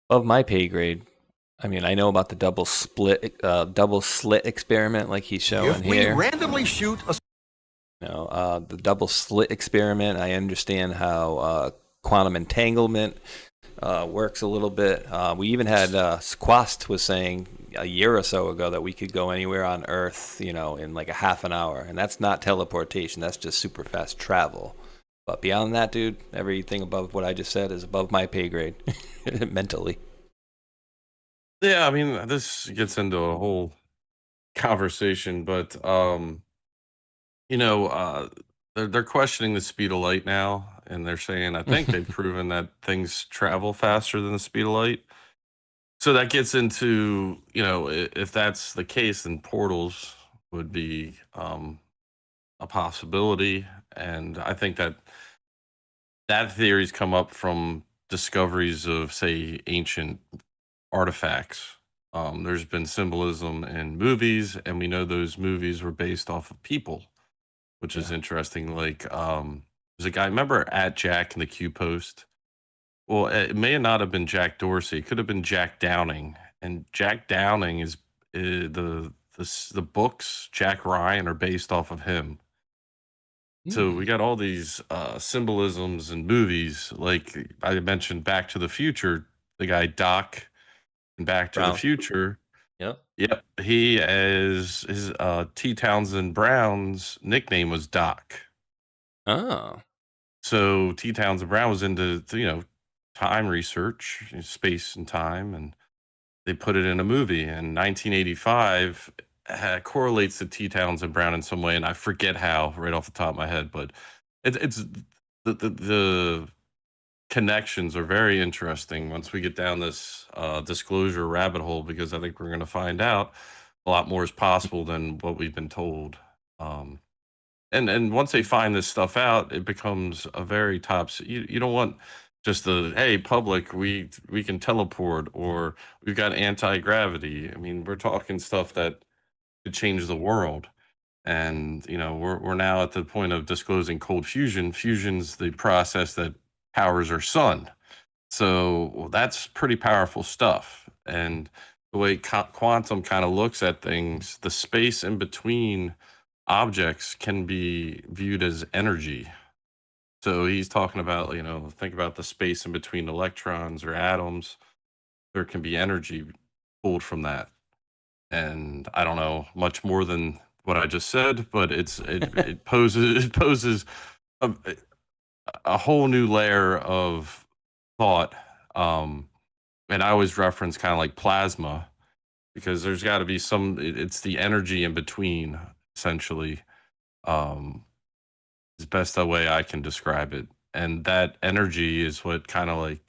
Above my pay grade. I know about the double slit experiment, like he's showing here. If we randomly shoot a You know, the double slit experiment. I understand how quantum entanglement works a little bit. We even had Squast was saying a year or so ago that we could go anywhere on Earth, you know, in like a half an hour, and that's not teleportation. That's just super fast travel. But beyond that, dude, everything above what I just said is above my pay grade, mentally. Yeah, I mean, this gets into a whole conversation, but you know, they're questioning the speed of light now, and they're saying I think they've proven that things travel faster than the speed of light. So that gets into, you know, if that's the case, then portals would be a possibility, and I think that that theory's come up from discoveries of, say, ancient artifacts. There's been symbolism in movies, and we know those movies were based off of people, which is interesting. Like, there's a guy, remember at Jack in the Q Post? Well, it may not have been Jack Dorsey. It could have been Jack Downing, and Jack Downing is the books Jack Ryan are based off of him. So we got all these symbolisms in movies, like I mentioned, Back to the Future. The guy Doc in Back to the Brown. Future. Yep. Yep. He is his T. Townsend Brown's nickname was Doc. Oh. So T. Townsend Brown was into, you know, time research, space and time, and they put it in a movie. And 1985 correlates to T. Townsend Brown in some way, and I forget how right off the top of my head, but it's the connections are very interesting once we get down this disclosure rabbit hole, because I think we're going to find out a lot more is possible than what we've been told. And once they find this stuff out, it becomes a very you don't want just the, hey, public, we can teleport, or we've got anti-gravity. I mean, we're talking stuff that could change the world. And, you know, we're now at the point of disclosing cold fusion. Fusion's the process that powers our sun. So that's pretty powerful stuff. And the way quantum kind of looks at things, the space in between objects can be viewed as energy. So he's talking about, you know, think about the space in between electrons or atoms. There can be energy pulled from that. And I don't know much more than what I just said, but it poses a whole new layer of thought. And I always reference kind of like plasma, because there's got to be it's the energy in between, essentially. Is best the way I can describe it. And that energy is what kind of like,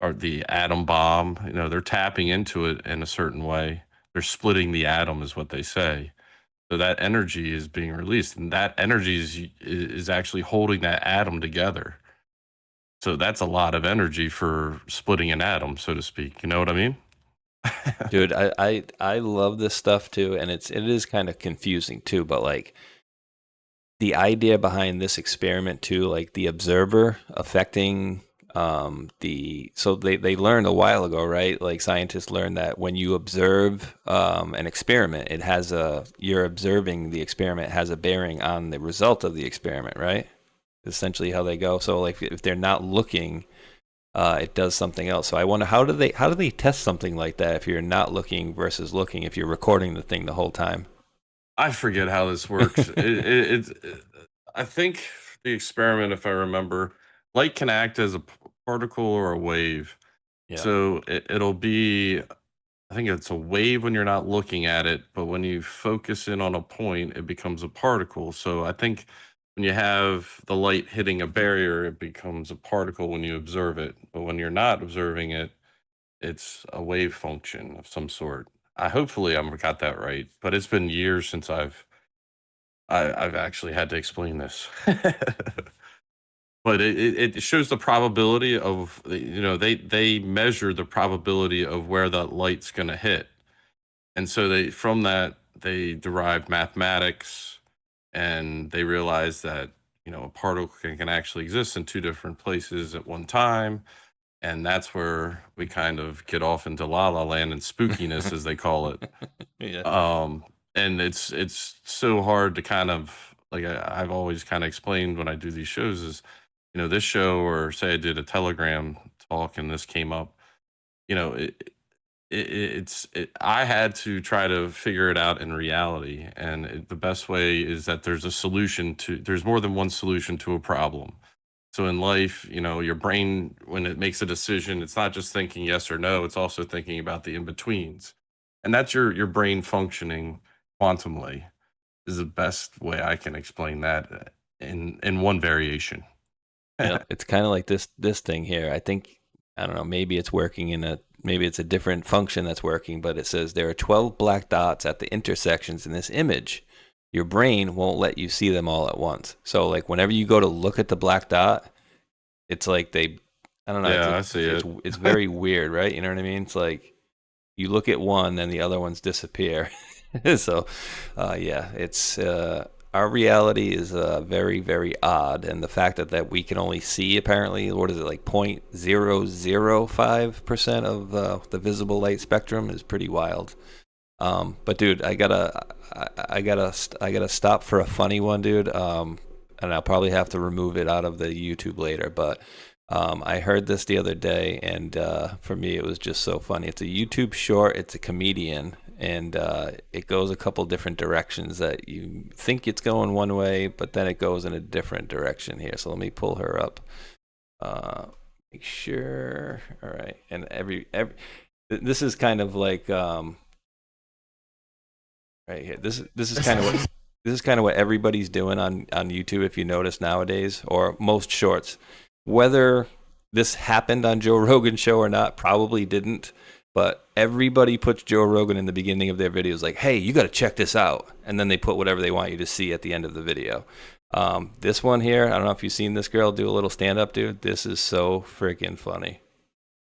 or the atom bomb, you know, they're tapping into it in a certain way. They're splitting the atom is what they say. So that energy is being released, and that energy is actually holding that atom together. So that's a lot of energy for splitting an atom, so to speak. You know what I mean? Dude, I love this stuff too, and it is kind of confusing too, but like the idea behind this experiment too, like the observer affecting so they learned a while ago, right? Like scientists learned that when you observe an experiment, you're observing the experiment has a bearing on the result of the experiment, right? Essentially how they go. So like if they're not looking, it does something else. So I wonder how do they test something like that if you're not looking versus looking, if you're recording the thing the whole time? I forget how this works. I think the experiment, if I remember, light can act as a particle or a wave. Yeah. So it'll be, I think it's a wave when you're not looking at it, but when you focus in on a point, it becomes a particle. So I think when you have the light hitting a barrier, it becomes a particle when you observe it. But when you're not observing it, it's a wave function of some sort. Hopefully I've got that right, but it's been years since I've actually had to explain this. But it shows the probability of, you know, they measure the probability of where that light's going to hit. And so from that, they derive mathematics, and they realize that, you know, a particle can actually exist in two different places at one time. And that's where we kind of get off into la la land and spookiness, as they call it. Yeah. And it's so hard to kind of like I've always kind of explained when I do these shows is, this show, or say I did a Telegram talk and this came up, I had to try to figure it out in reality. And the best way is that there's more than one solution to a problem. So in life, your brain, when it makes a decision, it's not just thinking yes or no, it's also thinking about the in-betweens. And that's your brain functioning quantumly is the best way I can explain that in one variation. Yeah, it's kind of like this thing here. I don't know, maybe it's working maybe it's a different function that's working, but it says there are 12 black dots at the intersections in this image. Your brain won't let you see them all at once. So like whenever you go to look at the black dot, it's like I don't know. Yeah, I see it. It's very weird, right? You know what I mean? It's like you look at one, then the other ones disappear. So, yeah, it's our reality is very, very odd, and the fact that we can only see apparently, what is it, like 0.005% of the visible light spectrum is pretty wild. But dude, I gotta stop for a funny one, dude. And I'll probably have to remove it out of the YouTube later, but. I heard this the other day, and for me, it was just so funny. It's a YouTube short. It's a comedian, and it goes a couple different directions that you think it's going one way, but then it goes in a different direction here. So let me pull her up. Make sure. All right, and this is kind of like right here. This is kind of what this is kind of what everybody's doing on YouTube. If you notice nowadays, or most shorts. Whether this happened on Joe Rogan's show or not, probably didn't. But everybody puts Joe Rogan in the beginning of their videos like, hey, you got to check this out. And then they put whatever they want you to see at the end of the video. This one here, I don't know if you've seen this girl do a little stand-up, dude. This is so freaking funny.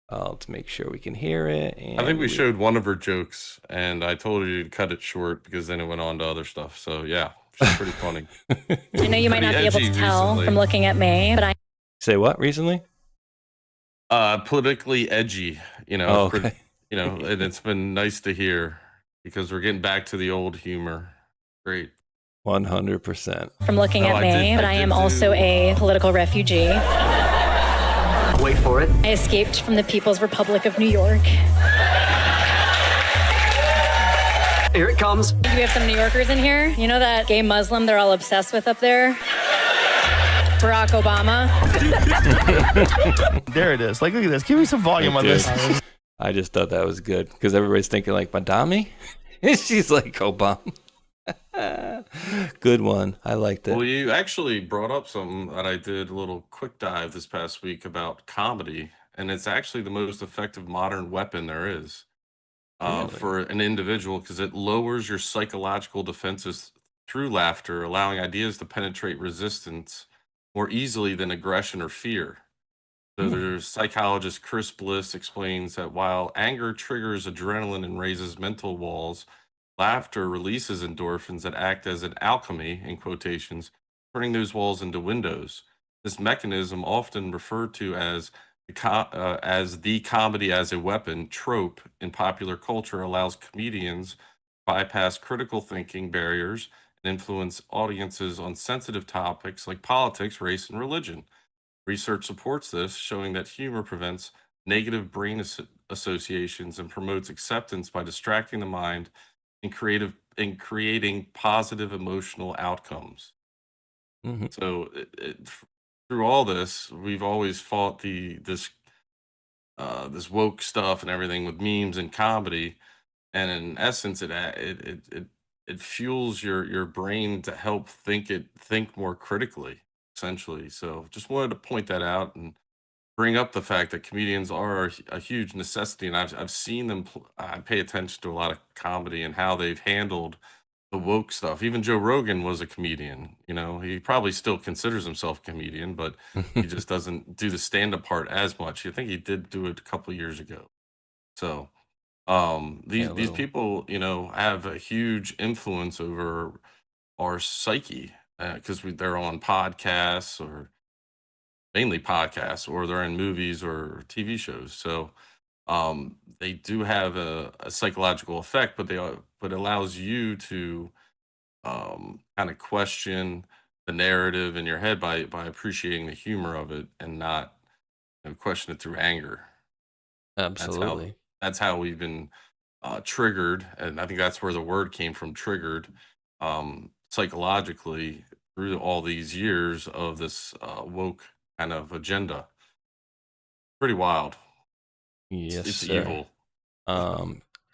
Let's make sure we can hear it. And I think we showed one of her jokes, and I told her to cut it short because then it went on to other stuff. So, yeah, she's pretty funny. I know you might not be able to tell recently. from looking at me, but I... Say what recently? Politically edgy, Oh, okay. and it's been nice to hear because we're getting back to the old humor. Great. 100%. From looking at me, but I am also a political refugee. Wait for it. I escaped from the People's Republic of New York. Here it comes. We have some New Yorkers in here. You know that gay Muslim they're all obsessed with up there? Barack Obama. There it is. Like, look at this. Give me some volume on this. I just thought that was good because everybody's thinking like Madami. She's like Obama. Good one. I liked it. Well, you actually brought up something that I did a little quick dive this past week about comedy, and it's actually the most effective modern weapon there is for an individual because it lowers your psychological defenses through laughter, allowing ideas to penetrate resistance more easily than aggression or fear. So there's psychologist Chris Bliss explains that while anger triggers adrenaline and raises mental walls, laughter releases endorphins that act as an alchemy, in quotations, turning those walls into windows. This mechanism, often referred to as the comedy as a weapon trope in popular culture, allows comedians to bypass critical thinking barriers and influence audiences on sensitive topics like politics, race, and religion. Research supports this, showing that humor prevents negative brain associations and promotes acceptance by distracting the mind and creating positive emotional outcomes. Mm-hmm. So through all this, we've always fought this woke stuff and everything with memes and comedy, and in essence, it fuels your brain to help think more critically, essentially. So just wanted to point that out and bring up the fact that comedians are a huge necessity, and I've seen them. I pay attention to a lot of comedy and how they've handled the woke stuff. Even Joe Rogan was a comedian. He probably still considers himself a comedian, but he just doesn't do the stand-up part as much. I think he did do it a couple of years ago. So these people, have a huge influence over our psyche because they're on podcasts or mainly podcasts, or they're in movies or TV shows. So they do have a psychological effect, but it allows you to kind of question the narrative in your head by appreciating the humor of it and not question it through anger. Absolutely. That's how we've been triggered, and I think that's where the word came from, triggered, psychologically through all these years of this woke kind of agenda. Pretty wild. Yes, It's sir. evil.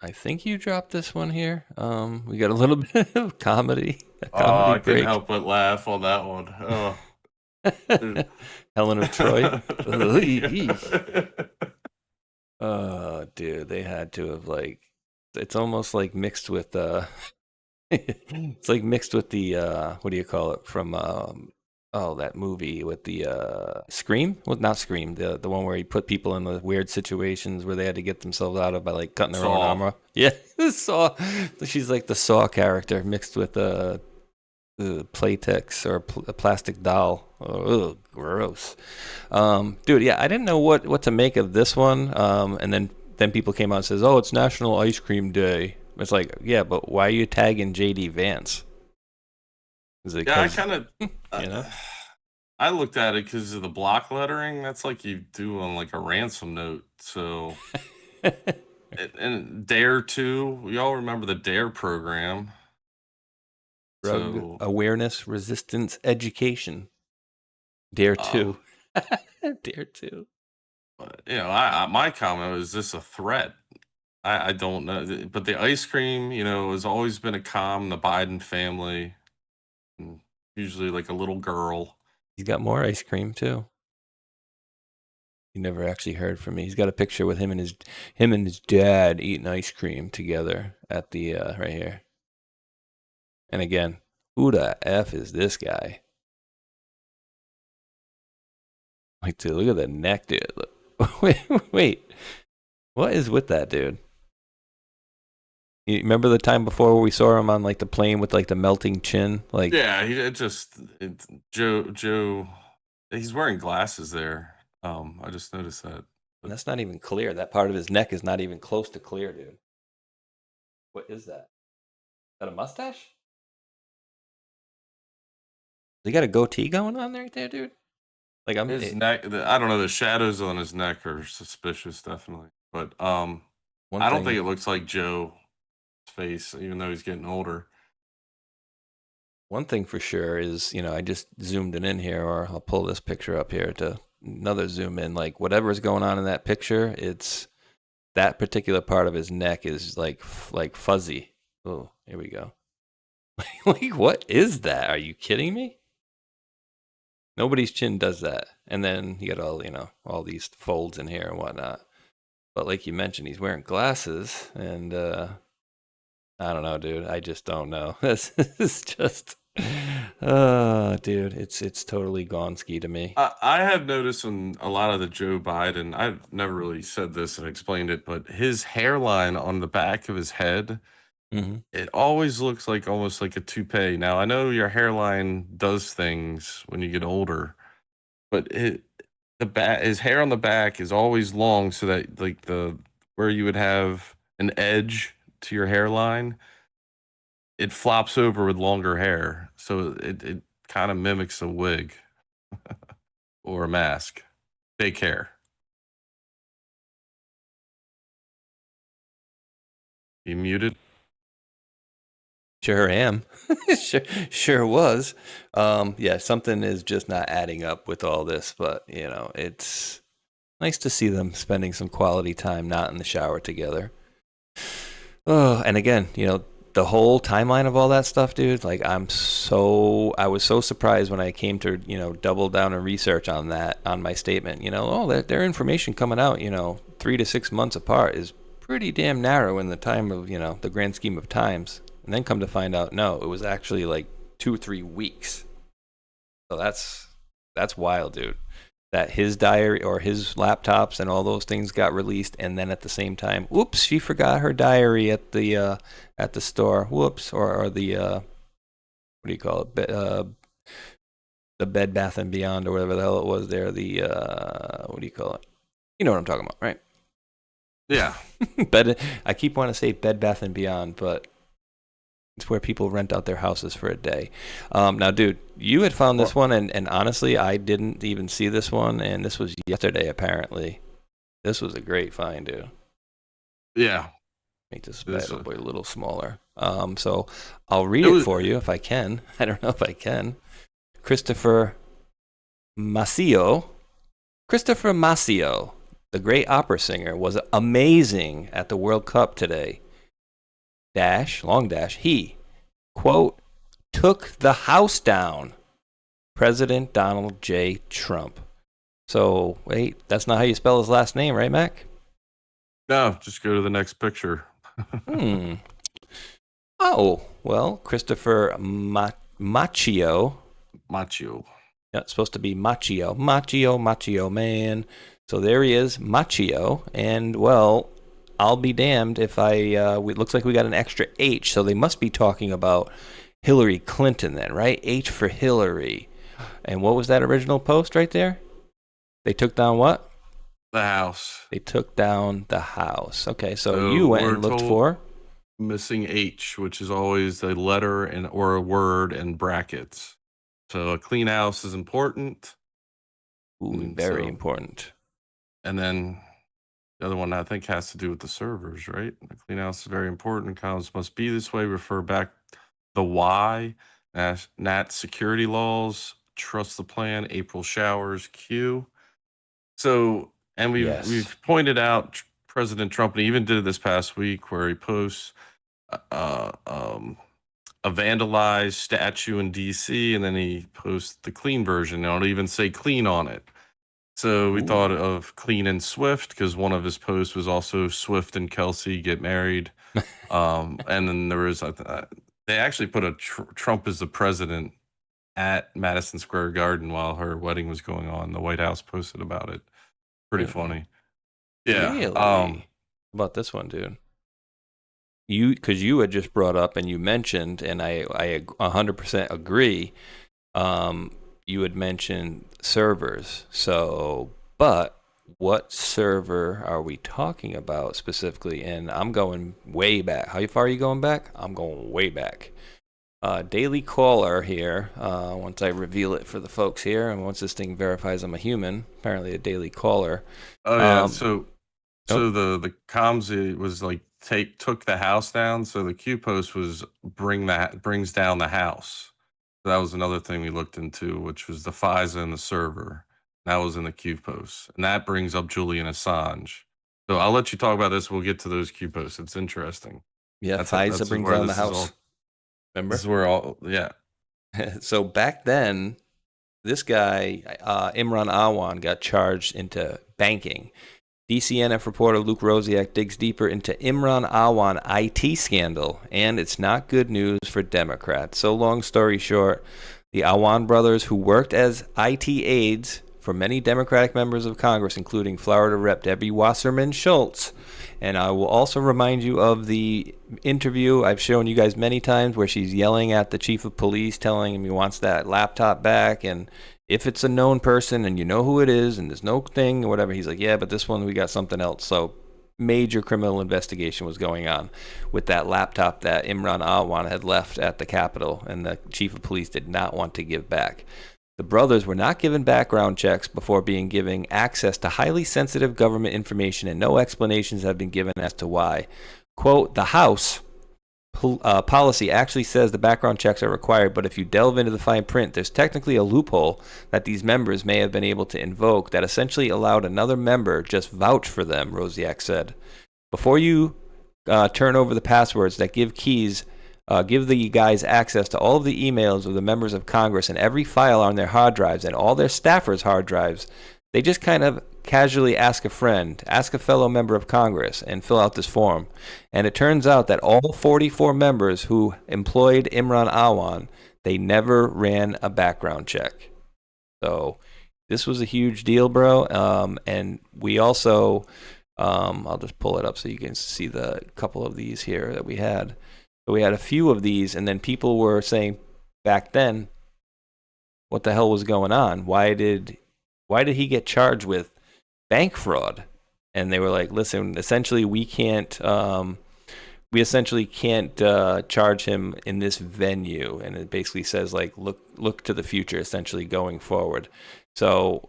I think you dropped this one here. We got a little bit of comedy. I couldn't break. help but laugh on that one. Oh. Helen of Troy. Oh, dude, they had to have it's almost like mixed with it's like mixed with the what do you call it from that movie with the Scream? Well, not Scream, the one where he put people in the weird situations where they had to get themselves out of by like cutting their own arm off. Yeah, Saw. She's like the Saw character mixed with the Playtex or a plastic doll. Oh, gross. Dude, yeah, I didn't know what to make of this one. And then people came out and says, "Oh, it's National Ice Cream Day." It's like, yeah, but why are you tagging JD Vance? Yeah, I kind of, I looked at it because of the block lettering. That's like you do on like a ransom note. So, and Dare 2, we all remember the Dare program. Drug awareness, resistance, education. Dare 2. Dare 2. My comment was, is this a threat? I don't know. But the ice cream, has always been a calm, the Biden family. Usually like a little girl. He's got more ice cream too. You never actually heard from me. He's got a picture with him and his dad eating ice cream together at the right here. And again, who the F is this guy? Like, dude, look at the neck, dude. Wait. What is with that dude? You remember the time before where we saw him on like the plane with like the melting chin? Like, yeah, Joe, he's wearing glasses there. I just noticed that. But that's not even clear. That part of his neck is not even close to clear, dude. What is that? Is that a mustache? He got a goatee going on right there, dude. Like his neck. I don't know. The shadows on his neck are suspicious, definitely. But I don't think it looks like Joe's face, even though he's getting older. One thing for sure is, I just zoomed it in here, or I'll pull this picture up here to another zoom in. Like whatever's going on in that picture, it's that particular part of his neck is like fuzzy. Oh, here we go. Like, what is that? Are you kidding me? Nobody's chin does that. And then you got all these folds in here and whatnot. But like you mentioned, he's wearing glasses, and I don't know, dude. I just don't know. This is just, dude, it's totally Gonski to me. I have noticed in a lot of the Joe Biden, I've never really said this and explained it, but his hairline on the back of his head, it always looks like almost like a toupee. Now, I know your hairline does things when you get older, but his hair on the back is always long, so that like where you would have an edge to your hairline, it flops over with longer hair, so it kind of mimics a wig or a mask. Fake hair. You muted? Sure am. sure was. Yeah, something is just not adding up with all this, but it's nice to see them spending some quality time not in the shower together. Oh, and again, the whole timeline of all that stuff, dude, like I was so surprised when I came to, double down and research on that, on my statement, their information coming out, 3 to 6 months apart is pretty damn narrow in the time of, the grand scheme of times. And then come to find out, no, it was actually like 2 or 3 weeks. So that's wild, dude. That his diary or his laptops and all those things got released, and then at the same time, whoops, she forgot her diary at the store. Whoops, or the what do you call it? The Bed Bath and Beyond or whatever the hell it was there. The what do you call it? You know what I'm talking about, right? Yeah. I keep wanting to say Bed Bath and Beyond, but It's where people rent out their houses for a day. Now, dude, you had found this one, and honestly, I didn't even see this one, and this was yesterday, apparently. This was a great find, dude. Yeah. Make this bad boy a little smaller. So I'll read it for you if I can. I don't know if I can. Christopher Macio, the great opera singer, was amazing at the World Cup today. He, quote, took the house down. President Donald J. Trump. So, wait, that's not how you spell his last name, right, Mac? No, just go to the next picture. Oh, well, Christopher Machio. Yeah, it's supposed to be Machio man. So there he is, Machio. And, well, I'll be damned if it looks like we got an extra H, so they must be talking about Hillary Clinton then, right? H for Hillary. And what was that original post right there? They took down what? The house. They took down the house. Okay, so you went and looked for? Missing H, which is always a letter or a word in brackets. So a clean house is important. Ooh, very important. And then the other one I think has to do with the servers, right? The clean house is very important. Columns must be this way. Refer back the Y, NAT security laws, trust the plan, April showers, Q. So, and we've pointed out President Trump, and he even did it this past week, where he posts a vandalized statue in DC, and then he posts the clean version. It'll even say clean on it. So we thought of Clean and Swift, because one of his posts was also Swift and Kelsey get married. And then there was, they actually put Trump as the president at Madison Square Garden while her wedding was going on. The White House posted about it. Pretty funny. Yeah. Really? How about this one, dude? Because you had just brought up and you mentioned, and I 100% agree, you had mentioned servers. So, but what server are we talking about specifically? And I'm going way back. How far are you going back? I'm going way back. Daily Caller here, once I reveal it for the folks here, and once this thing verifies I'm a human, apparently a Daily Caller. Oh, yeah. So the comms was like, took the house down. So the Q post was brings down the house. So that was another thing we looked into, which was the FISA and the server. That was in the Q post. And that brings up Julian Assange. So I'll let you talk about this. We'll get to those Q posts. It's interesting. Yeah, FISA brings down the house. Remember? This is where yeah. So back then, this guy, Imran Awan, got charged into banking. DCNF reporter Luke Rosiak digs deeper into Imran Awan IT scandal, and it's not good news for Democrats. So long story short, the Awan brothers, who worked as IT aides for many Democratic members of Congress, including Florida Rep. Debbie Wasserman Schultz. And I will also remind you of the interview I've shown you guys many times where she's yelling at the chief of police, telling him he wants that laptop back. And if it's a known person and you know who it is and there's no thing or whatever, he's like, yeah, but this one we got something else. So major criminal investigation was going on with that laptop that Imran Awan had left at the Capitol, and the chief of police did not want to give back. The brothers were not given background checks before being given access to highly sensitive government information, and no explanations have been given as to why. Quote, the House policy actually says the background checks are required, but if you delve into the fine print, there's technically a loophole that these members may have been able to invoke that essentially allowed another member just vouch for them, Rosiak said. Before you turn over the passwords that give the guys access to all of the emails of the members of Congress and every file on their hard drives and all their staffers' hard drives, they just kind of casually ask a friend, ask a fellow member of Congress, and fill out this form. And it turns out that all 44 members who employed Imran Awan, they never ran a background check. So this was a huge deal, bro. And we also, I'll just pull it up so you can see the couple of these here that we had. So we had a few of these, and then people were saying back then, what the hell was going on? Why did he get charged with bank fraud? And they were like, listen, essentially we can't we essentially can't charge him in this venue, and it basically says like look to the future, essentially going forward. So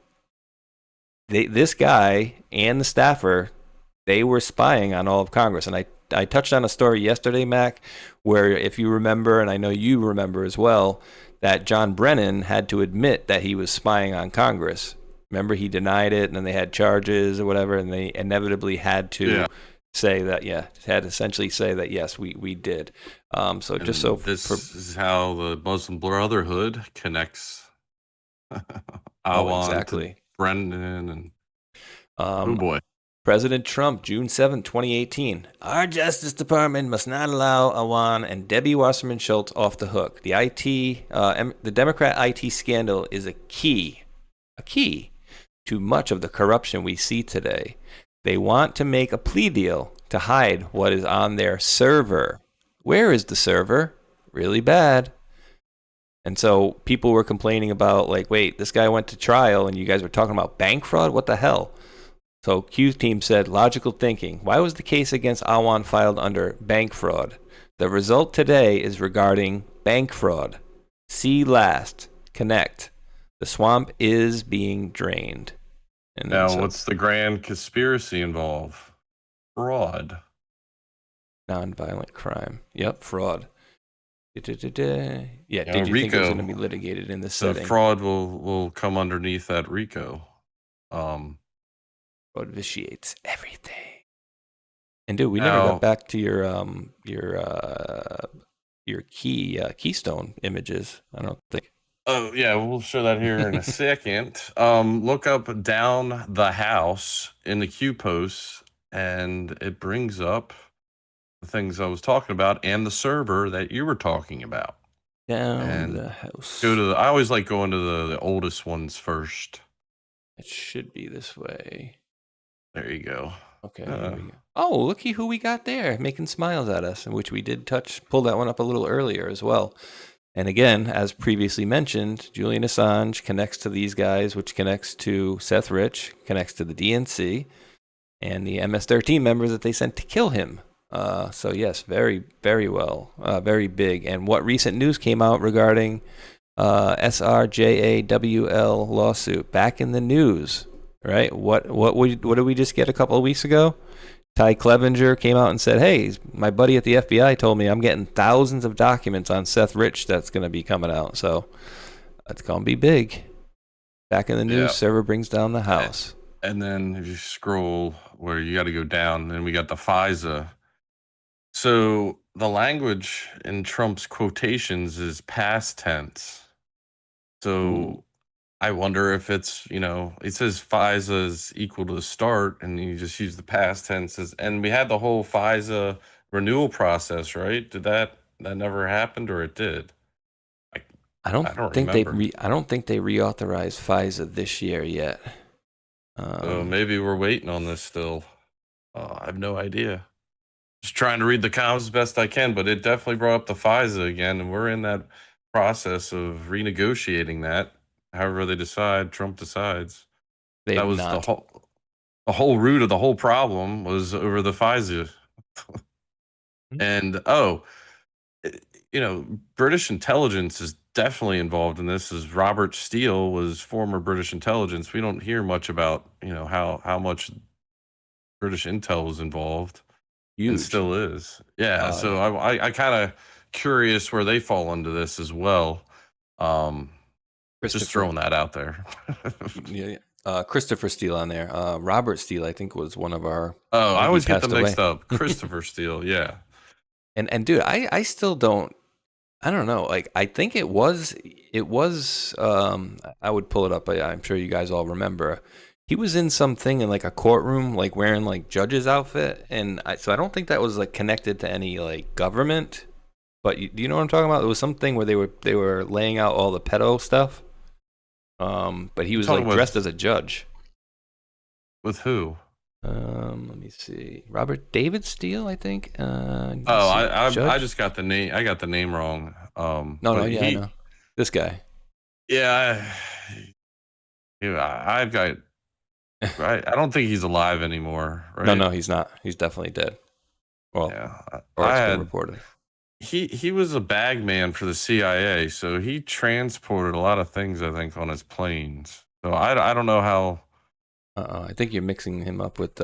this guy and the staffer, they were spying on all of Congress, and I touched on a story yesterday, Mac, where if you remember, and I know you remember as well, that John Brennan had to admit that he was spying on Congress. Remember, he denied it, and then they had charges or whatever, and they inevitably had to say that, had essentially say that, yes, we did. So And just so... this is how the Muslim Brotherhood connects Awan exactly. to Brennan and... oh, boy. President Trump, June 7, 2018. Our Justice Department must not allow Awan and Debbie Wasserman Schultz off the hook. The Democrat IT scandal is a key to much of the corruption we see today. They want to make a plea deal to hide what is on their server. Where is the server? Really bad. And so people were complaining about, like, wait, this guy went to trial and you guys were talking about bank fraud? What the hell? So Q's team said, logical thinking. Why was the case against Awan filed under bank fraud? The result today is regarding bank fraud. See last. Connect. The swamp is being drained. And now, what's the grand conspiracy involve? Fraud. Nonviolent crime. Yep, fraud. Yeah, did you RICO, think it was going to be litigated in this setting? The fraud will come underneath that RICO. Fraud vitiates everything. And dude, we never got back to your keystone images. I don't think. Oh yeah, we'll show that here in a second. Look up Down the House in the Q posts, and it brings up the things I was talking about and the server that you were talking about. Down the House. I always like going to the oldest ones first. It should be this way. There you go. Okay. Here we go. Oh, looky who we got there, making smiles at us, which we did pull that one up a little earlier as well. And again, as previously mentioned, Julian Assange connects to these guys, which connects to Seth Rich, connects to the DNC, and the MS-13 members that they sent to kill him. So yes, very, very well, very big. And what recent news came out regarding SRJAWL lawsuit? Back in the news, right? What did we just get a couple of weeks ago? Ty Clevenger came out and said, hey, my buddy at the FBI told me I'm getting thousands of documents on Seth Rich that's going to be coming out. So it's going to be big. Back in the news, server brings down the house. And then if you scroll where you got to go down, then we got the FISA. So the language in Trump's quotations is past tense. So I wonder if it's, it says FISA is equal to the start, and you just use the past tenses. And we had the whole FISA renewal process, right? Did that never happened, or it did? I don't think remember. I don't think they reauthorized FISA this year yet. So maybe we're waiting on this still. I have no idea. Just trying to read the comments as best I can, but it definitely brought up the FISA again, and we're in that process of renegotiating that. However they decide, Trump decides. That was the whole root of the whole problem was over the FISA. And British intelligence is definitely involved in this. As Robert Steele was former British intelligence, we don't hear much about how much British intel was involed. Huge. And still is. Yeah. So I kind of curious where they fall into this as well. Just throwing that out there. Christopher Steele on there. Robert Steele, I think, was one of our. Oh, I always get them mixed up. Christopher Steele, yeah. And dude, I still don't. I don't know. Like, I think it was. I would pull it up. But I'm sure you guys all remember. He was in something in like a courtroom, like wearing like judge's outfit, and so I don't think that was like connected to any like government. But do you know what I'm talking about? It was something where they were laying out all the pedo stuff. But he was like dressed as a judge. With who? Let me see. Robert David Steele, I think. I just got the name. I got the name wrong. I know. This guy. Yeah, I've got. Right, I don't think he's alive anymore. Right? No, he's not. He's definitely dead. Well, yeah, or I it's been had reported. he was a bag man for the CIA, so he transported a lot of things, I think, on his planes. So I don't know how. I think you're mixing him up with.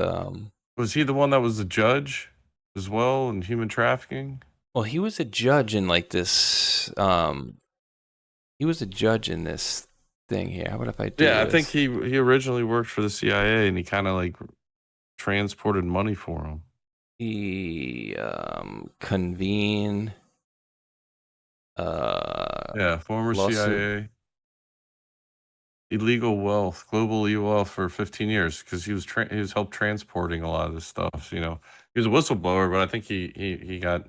Was he the one that was the judge as well in human trafficking? Well, he was a judge in like this. He was a judge in this thing here. How about if I do Yeah, this? I think he originally worked for the CIA, and he kind of like transported money for him. He convened. Yeah, former lawsuit. CIA. Illegal wealth, global wealth for 15 years because he was helped transporting a lot of this stuff. You know, he was a whistleblower, but I think he got,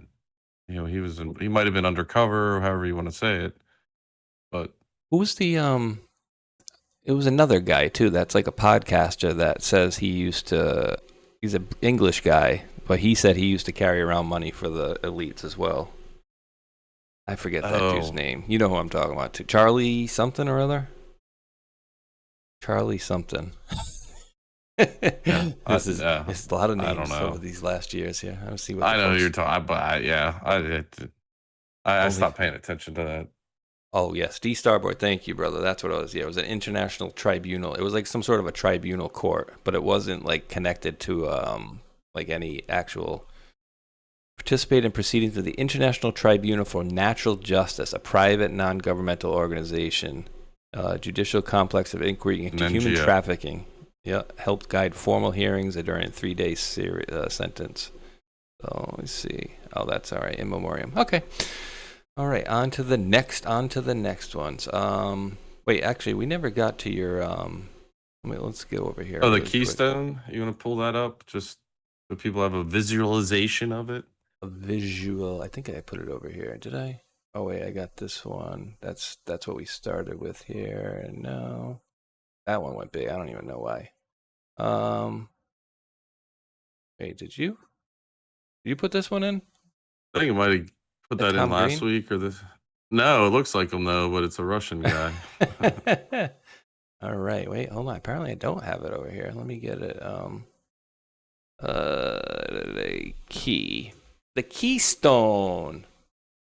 you know, he might have been undercover or however you want to say it. But who was the It was another guy too. That's like a podcaster that says he's an English guy, but he said he used to carry around money for the elites as well. I forget that dude's name. You know who I'm talking about too. Charlie something or other. Charlie something. Yeah, It's a lot of I names don't know. over these last years here. I don't see what I know who you're talking, but I stopped paying attention to that. Oh yes, D Starboard. Thank you, brother. That's what it was. Yeah, it was an international tribunal. It was like some sort of a tribunal court, but it wasn't like connected to like any actual. Participate in proceedings of the International Tribunal for Natural Justice, a private non-governmental organization, judicial complex of inquiry into human trafficking. Yeah, helped guide formal hearings during a 3-day sentence. So let's see. Oh, that's all right. In memoriam. Okay. All right. On to the next ones. Wait, actually, we never got to your. Let's go over here. Oh, the really Keystone. You want to pull that up just so people have a visualization of it? A visual. I think I put it over here. Did I? Oh wait, I got this one. That's what we started with here. No, that one went big. I don't even know why. Wait, did you put this one in? I think you might have put that in last week or this. No, it looks like him though, but it's a Russian guy. All right, wait, hold on. Apparently, I don't have it over here. Let me get it. The key. The Keystone.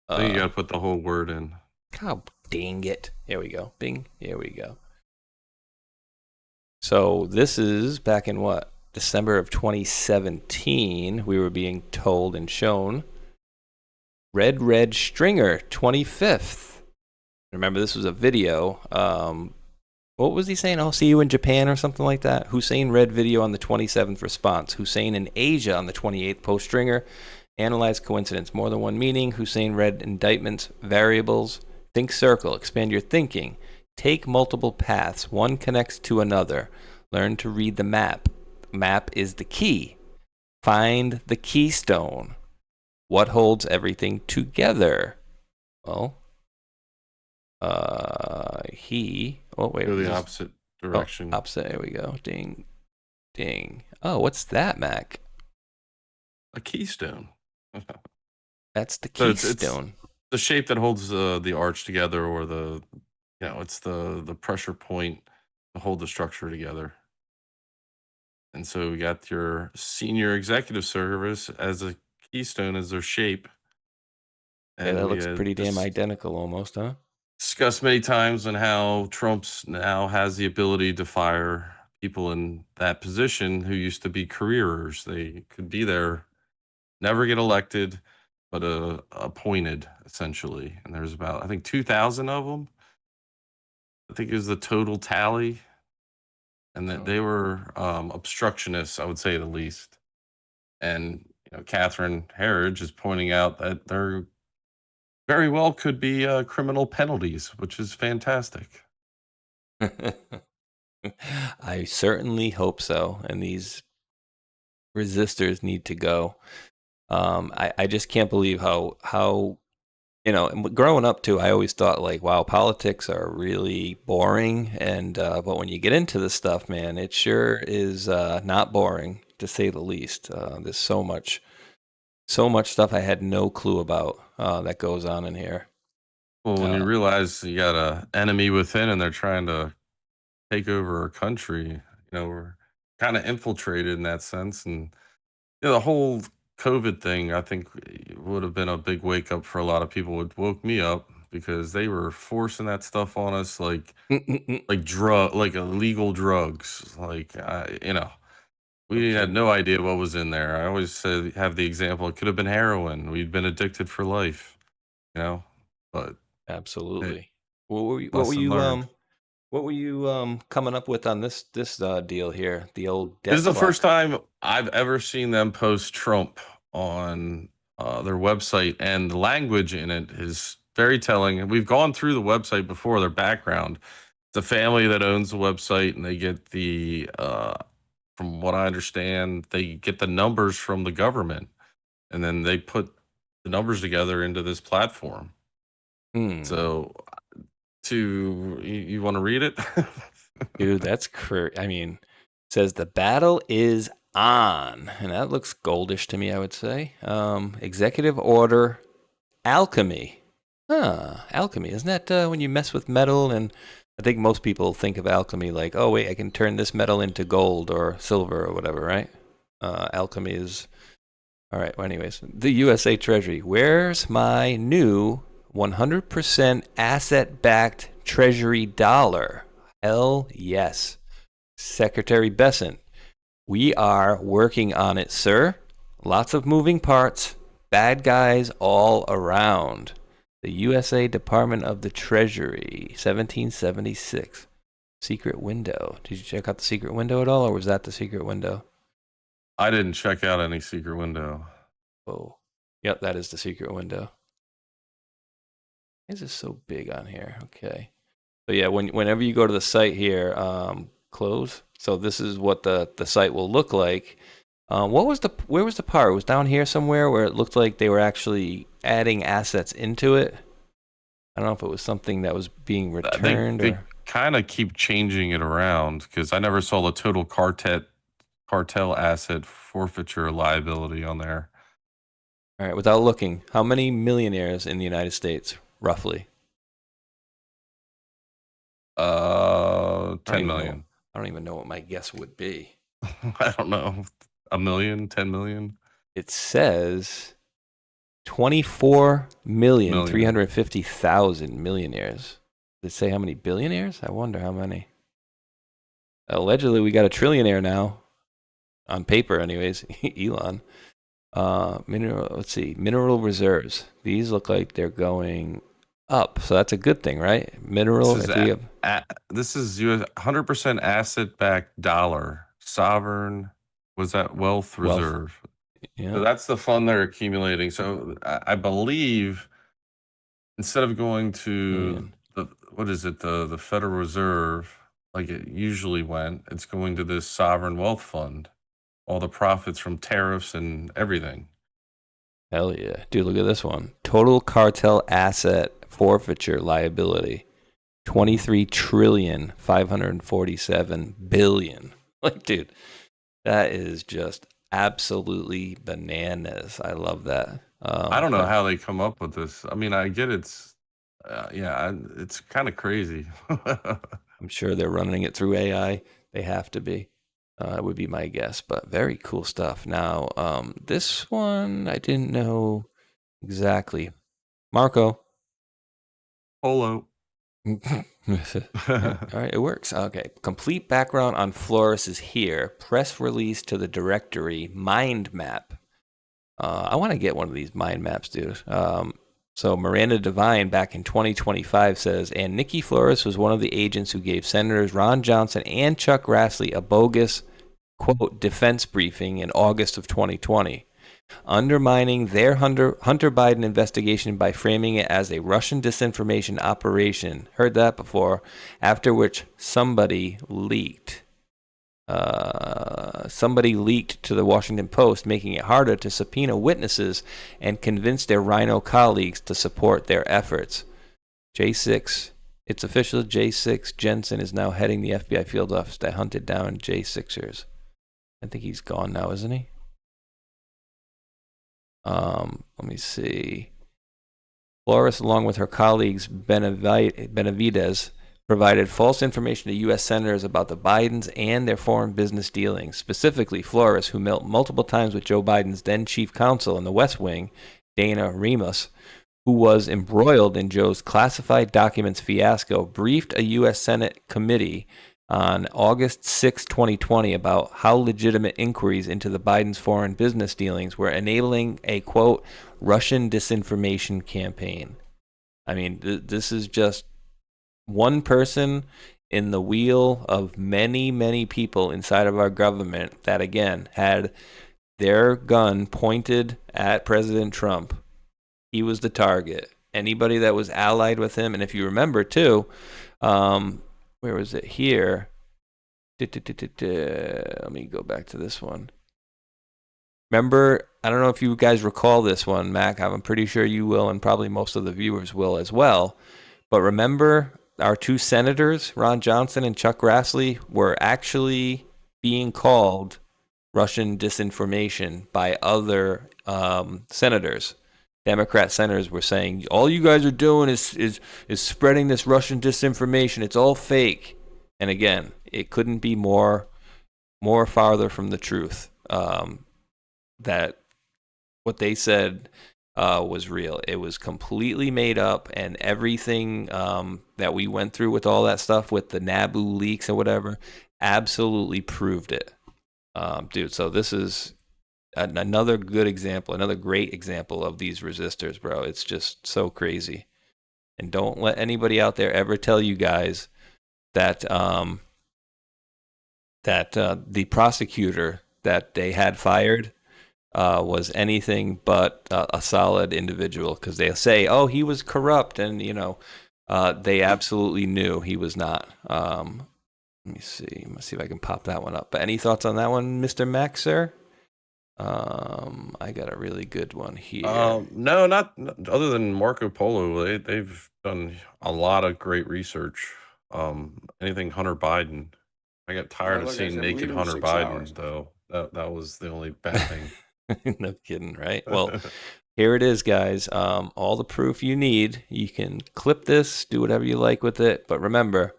I think you gotta put the whole word in. God dang it. Here we go. Bing. Here we go. So this is back in what? December of 2017. We were being told and shown. Red Stringer, 25th. Remember, this was a video. What was he saying? I'll see you in Japan or something like that. Hussein read video on the 27th response. Hussein in Asia on the 28th post Stringer. Analyze coincidence. More than one meaning. Hussein read indictments, variables. Think circle. Expand your thinking. Take multiple paths. One connects to another. Learn to read the map. Map is the key. Find the keystone. What holds everything together? Well, he. Oh wait. Go the opposite direction. Oh, opposite. There we go. Ding, ding. Oh, what's that, Mac? A keystone. That's the keystone. It's the shape that holds the arch together, or it's the pressure point to hold the structure together. And so we got your senior executive service as a keystone as their shape. And that looks pretty damn identical almost, huh? Discussed many times on how Trump's now has the ability to fire people in that position who used to be careerers. They could be there, never get elected, but appointed essentially. And there's about, I think, 2,000 of them. I think is the total tally. And that they were obstructionists, I would say, at the least. And Catherine Herridge is pointing out that there very well could be criminal penalties, which is fantastic. I certainly hope so. And these resistors need to go. I just can't believe how growing up too, I always thought like, wow, politics are really boring. And but when you get into this stuff, man, it sure is not boring, to say the least. There's so much stuff I had no clue about that goes on in here. Well, when you realize you got an enemy within and they're trying to take over a country, we're kind of infiltrated in that sense. And the whole COVID thing, I think, would have been a big wake up for a lot of people. It woke me up because they were forcing that stuff on us like illegal drugs. We had no idea what was in there. I always have the example, it could have been heroin. We'd been addicted for life, but absolutely. What were you coming up with on this deal here? The old debt This is the clock? first time I've ever seen them post Trump on their website, and the language in it is very telling. We've gone through the website before, their background. It's a family that owns the website, and they get the, from what I understand, they get the numbers from the government, and then they put the numbers together into this platform. So, you want to read it? Dude, that's crazy. I mean, it says the battle is on, and that looks goldish to me, I would say. Executive order alchemy. Alchemy. Isn't that when you mess with metal? And I think most people think of alchemy like, oh, wait, I can turn this metal into gold or silver or whatever, right? Alchemy is... All right, well, anyways, the USA Treasury. Where's my new 100% asset-backed Treasury dollar? Hell yes. Secretary Bessent, we are working on it, sir. Lots of moving parts, bad guys all around. The USA Department of the Treasury, 1776. Secret window. Did you check out the secret window at all, or was that the secret window? I didn't check out any secret window. Oh, yep, that is the secret window. Why is this so big on here? Okay. So yeah, whenever you go to the site here, close. So this is what the site will look like. Where was the part? It was down here somewhere where it looked like they were actually adding assets into it. I don't know if it was something that was being returned. They kind of keep changing it around because I never saw the total cartel asset forfeiture liability on there. All right, without looking, how many millionaires in the United States, roughly? 10 million. I don't even know what my guess would be. I don't know. 1 million, 10 million. It says 24,350,000 millionaires. Did it say how many billionaires? I wonder how many. Allegedly, we got a trillionaire now. On paper, anyways. Elon. Let's see. Mineral reserves. These look like they're going up. So that's a good thing, right? Mineral. This is 100% asset-backed dollar. Sovereign. Was that wealth reserve? Yeah. So that's the fund they're accumulating. So I believe instead of going to the Federal Reserve like it usually went, it's going to this sovereign wealth fund. All the profits from tariffs and everything. Hell yeah. Dude, look at this one. Total cartel asset forfeiture liability. 23,547,000,000,000. Like, dude, that is just absolutely bananas. I love that. I don't know how they come up with this. I mean, I get it's kind of crazy. I'm sure they're running it through AI. They have to be. It would be my guess, but very cool stuff. Now, this one, I didn't know exactly. Marco. Polo. All right, it works. Okay. Complete background on Flores is here. Press release to the directory. Mind map. I want to get one of these mind maps, dude. So Miranda Devine back in 2025 says, and Nikki Flores was one of the agents who gave Senators Ron Johnson and Chuck Grassley a bogus, quote, defense briefing in August of 2020, undermining their Hunter Biden investigation by framing it as a Russian disinformation operation. Heard that before. After which somebody leaked. Somebody leaked to the Washington Post, making it harder to subpoena witnesses and convince their Rhino colleagues to support their efforts. J6, it's official, J6 Jensen is now heading the FBI field office that hunted down J6ers. I think he's gone now, isn't he? Let me see. Flores, along with her colleagues Benavides, provided false information to U.S. senators about the Bidens and their foreign business dealings. Specifically, Flores, who met multiple times with Joe Biden's then chief counsel in the West Wing, Dana Remus, who was embroiled in Joe's classified documents fiasco, briefed a U.S. Senate committee on August 6, 2020, about how legitimate inquiries into the Biden's foreign business dealings were enabling a, quote, Russian disinformation campaign. I mean, this is just one person in the wheel of many, many people inside of our government that, again, had their gun pointed at President Trump. He was the target. Anybody that was allied with him, and if you remember, too, where was it here? Let me go back to this one. Remember, I don't know if you guys recall this one, Mac. I'm pretty sure you will, and probably most of the viewers will as well. But remember, our two senators, Ron Johnson and Chuck Grassley, were actually being called Russian disinformation by other senators. Democrat senators were saying, all you guys are doing is spreading this Russian disinformation. It's all fake. And again, it couldn't be more farther from the truth. That what they said was real. It was completely made up, and everything that we went through with all that stuff with the Naboo leaks and whatever absolutely proved it. Dude, so this is another good example, another great example of these resistors, bro. It's just so crazy. And don't let anybody out there ever tell you guys that the prosecutor that they had fired was anything but a solid individual, because they'll say, oh, he was corrupt, and they absolutely knew he was not. Let me see. Let's see if I can pop that one up. But any thoughts on that one, Mr. Mac, sir? I got a really good one here. No, not other than Marco Polo. They've done a lot of great research. Anything Hunter Biden. I got tired of seeing naked Hunter Biden, though. That was the only bad thing. No kidding, right? Well, here it is, guys. All the proof you need. You can clip this, do whatever you like with it. But remember,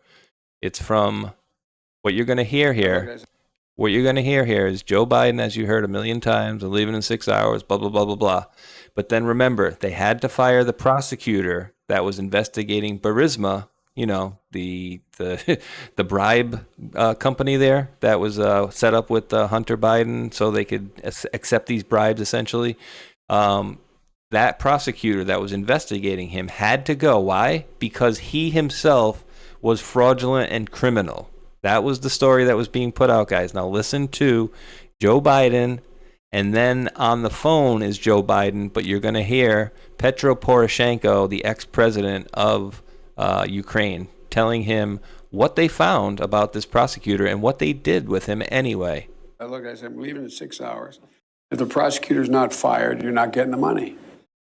it's from what you're going to hear here. What you're going to hear here is Joe Biden, as you heard a million times, I'm leaving in 6 hours, blah, blah, blah, blah, blah. But then remember, they had to fire the prosecutor that was investigating Burisma, the bribe company there that was set up with Hunter Biden so they could accept these bribes, essentially. That prosecutor that was investigating him had to go. Why? Because he himself was fraudulent and criminal. That was the story that was being put out, guys. Now listen to Joe Biden, and then on the phone is Joe Biden, but you're going to hear Petro Poroshenko, the ex-president of Ukraine, telling him what they found about this prosecutor and what they did with him anyway. Look, I said, I'm leaving in 6 hours. If the prosecutor's not fired, you're not getting the money.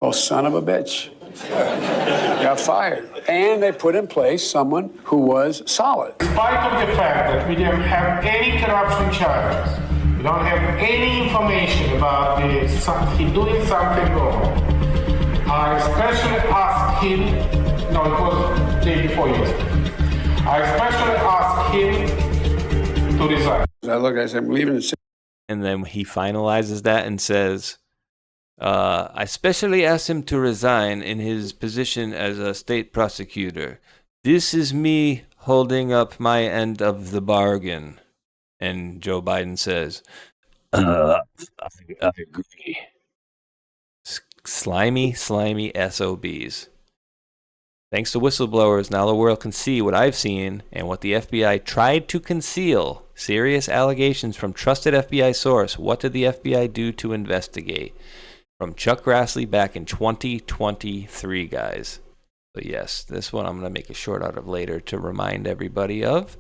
Oh, son of a bitch. Got fired. And they put in place someone who was solid. Despite of the fact that we don't have any corruption charges, we don't have any information about he doing something wrong, I especially asked him, no, it was the day before yesterday, I especially asked him to resign. Look, I said, I'm leaving in 6 hours. And then he finalizes that and says, I specially asked him to resign in his position as a state prosecutor. This is me holding up my end of the bargain. And Joe Biden says, I agree. Slimy SOBs. Thanks to whistleblowers, now the world can see what I've seen and what the FBI tried to conceal. Serious allegations from trusted FBI source. What did the FBI do to investigate? From Chuck Grassley back in 2023, guys. But yes, this one I'm going to make a short out of later to remind everybody of.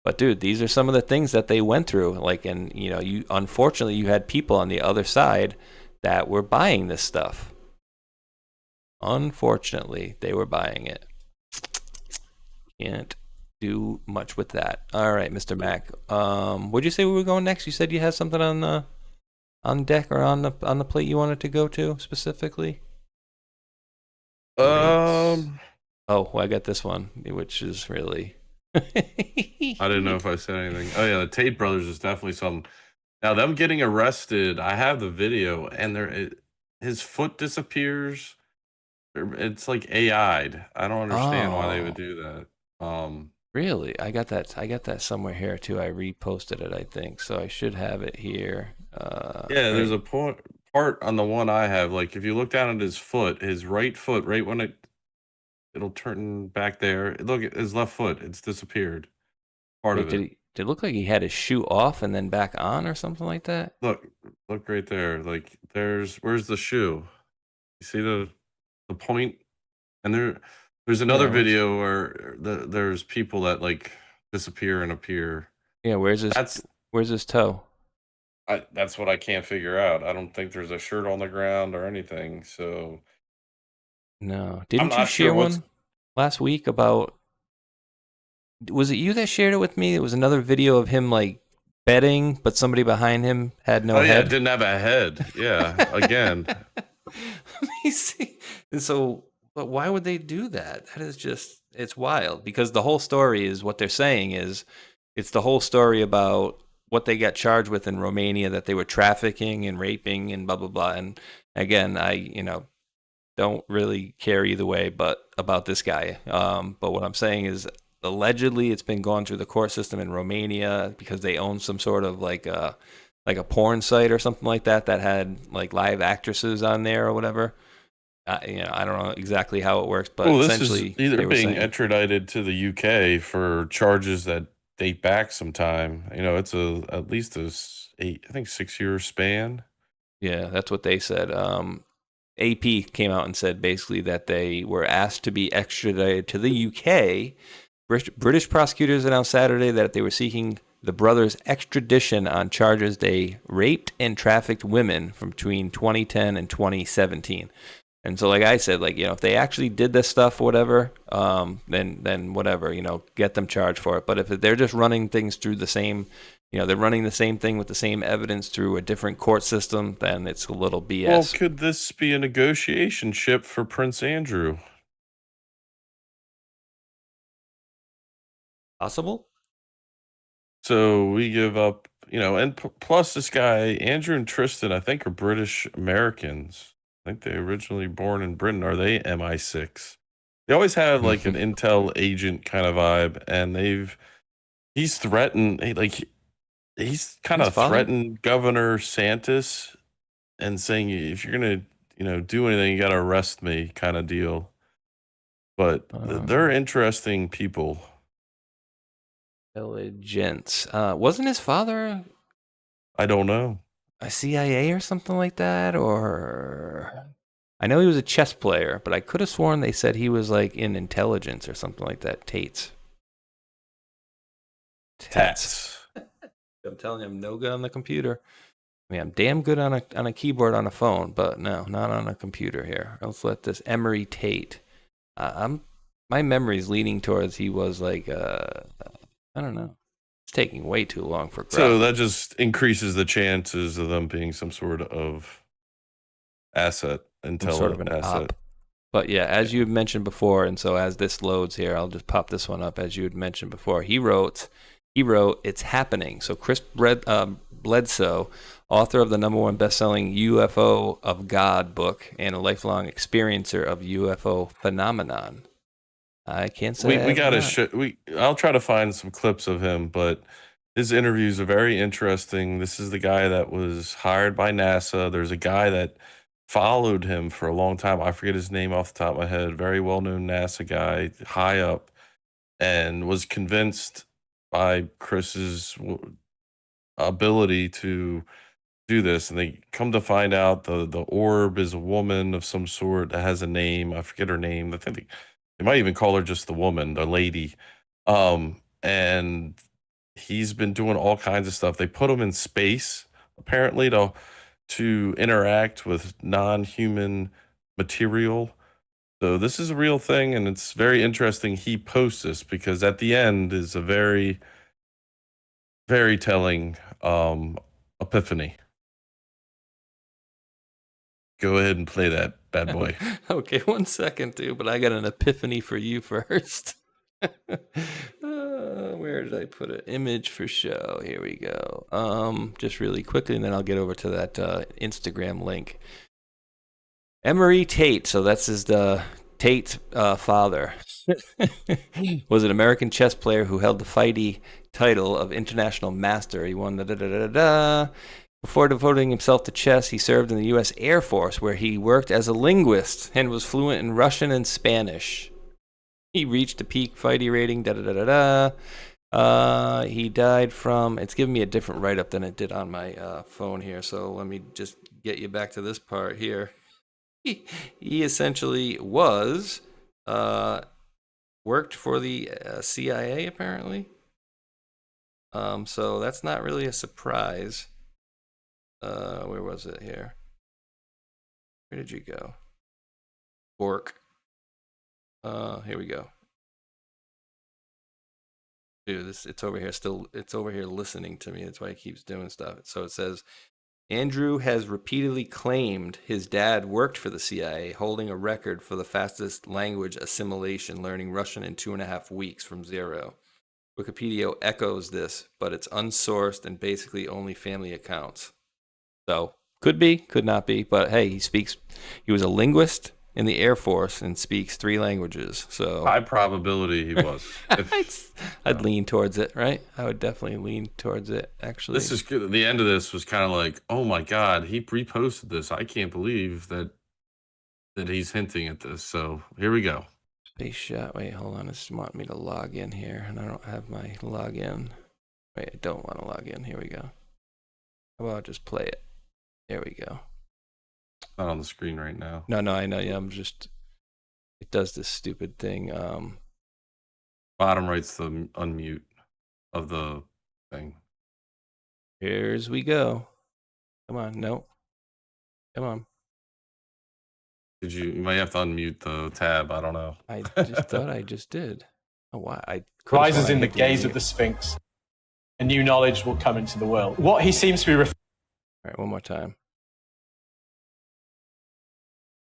But dude, these are some of the things that they went through. And unfortunately, you had people on the other side that were buying this stuff. Unfortunately, they were buying it. Can't do much with that. All right, Mr. Mac. Where'd you say we were going next? You said you had something on deck or on the plate you wanted to go to specifically? Oh, well, I got this one, which is really I didn't know if I said anything. Oh yeah, the Tate brothers is definitely something. Now them getting arrested, I have the video, and his foot disappears. It's like AI'd. I don't understand why they would Oh, do that. really? I got that. I got that somewhere here too. I reposted it, I think, so I should have it here. Yeah, there's Right. a part on the one I have. Like if you look down at his foot, his right foot, right when it'll turn back there. Look at his left foot. It's disappeared. Part Wait, of it. did it look like he had his shoe off and then back on or something like that? Look right there. Like where's the shoe? You see the point? And there's another Yeah. video where there's people that like disappear and appear. Yeah. Where's his toe? That's what I can't figure out. I don't think there's a shirt on the ground or anything. So No. I'm Didn't you not sure share one last week about? Was it you that shared it with me? It was another video of him like betting, but somebody behind him had no Oh yeah, head. it didn't have a head. Yeah, again. Let me see. And so, but why would they do that? That is just, it's wild because the whole story is what they're saying is it's the whole story about what they got charged with in Romania, that they were trafficking and raping and blah, blah, blah. And again, I don't really care either way, but about this guy. But what I'm saying is allegedly it's been gone through the court system in Romania because they own some sort of like a porn site or something like that had like live actresses on there or whatever. I don't know exactly how it works, but essentially This is either they were being saying, extradited to the UK for charges that date back some time. It's at least I think 6-year span. yeah, that's what they said. AP came out and said basically that they were asked to be extradited to the UK. British prosecutors announced Saturday that they were seeking the brothers' extradition on charges they raped and trafficked women from between 2010 and 2017. And so, like I said, if they actually did this stuff or whatever, then whatever, get them charged for it. But if they're just running things through the same, they're running the same thing with the same evidence through a different court system, then it's a little BS. Well, could this be a negotiation chip for Prince Andrew? Possible? So we give up, and plus this guy, Andrew and Tristan, I think are British Americans. I think they originally born in Britain. Are they MI6? They always have like an intel agent kind of vibe, and he's threatened, he's kind of threatened Governor Santis and saying, if you're going to, do anything, you got to arrest me kind of deal. But they're interesting people. Intelligence. Wasn't his father I don't know. a CIA or something like that? Or I know he was a chess player, but I could have sworn they said he was like in intelligence or something like that. Tats. I'm telling you, I'm no good on the computer. I mean, I'm damn good on a keyboard on a phone, but no, not on a computer here. Let's let this Emery Tate. My memory's leaning towards he was like I don't know. It's taking way too long for graph. So that just increases the chances of them being some sort of asset, sort of an asset. op. But yeah, as you had mentioned before, and so as this loads here, I'll just pop this one up. As you had mentioned before, he wrote, "It's happening." So Chris Bledsoe, author of the #1 best-selling UFO of God book and a lifelong experiencer of UFO phenomenon. I can't say We got to I'll try to find some clips of him, but his interviews are very interesting. This is the guy that was hired by NASA. There's a guy that followed him for a long time. I forget his name off the top of my head. Very well-known NASA guy, high up, and was convinced by Chris's ability to do this. And they come to find out the orb is a woman of some sort that has a name. I forget her name. I think they might even call her just the woman, the lady. And he's been doing all kinds of stuff. They put him in space, apparently, to interact with non-human material. So this is a real thing, and it's very interesting he posts this because at the end is a very, very telling epiphany. Go ahead and play that bad boy. Okay, 1 second, dude, but I got an epiphany for you first. Where did I put an image for show? Here we go. Just really quickly, and then I'll get over to that Instagram link. Emery Tate, so that's his Tate father, was an American chess player who held the FIDE title of International Master. He won Before devoting himself to chess, he served in the U.S. Air Force, where he worked as a linguist and was fluent in Russian and Spanish. He reached a peak FIDE rating, he died from, it's giving me a different write-up than it did on my phone here, so let me just get you back to this part here. He essentially was, worked for the CIA, apparently. So that's not really a surprise. Where was it here? Where did you go? Bork. Here we go. Dude, it's over here still. It's over here listening to me. That's why he keeps doing stuff. So it says, Andrew has repeatedly claimed his dad worked for the CIA, holding a record for the fastest language assimilation, learning Russian in 2.5 weeks from zero. Wikipedia echoes this, but it's unsourced and basically only family accounts. So could be, could not be, but hey, he was a linguist in the Air Force and speaks 3 languages. So high probability he was. I'd lean towards it, right? I would definitely lean towards it, actually. This is good. The end of this was kind of like, oh my God, he reposted this. I can't believe that he's hinting at this. So here we go. Space shot. Wait, hold on. It's wanting me to log in here, and I don't have my login. Wait, I don't want to log in. Here we go. How about just play it? There we go. Not on the screen right now. No, I know. Yeah, it does this stupid thing. Bottom right's the unmute of the thing. Here's we go. Come on, no. Come on. You might have to unmute the tab. I don't know. I just thought I just did. Oh, why? Rises in the gaze of the Sphinx. A new knowledge will come into the world. What he seems to be All right, one more time.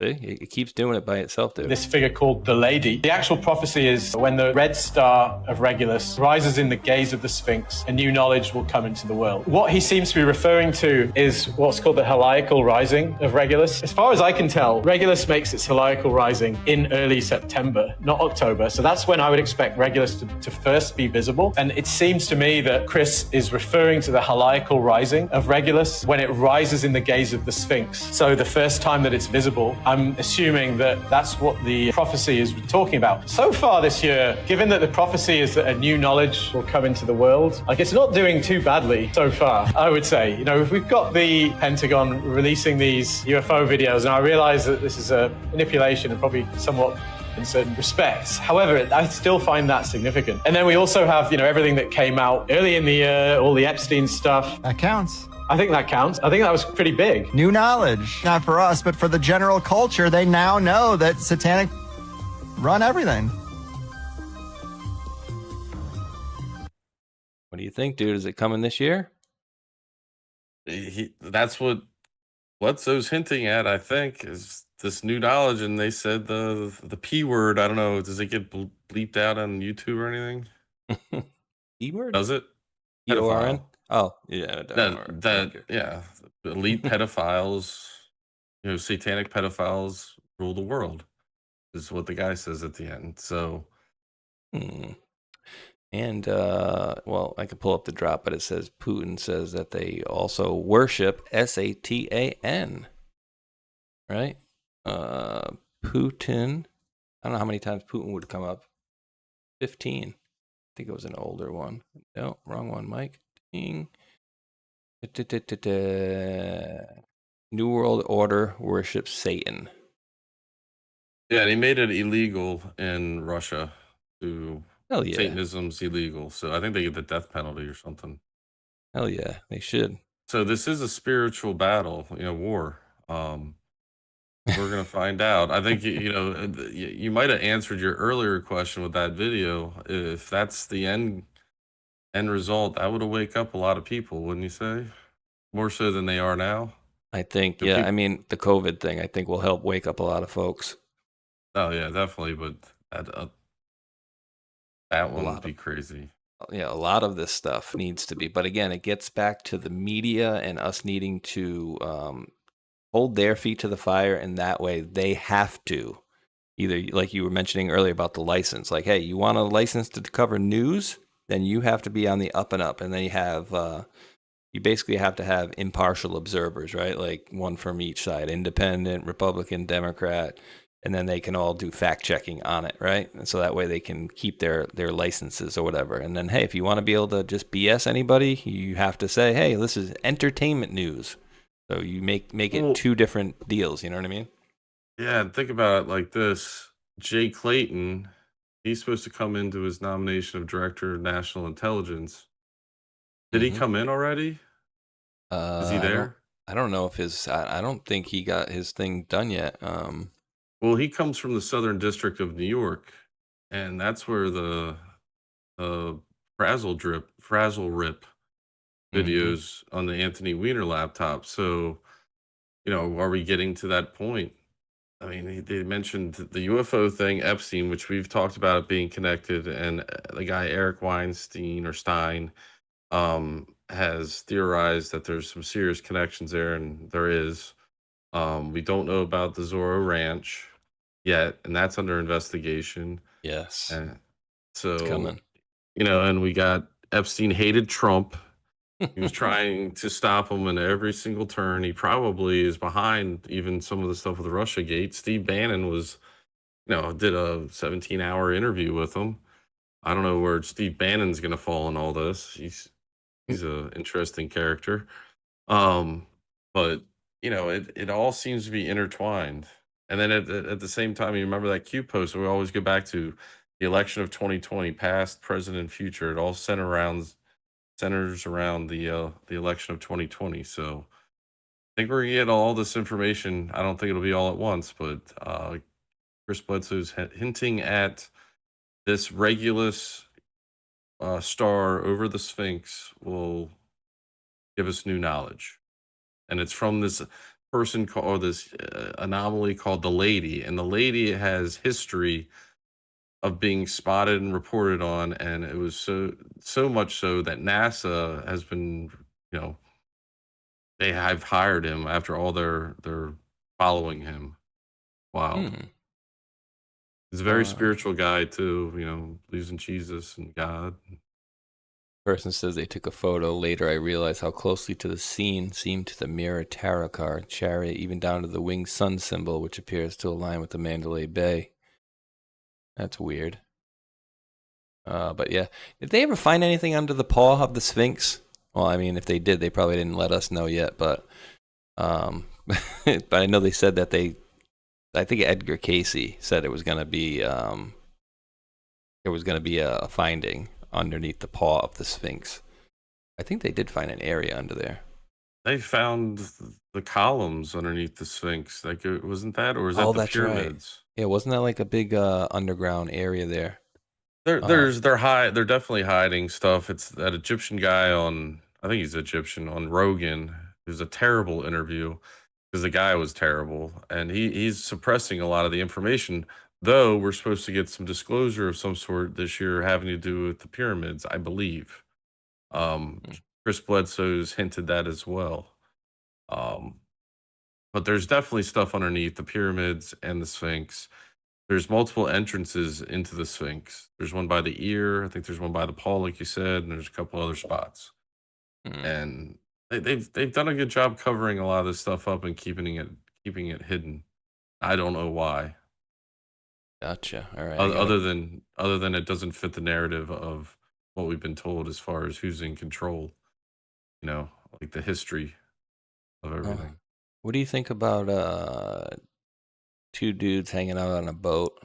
See? It keeps doing it by itself, dude. This figure called the Lady. The actual prophecy is when the red star of Regulus rises in the gaze of the Sphinx, a new knowledge will come into the world. What he seems to be referring to is what's called the heliacal rising of Regulus. As far as I can tell, Regulus makes its heliacal rising in early September, not October. So that's when I would expect Regulus to first be visible. And it seems to me that Chris is referring to the heliacal rising of Regulus when it rises in the gaze of the Sphinx. So the first time that it's visible, I'm assuming that that's what the prophecy is talking about. So far this year, given that the prophecy is that a new knowledge will come into the world, like it's not doing too badly so far, I would say. You know, if we've got the Pentagon releasing these UFO videos, and I realize that this is a manipulation and probably somewhat in certain respects. However, I still find that significant. And then we also have, everything that came out early in the year, all the Epstein stuff. That counts. I think that counts. I think that was pretty big. New knowledge. Not for us, but for the general culture. They now know that satanic run everything. What do you think, dude? Is it coming this year? That's what Bledsoe's hinting at, I think, is this new knowledge. And they said the P word. I don't know. Does it get bleeped out on YouTube or anything? P word? Does it? P-O-R-N? Oh, yeah. Yeah. Elite pedophiles, satanic pedophiles rule the world, is what the guy says at the end. So. And, well, I could pull up the drop, but it says Putin says that they also worship Satan, right? Putin. I don't know how many times Putin would come up. 15. I think it was an older one. No, wrong one, Mike. Ding. New World Order worships Satan. Yeah, they made it illegal in Russia. Hell yeah. Satanism's illegal, so I think they get the death penalty or something. Hell yeah, they should. So this is a spiritual battle, war. We're gonna find out. I think you might have answered your earlier question with that video. If that's the end result, that would wake up a lot of people, wouldn't you say? More so than they are now. I think, yeah. I mean, the COVID thing, I think, will help wake up a lot of folks. Oh yeah, definitely. But that one would be crazy. a lot of this stuff needs to be. But again, it gets back to the media and us needing to hold their feet to the fire, and that way they have to either, like you were mentioning earlier about the license, like, hey, you want a license to cover news, then you have to be on the up and up, and then you basically have to have impartial observers, right? Like one from each side, independent, Republican, Democrat, and then they can all do fact checking on it, right? And so that way they can keep their licenses or whatever. And then, hey, if you want to be able to just BS anybody, you have to say, hey, this is entertainment news. So you make it two different deals, you know what I mean? Yeah, and think about it like this. Jay Clayton, he's supposed to come into his nomination of Director of National Intelligence. Did he come in already? Is he there? I don't know if I don't think he got his thing done yet. Well, he comes from the Southern District of New York, and that's where the Frazzle Rip videos on the Anthony Weiner laptop. So, are we getting to that point? I mean, they mentioned the UFO thing, Epstein, which we've talked about it being connected, and the guy Eric Weinstein or Stein has theorized that there's some serious connections there, and there is. We don't know about the Zorro Ranch yet, and that's under investigation. Yes. And so, it's coming. And we got Epstein hated Trump. He was trying to stop him in every single turn. He probably is behind even some of the stuff with Russia Gate. Steve Bannon was, did a 17-hour interview with him. I don't know where Steve Bannon's going to fall in all this. He's an interesting character. But it all seems to be intertwined. And then at the same time, you remember that Q post, we always go back to the election of 2020, past, present, and future. It all centers around the election of 2020. So I think we're gonna get all this information. I don't think it'll be all at once, but Chris Bledsoe's hinting at this Regulus star over the Sphinx will give us new knowledge. And it's from this person called this anomaly called the Lady, and the Lady has history of being spotted and reported on, and it was so much so that NASA has been, they have hired him after all they're following him. Wow. He's a very spiritual guy too, believes in Jesus and God. Person says they took a photo. Later, I realized how closely to the scene seemed to the Mirror Tarot card, Chariot, even down to the winged sun symbol, which appears to align with the Mandalay Bay. That's weird. But yeah, did they ever find anything under the paw of the Sphinx? Well, I mean, if they did, they probably didn't let us know yet. But but I know they said that I think Edgar Casey said it was going to be there was going to be a finding underneath the paw of the Sphinx. I think they did find an area under there. They found the columns underneath the Sphinx. Like, wasn't that, or is that the pyramids? Right. Yeah, wasn't that like a big underground area there? They're definitely hiding stuff. It's that Egyptian guy I think he's Egyptian, on Rogan. It was a terrible interview because the guy was terrible, and he's suppressing a lot of the information. Though we're supposed to get some disclosure of some sort this year having to do with the pyramids, I believe. Chris Bledsoe's hinted that as well. But there's definitely stuff underneath the pyramids and the Sphinx. There's multiple entrances into the Sphinx. There's one by the ear. I think there's one by the paw, like you said, and there's a couple other spots. And they've done a good job covering a lot of this stuff up and keeping it hidden. I don't know why. Gotcha. All right. Other than it doesn't fit the narrative of what we've been told as far as who's in control. Like the history of everything. What do you think about two dudes hanging out on a boat?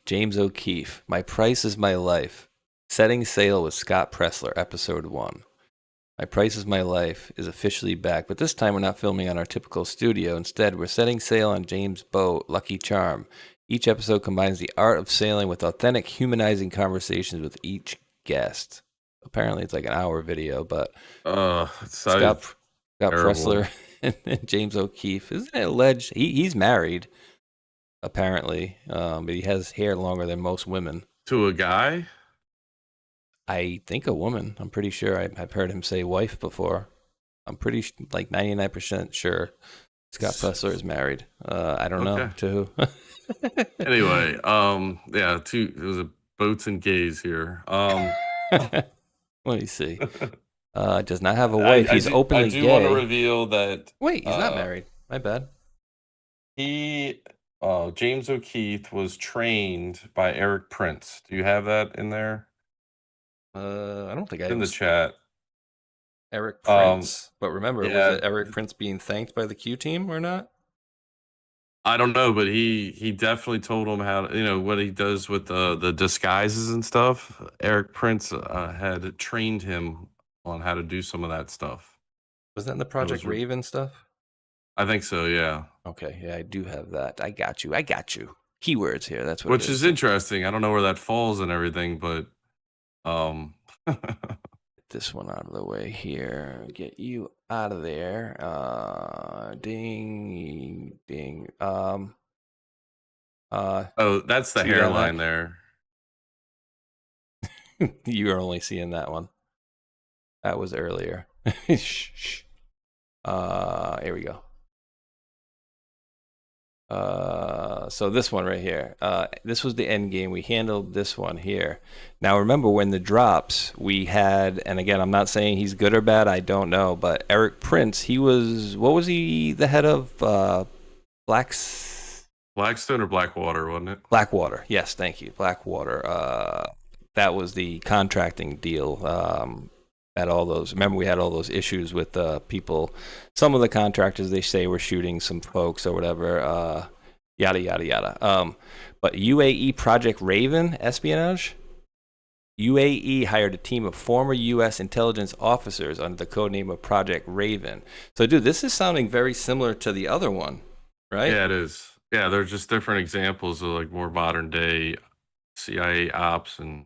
James O'Keefe, My Price is My Life. Setting Sail with Scott Pressler, episode 1. My Price is My Life is officially back, but this time we're not filming on our typical studio. Instead, we're setting sail on James' boat, Lucky Charm. Each episode combines the art of sailing with authentic, humanizing conversations with each guest. Apparently, it's like an hour video, but Scott Pressler and James O'Keefe, isn't it alleged? He's married, apparently, but he has hair longer than most women. To a guy? I think a woman. I'm pretty sure. I've heard him say wife before. I'm pretty like 99% sure Scott Plessler is married. I don't know to who. Anyway, yeah, it was a boats and gays here. Let me see. Does not have a wife. He's openly gay. I do want to reveal that. Wait, he's not married. My bad. James O'Keefe was trained by Eric Prince. Do you have that in there? I don't think I in the chat. Eric Prince. But remember, was it Eric Prince being thanked by the Q team or not? I don't know, but he definitely told him how to, what he does with the disguises and stuff. Eric Prince had trained him on how to do some of that stuff. Was that in the Project Raven stuff? I think so, yeah. Okay, yeah, I do have that. I got you. Keywords here. That's what. Which is interesting. I don't know where that falls and everything, but this one out of the way here. Get you out of there. Ding, ding. Oh, that's the hairline there. You are only seeing that one. That was earlier. Shh. Here we go. So this one right here, this was the end game. We handled this one here. Now remember when the drops we had, and again, I'm not saying he's good or bad, I don't know, but Eric Prince, what was he the head of? Blackstone or Blackwater, wasn't it? Blackwater, yes, thank you. Blackwater. That was the contracting deal. At all those, remember we had all those issues with people. Some of the contractors they say were shooting some folks or whatever. Yada yada yada. But UAE Project Raven espionage. UAE hired a team of former U.S. intelligence officers under the codename of Project Raven. So, dude, this is sounding very similar to the other one, right? Yeah, it is. Yeah, they're just different examples of like more modern day CIA ops and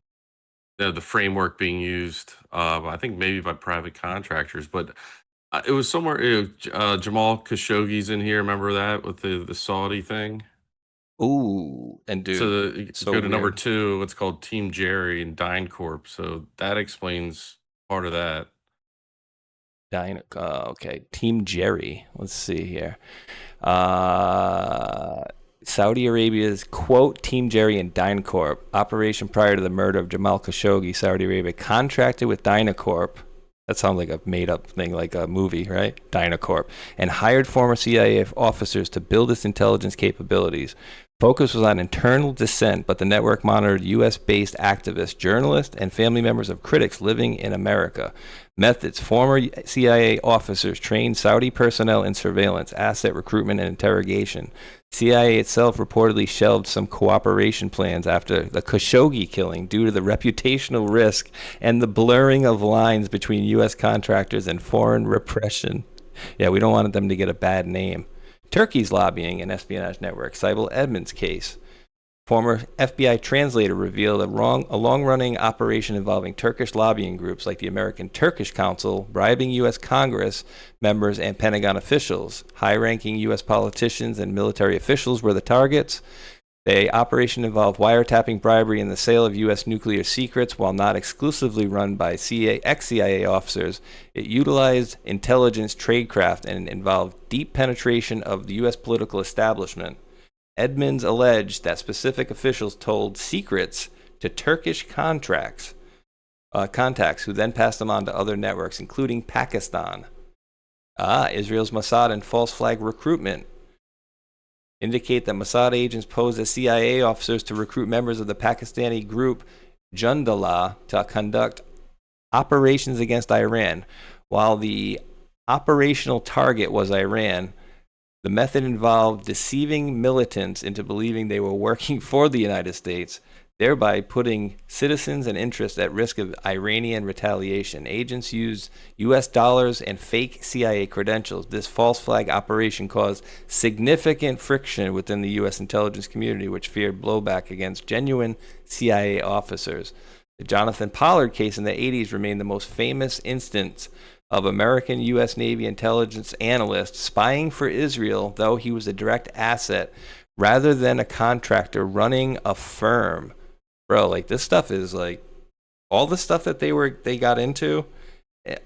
the framework being used, I think maybe by private contractors, but it was somewhere. Jamal Khashoggi's in here. Remember that with the Saudi thing? Ooh, and dude, so go to number 2. What's called Team Jerry and DynCorp. So that explains part of that. Okay, Team Jerry. Let's see here. Saudi Arabia's, quote, Team Jerry and DynCorp, operation prior to the murder of Jamal Khashoggi, Saudi Arabia contracted with DynCorp. That sounds like a made-up thing, like a movie, right? DynCorp. And hired former CIA officers to build its intelligence capabilities. Focus was on internal dissent, but the network monitored U.S.-based activists, journalists, and family members of critics living in America. Methods: former CIA officers trained Saudi personnel in surveillance, asset recruitment, and interrogation. CIA itself reportedly shelved some cooperation plans after the Khashoggi killing due to the reputational risk and the blurring of lines between U.S. contractors and foreign repression. Yeah, we don't want them to get a bad name. Turkey's lobbying and espionage network, Sybil Edmonds case. Former FBI translator revealed a long-running operation involving Turkish lobbying groups like the American Turkish Council, bribing U.S. Congress members and Pentagon officials. High-ranking U.S. politicians and military officials were the targets. The operation involved wiretapping, bribery, and the sale of U.S. nuclear secrets. While not exclusively run by ex-CIA officers, it utilized intelligence tradecraft and involved deep penetration of the U.S. political establishment. Edmonds alleged that specific officials told secrets to Turkish contacts, who then passed them on to other networks, including Pakistan. Israel's Mossad and false flag recruitment indicate that Mossad agents posed as CIA officers to recruit members of the Pakistani group Jundallah to conduct operations against Iran. While the operational target was Iran, the method involved deceiving militants into believing they were working for the United States, thereby putting citizens and interests at risk of Iranian retaliation. Agents used U.S. dollars and fake CIA credentials. This false flag operation caused significant friction within the U.S. intelligence community, which feared blowback against genuine CIA officers. The Jonathan Pollard case in the 80s remained the most famous instance of American U.S. Navy intelligence analyst spying for Israel, though he was a direct asset rather than a contractor running a firm. bro, like this stuff is like all the stuff that they got into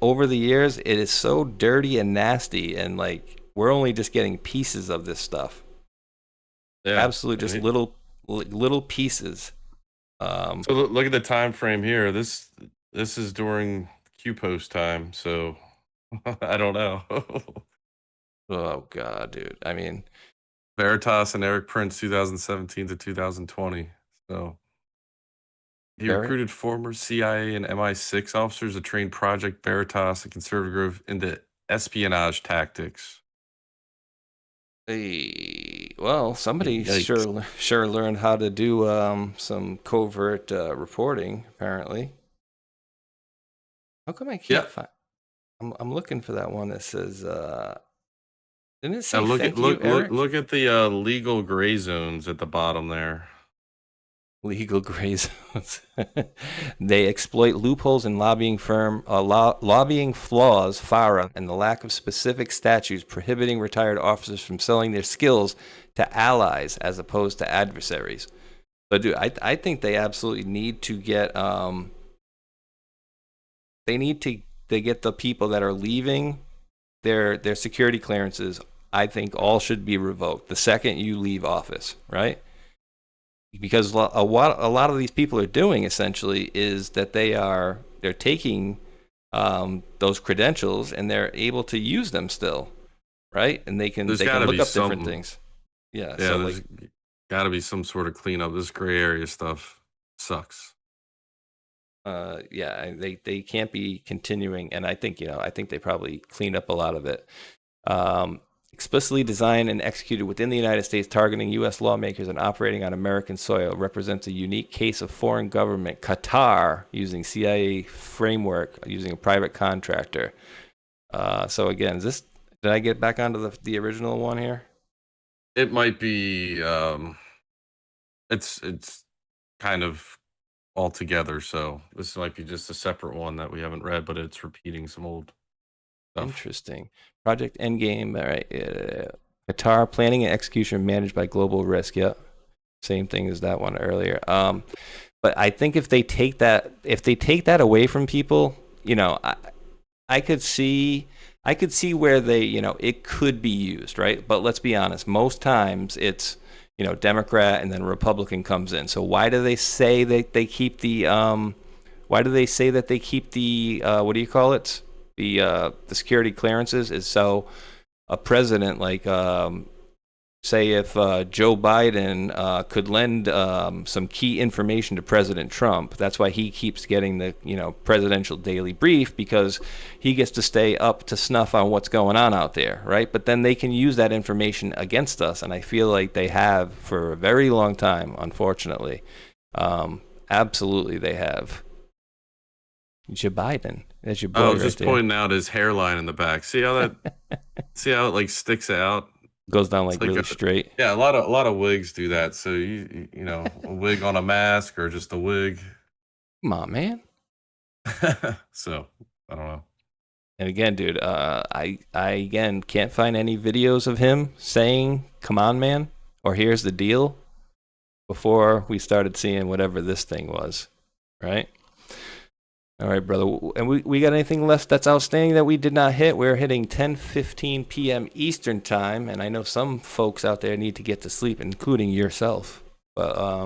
over the years. It is so dirty and nasty, and like we're only just getting pieces of this stuff. Yeah, absolutely, just little pieces. So look at the time frame here. This is during Q post time, so I don't know. Oh God, dude. I mean, Veritas and Eric Prince, 2017 to 2020. So he recruited former CIA and MI6 officers to train Project Veritas and Conservative Grove into espionage tactics. Hey, well, somebody Yikes. sure learned how to do some covert reporting. Apparently, how come I can't find? I'm looking for that one that says. Didn't it say Now look thank at you, Eric? look at the legal gray zones at the bottom there. Legal gray zones. They exploit loopholes in lobbying lobbying flaws, FARA, and the lack of specific statutes prohibiting retired officers from selling their skills to allies as opposed to adversaries. But dude, I think they absolutely need to get they get the people that are leaving their security clearances. I think all should be revoked the second you leave office, right? Because a lot of these people are doing essentially is that they're taking those credentials and they're able to use them still, right? And they can look up different things. Yeah, yeah. so There's got to be some sort of cleanup. This gray area stuff sucks. Yeah, they can't be continuing, and I think they probably cleaned up a lot of it. Explicitly designed and executed within the United States, targeting U.S. lawmakers and operating on American soil, represents a unique case of foreign government, Qatar, using CIA framework, using a private contractor. So again, did I get back onto the original one here? It might be. It's kind of all together. So this might be just a separate one that we haven't read, but it's repeating some old stuff. Interesting. Project Endgame. All right. Qatar planning and execution managed by Global Risk. Yep. Same thing as that one earlier. But I think if they take that away from people, I could see where they, it could be used, right? But let's be honest. Most times it's, Democrat and then Republican comes in. So why do they say that they keep the what do you call it? The security clearances is so a president like say if Joe Biden could lend some key information to President Trump. That's why he keeps getting the presidential daily brief, because he gets to stay up to snuff on what's going on out there, right? But then they can use that information against us, and I feel like they have for a very long time, unfortunately. Absolutely, they have. Joe Biden. That's your boy. I was right just there. Pointing out his hairline in the back. See how it like sticks out? Goes down like really straight. Yeah, a lot of wigs do that. So you know, a wig on a mask or just a wig. Come on, man. So I don't know. And again, dude, I again can't find any videos of him saying "Come on, man" or "Here's the deal" before we started seeing whatever this thing was, right? All right, brother. And we got anything left that's outstanding that we did not hit? We're hitting 10:15 p.m. Eastern time, and I know some folks out there need to get to sleep, including yourself. But I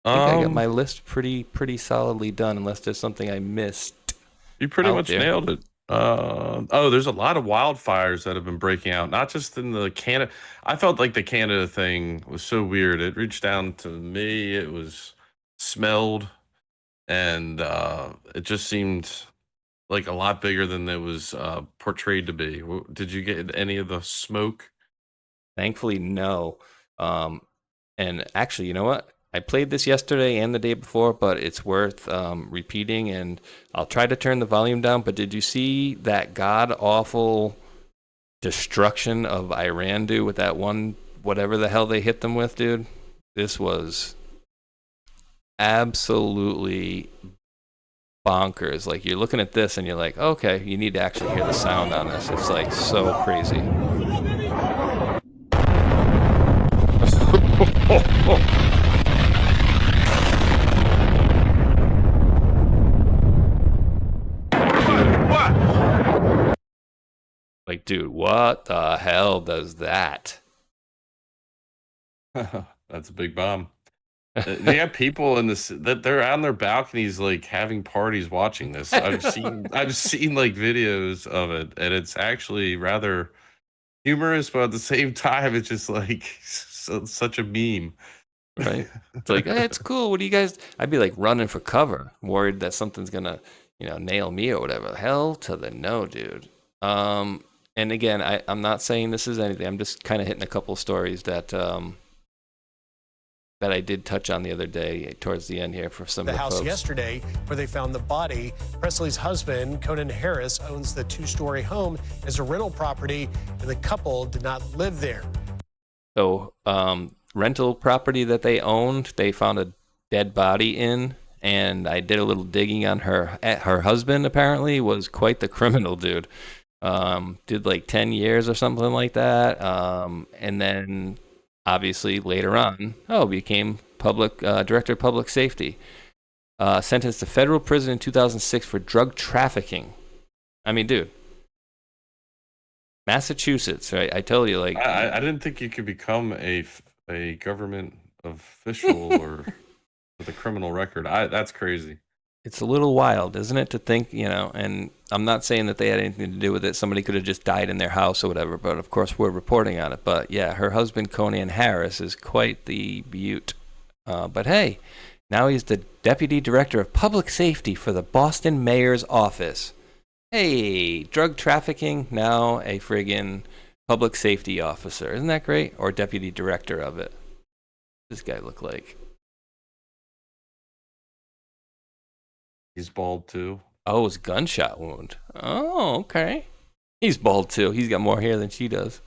think I got my list pretty solidly done, unless there's something I missed. You pretty much nailed it. There's a lot of wildfires that have been breaking out, not just in the Canada. I felt like the Canada thing was so weird. It reached down to me. It was smelled. And it just seemed like a lot bigger than it was portrayed to be. Did you get any of the smoke? Thankfully, no. And actually, you know what? I played this yesterday and the day before, but it's worth repeating. And I'll try to turn the volume down. But did you see that god-awful destruction of Iran, dude, with that one, whatever the hell they hit them with, dude? This was absolutely bonkers. Like, you're looking at this and you're like, okay, you need to actually hear the sound on this. It's like so crazy. Like, dude, what the hell does that? That's a big bomb. They have people in this that they're on their balconies, like having parties watching this. I've seen like videos of it, and it's actually rather humorous, but at the same time, it's just like such a meme. Right? It's like, hey, it's cool. What do you guys? I'd be like running for cover, worried that something's gonna, nail me or whatever. Hell to the no, dude. And again, I'm not saying this is anything. I'm just kind of hitting a couple of stories that that I did touch on the other day towards the end here for some the of the house folks. yesterday where they found the body. Presley's husband, Conan Harris, owns the 2-story home as a rental property, and the couple did not live there. So, rental property that they owned, they found a dead body in, and I did a little digging on her. Her husband apparently was quite the criminal, dude. Did like 10 years or something like that, and then obviously later on, became director of public safety. Sentenced to federal prison in 2006 for drug trafficking. I mean, dude. Massachusetts, right? I tell you, like, I didn't think you could become a government official or with a criminal record. That's crazy. It's a little wild, isn't it, to think, and I'm not saying that they had anything to do with it. Somebody could have just died in their house or whatever, but of course we're reporting on it. But yeah, her husband, Conan Harris, is quite the beaut. But hey, now he's the deputy director of public safety for the Boston mayor's office. Hey, drug trafficking, now a friggin' public safety officer. Isn't that great? Or deputy director of it. This guy look like? He's bald too. Oh, it's a gunshot wound. Oh, okay. He's bald too. He's got more hair than she does.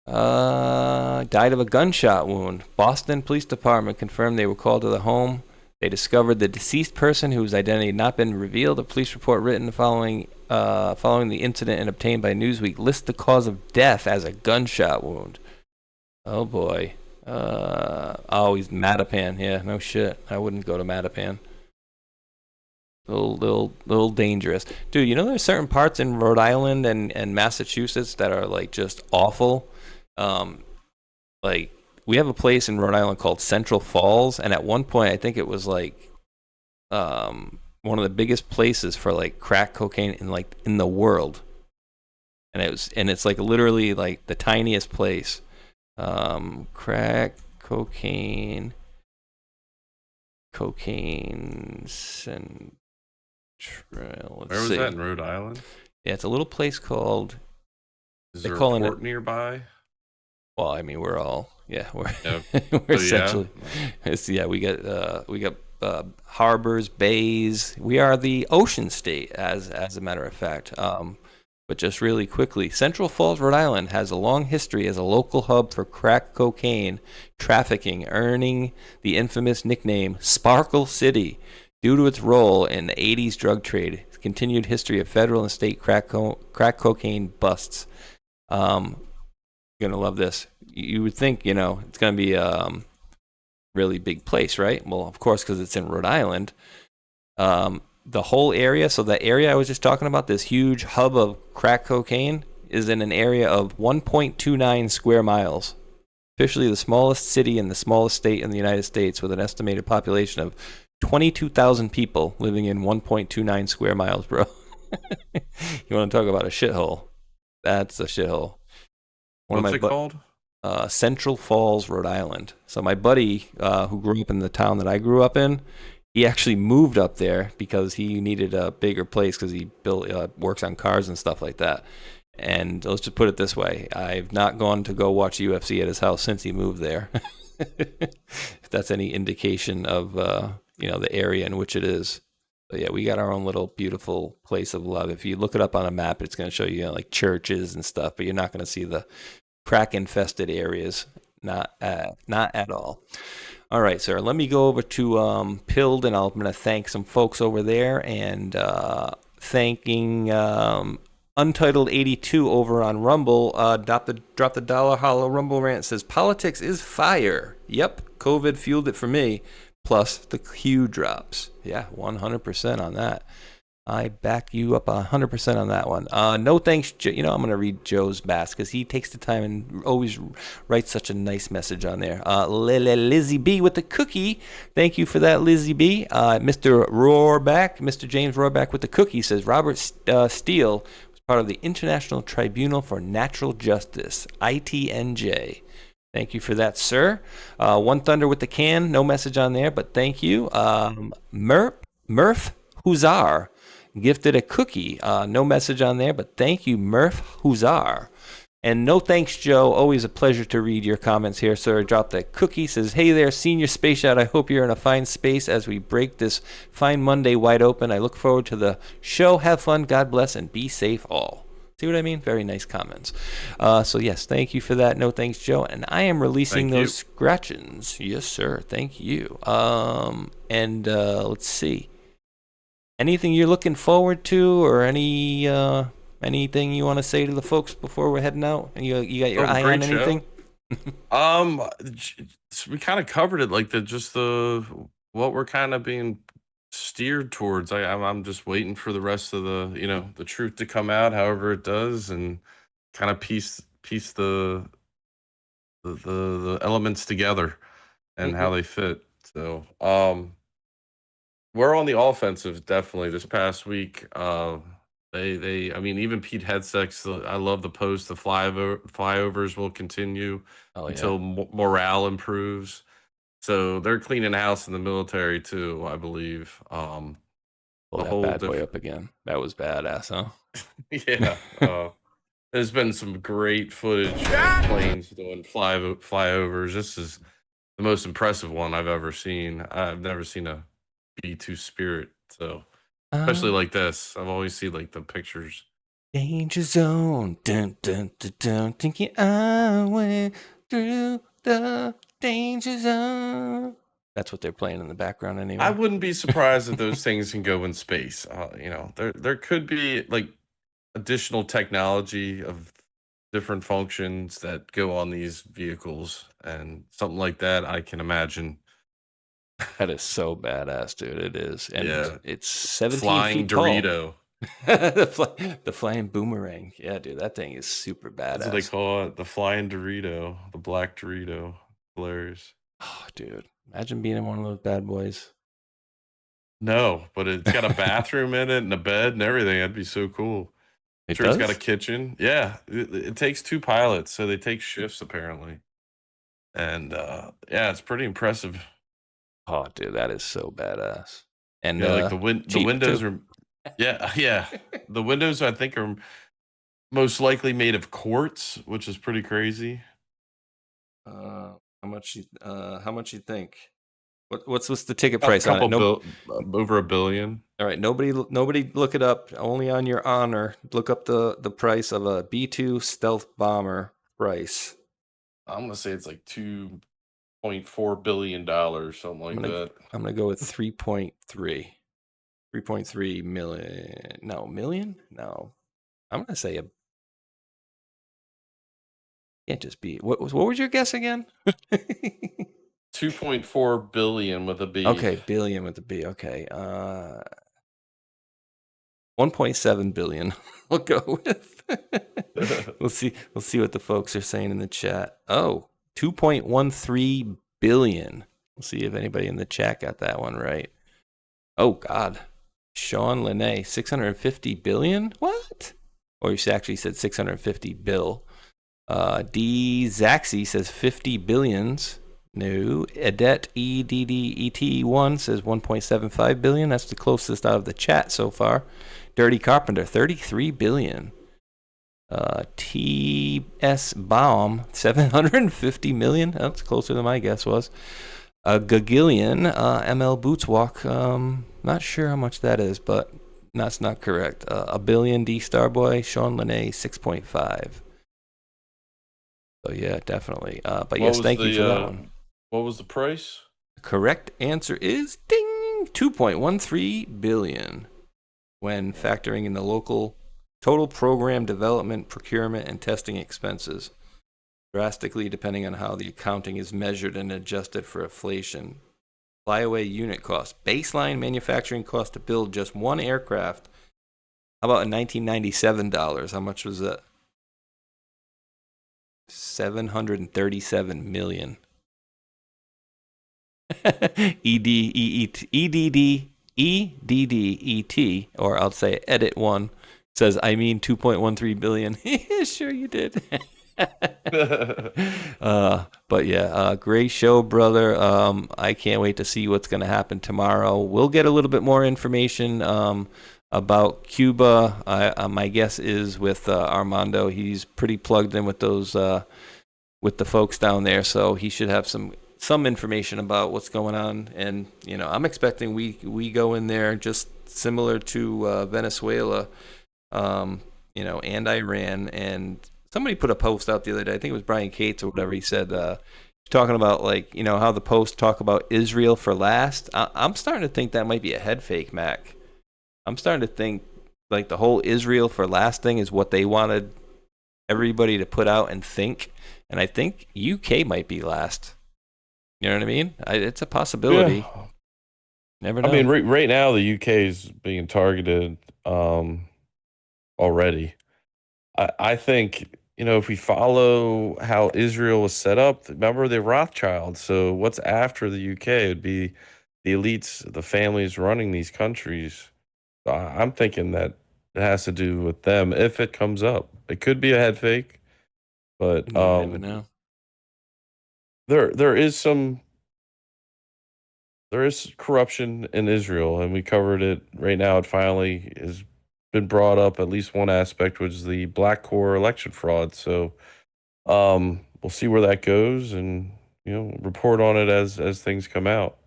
Died of a gunshot wound. Boston Police Department confirmed they were called to the home. They discovered the deceased person whose identity had not been revealed. A police report written following the incident and obtained by Newsweek lists the cause of death as a gunshot wound. Oh boy. He's Mattapan. Yeah, no shit. I wouldn't go to Mattapan. Little dangerous, dude. There's certain parts in Rhode Island and Massachusetts that are like just awful. Like we have a place in Rhode Island called Central Falls, and at one point I think it was like one of the biggest places for like crack cocaine in the world, and it's like literally like the tiniest place. Crack cocaine and Where was that in Rhode Island? Yeah, it's a little place called. Is there a port nearby? Well, I mean, we're Yep. we're essentially. We got harbors, bays. We are the ocean state, as a matter of fact. But just really quickly, Central Falls, Rhode Island has a long history as a local hub for crack cocaine trafficking, earning the infamous nickname Sparkle City due to its role in the 80s drug trade. Continued history of federal and state crack cocaine busts. You're going to love this. You would think, it's going to be a really big place, right? Well, of course, because it's in Rhode Island. The whole area, so the area I was just talking about, this huge hub of crack cocaine, is in an area of 1.29 square miles. Officially the smallest city and the smallest state in the United States, with an estimated population of 22,000 people living in 1.29 square miles, bro. You want to talk about a shithole? That's a shithole. What's it called? Central Falls, Rhode Island. So my buddy, who grew up in the town that I grew up in, he actually moved up there because he needed a bigger place because he works on cars and stuff like that. And let's just put it this way. I've not gone to go watch UFC at his house since he moved there. If that's any indication of, the area in which it is. But yeah, we got our own little beautiful place of love. If you look it up on a map, it's going to show you, like churches and stuff, but you're not going to see the crack-infested areas. Not at all. All right, sir. Let me go over to Pilled, and I'm going to thank some folks over there, and thanking Untitled 82 over on Rumble. Drop the dollar hollow Rumble rant says politics is fire. Yep, COVID fueled it for me. Plus the Q drops. Yeah, 100% on that. I back you up 100% on that one. No thanks, I'm going to read Joe's bass because he takes the time and always writes such a nice message on there. Lizzie B with the cookie. Thank you for that, Lizzie B. Mr. James Rohrback with the cookie says Robert Steele was part of the International Tribunal for Natural Justice, ITNJ. Thank you for that, sir. One Thunder with the can. No message on there, but thank you. Murph Huzar gifted a cookie. No message on there, but thank you, Murph Huzar. And no thanks, Joe. Always a pleasure to read your comments here, sir. Drop that cookie. Says, hey there, Senior Space Out. I hope you're in a fine space as we break this fine Monday wide open. I look forward to the show. Have fun. God bless and be safe all. See what I mean? Very nice comments. So yes, thank you for that. No thanks, Joe. And I am releasing those scratchings. Yes, sir. Thank you. Let's see. Anything you're looking forward to, or anything you want to say to the folks before we're heading out? And you got your eye on anything? We kind of covered it, like what we're kind of being steered towards. I'm just waiting for the rest of the truth to come out, however it does, and kind of piece the elements together and how they fit. So we're on the offensive definitely this past week. I mean, even Pete Hegseth, I love the post. The flyovers will continue until morale improves. So they're cleaning house in the military too, I believe. Pull that bad boy up again. That was badass, huh? Yeah. There's been some great footage of planes doing flyovers. This is the most impressive one I've ever seen. I've never seen a B-2 Spirit, so especially like this. I've always seen like the pictures. Danger zone, dun dun dun dun. Thinking I went through the danger zone. That's what they're playing in the background anyway. I wouldn't be surprised if those things can go in space. There could be like additional technology of different functions that go on these vehicles, and something like that I can imagine. That is so badass, dude. It is. And it's 17 flying feet tall. Dorito. The flying boomerang. Yeah, dude, that thing is super badass. That's what they call it. The flying Dorito. The black Dorito. Hilarious. Oh, dude. Imagine being in one of those bad boys. No, but it's got a bathroom in it and a bed and everything. That'd be so cool. It's got a kitchen. Yeah. It takes 2 pilots, so they take shifts apparently. And it's pretty impressive. Oh, dude, that is so badass. And like the windows are, the windows I think are most likely made of quartz, which is pretty crazy. How much you think? What's the ticket price on it? Over $1 billion. All right, nobody look it up. Only on your honor, look up the price of a B-2 stealth bomber price. I'm gonna say it's like $2.4 billion, something like that. I'm gonna go with 3.3 million. No, million? No. I'm gonna say can't just be. What was your guess again? 2.4 billion with a B. Okay, billion with a B. Okay. 1.7 billion. We'll go with. We'll see what the folks are saying in the chat. Oh, 2.13 billion. We'll see if anybody in the chat got that one right. Oh God. Sean Lene, 650 billion? What? Or you actually said 650 bill. D Zaxi says 50 billions. No. Edet EDDET1 says 1.75 billion. That's the closest out of the chat so far. Dirty Carpenter, 33 billion. TS Baum, 750 million. That's closer than my guess was. Gagillion, ML Boots Walk. Not sure how much that is, but that's not correct. A billion, D Starboy, Sean Lene, 6.5. So yeah, definitely. But yes, thank you for that one. What was the price? The correct answer is ding, 2.13 billion. When factoring in the local total program development, procurement, and testing expenses, drastically depending on how the accounting is measured and adjusted for inflation, Flyaway unit cost. Baseline manufacturing cost to build just one aircraft. How about in 1997 dollars? How much was that? $737 million. EDDET, or I'll say edit one, says, I mean 2.13 billion. Sure you did. But yeah, great show, brother. I can't wait to see what's going to happen tomorrow. We'll get a little bit more information about Cuba. My guess is with Armando. He's pretty plugged in with those with the folks down there, so he should have some information about what's going on. And I'm expecting we go in there just similar to Venezuela, and Iran. And somebody put a post out the other day. I think it was Brian Cates or whatever. He said, talking about how the Post talk about Israel for last. I'm starting to think that might be a head fake, Mac. I'm starting to think the whole Israel for last thing is what they wanted everybody to put out and think. And I think UK might be last. You know what I mean? It's a possibility. Yeah. Never know. I mean, right now the UK is being targeted already. I think, if we follow how Israel was set up, remember the Rothschilds. So what's after the UK would be the elites, the families running these countries. I'm thinking that it has to do with them if it comes up. It could be a head fake, but you never know. There is corruption in Israel, and we covered it. Right now, it finally has been brought up, at least one aspect, which is the Black Core election fraud. So we'll see where that goes, and report on it as things come out.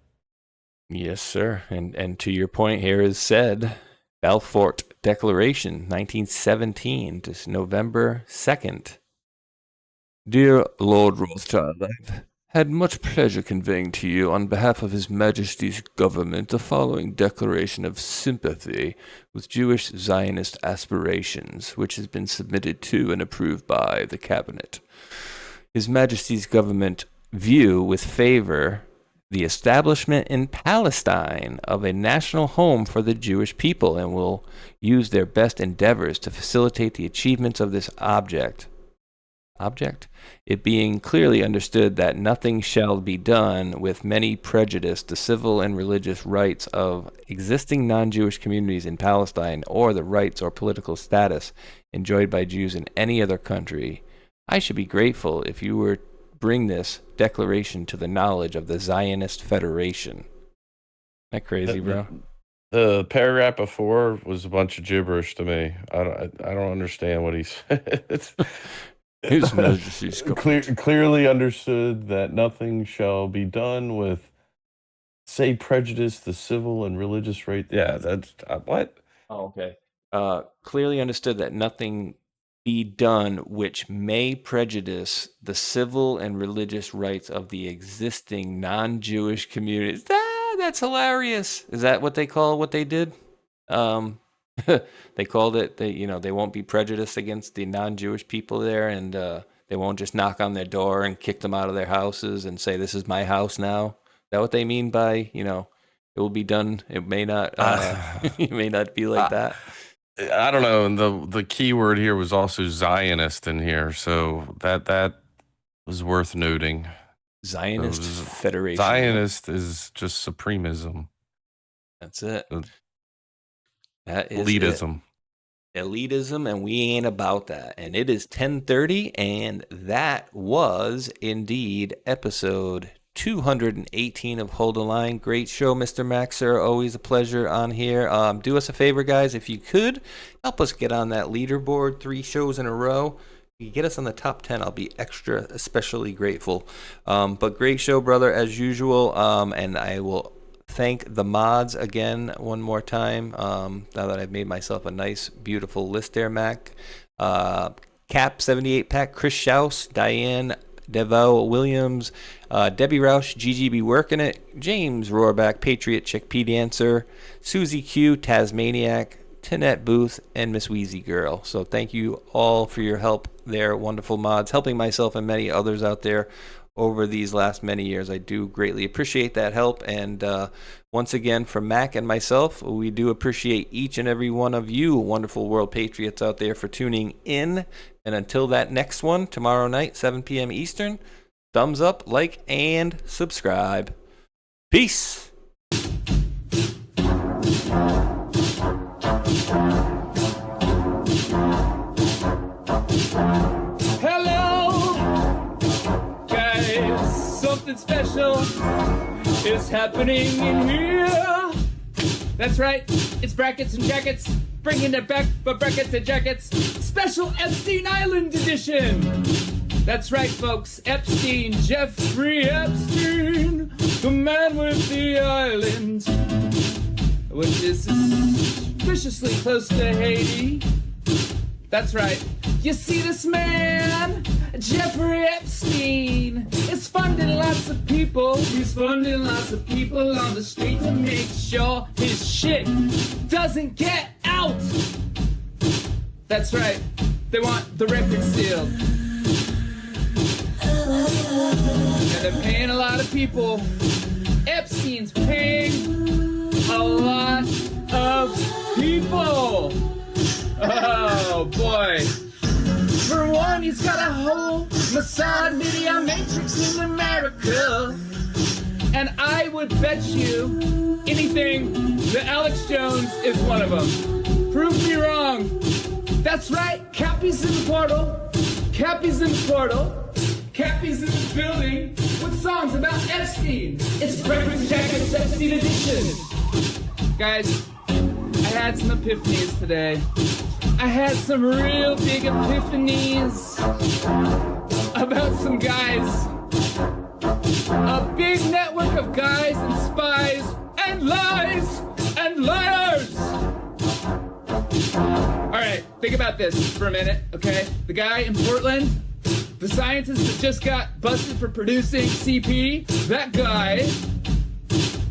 Yes, sir. And to your point, here is said Balfour Declaration, 1917 to November 2nd. Dear Lord Rothschild, I've had much pleasure conveying to you, on behalf of His Majesty's government, the following declaration of sympathy with Jewish Zionist aspirations, which has been submitted to and approved by the Cabinet. His Majesty's government view with favor the establishment in Palestine of a national home for the Jewish people, and will use their best endeavors to facilitate the achievements of this object, it being clearly understood that nothing shall be done with many prejudice the civil and religious rights of existing non-Jewish communities in Palestine, or the rights or political status enjoyed by Jews in any other country. I should be grateful if you were bring this declaration to the knowledge of the Zionist Federation. Isn't that crazy, bro? The paragraph before was a bunch of gibberish to me. I don't understand what he said. His Majesty's clearly understood that nothing shall be done with, say, prejudice the civil and religious right. Yeah, that's what? Oh, okay. Clearly understood that nothing be done which may prejudice the civil and religious rights of the existing non-Jewish communities. That's hilarious. Is that what they call what they did? They called it, they won't be prejudiced against the non-Jewish people there, and they won't just knock on their door and kick them out of their houses and say, this is my house now. Is that what they mean by, it will be done? It may not, it may not be like that. I don't know. And the key word here was also Zionist in here. So that was worth noting. Zionist Federation. Zionist is just supremism. That's it. That is elitism. Elitism, and we ain't about that. And it is 10:30, and that was indeed episode 218 of Hold the Line. Great show, Mr. Max, sir. Always a pleasure on here. Do us a favor, guys, if you could help us get on that leaderboard 3 shows in a row. If you get us on the top 10, I'll be especially grateful. But great show, brother, as usual. And I will thank the mods again one more time. Now that I've made myself a nice, beautiful list there, Mac. Cap 78 Pack, Chris Schaus, Diane Devo Williams, Debbie Roush, GGB Working It, James Rohrback, Patriot Chick P Dancer, Susie Q, Tasmaniac, Tinette Booth, and Miss Wheezy Girl. So thank you all for your help there, wonderful mods, helping myself and many others out there over these last many years. I do greatly appreciate that help. And once again, from Mac and myself, we do appreciate each and every one of you wonderful world patriots out there for tuning in. And until that next one, tomorrow night, 7 p.m. Eastern, thumbs up, like, and subscribe. Peace. Hello, guys. Something special is happening in here. That's right. It's brackets and jackets. Bringing it back, but brackets and jackets. Special Epstein Island edition. That's right, folks. Epstein, Jeffrey Epstein, the man with the island, which is suspiciously close to Haiti. That's right. You see this man, Jeffrey Epstein, is funding lots of people. He's funding lots of people on the street to make sure his shit doesn't get out. That's right. They want the record sealed. And they're paying a lot of people. Epstein's paying a lot of people. Oh, boy. For one, he's got a whole Mossad media matrix in America. And I would bet you anything that Alex Jones is one of them. Prove me wrong. That's right. Cappy's in the portal. Cappy's in the portal. Cappy's in the building with songs about Epstein. It's Breakfast Jacket's Epstein edition. Guys, I had some epiphanies today. I had some real big epiphanies about some guys. A big network of guys and spies and lies and liars. All right, think about this for a minute, okay? The guy in Portland, the scientist that just got busted for producing CP, that guy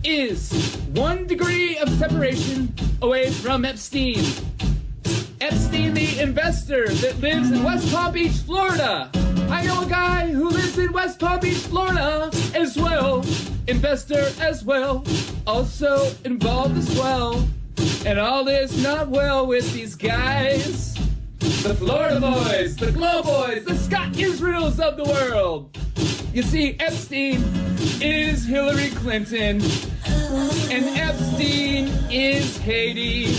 is 1 degree of separation away from Epstein. Epstein, the investor that lives in West Palm Beach, Florida. I know a guy who lives in West Palm Beach, Florida as well. Investor as well. Also involved as well. And all is not well with these guys. The Florida boys, the Glow boys, the Scott Israels of the world. You see, Epstein is Hillary Clinton, and Epstein is Haiti,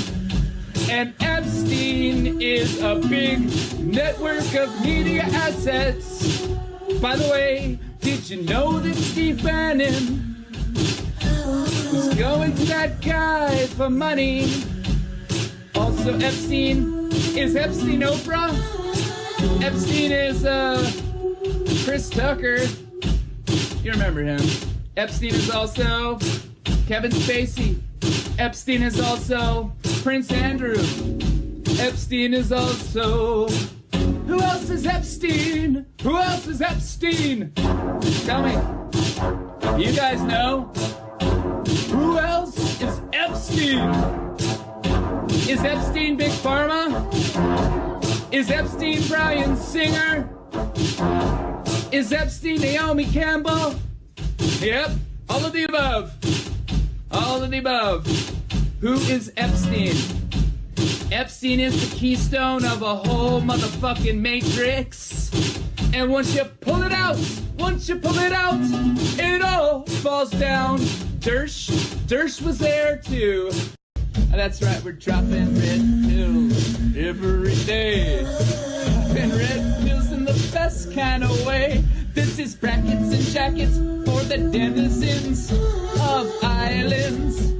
and Epstein is a big network of media assets. By the way, did you know that Steve Bannon was going to that guy for money? Also, Epstein is Epstein Oprah. Epstein is Chris Tucker. You remember him. Epstein is also Kevin Spacey. Epstein is also Prince Andrew. Epstein is also... Who else is Epstein? Who else is Epstein? Tell me. You guys know? Who else is Epstein? Is Epstein Big Pharma? Is Epstein Bryan Singer? Is Epstein Naomi Campbell? Yep, all of the above. All of the above. Who is Epstein? Epstein is the keystone of a whole motherfucking matrix. And once you pull it out, it all falls down. Dersh was there too. That's right, we're dropping red pills every day. Dropping red pills in the best kind of way. This is brackets and jackets for the denizens of islands.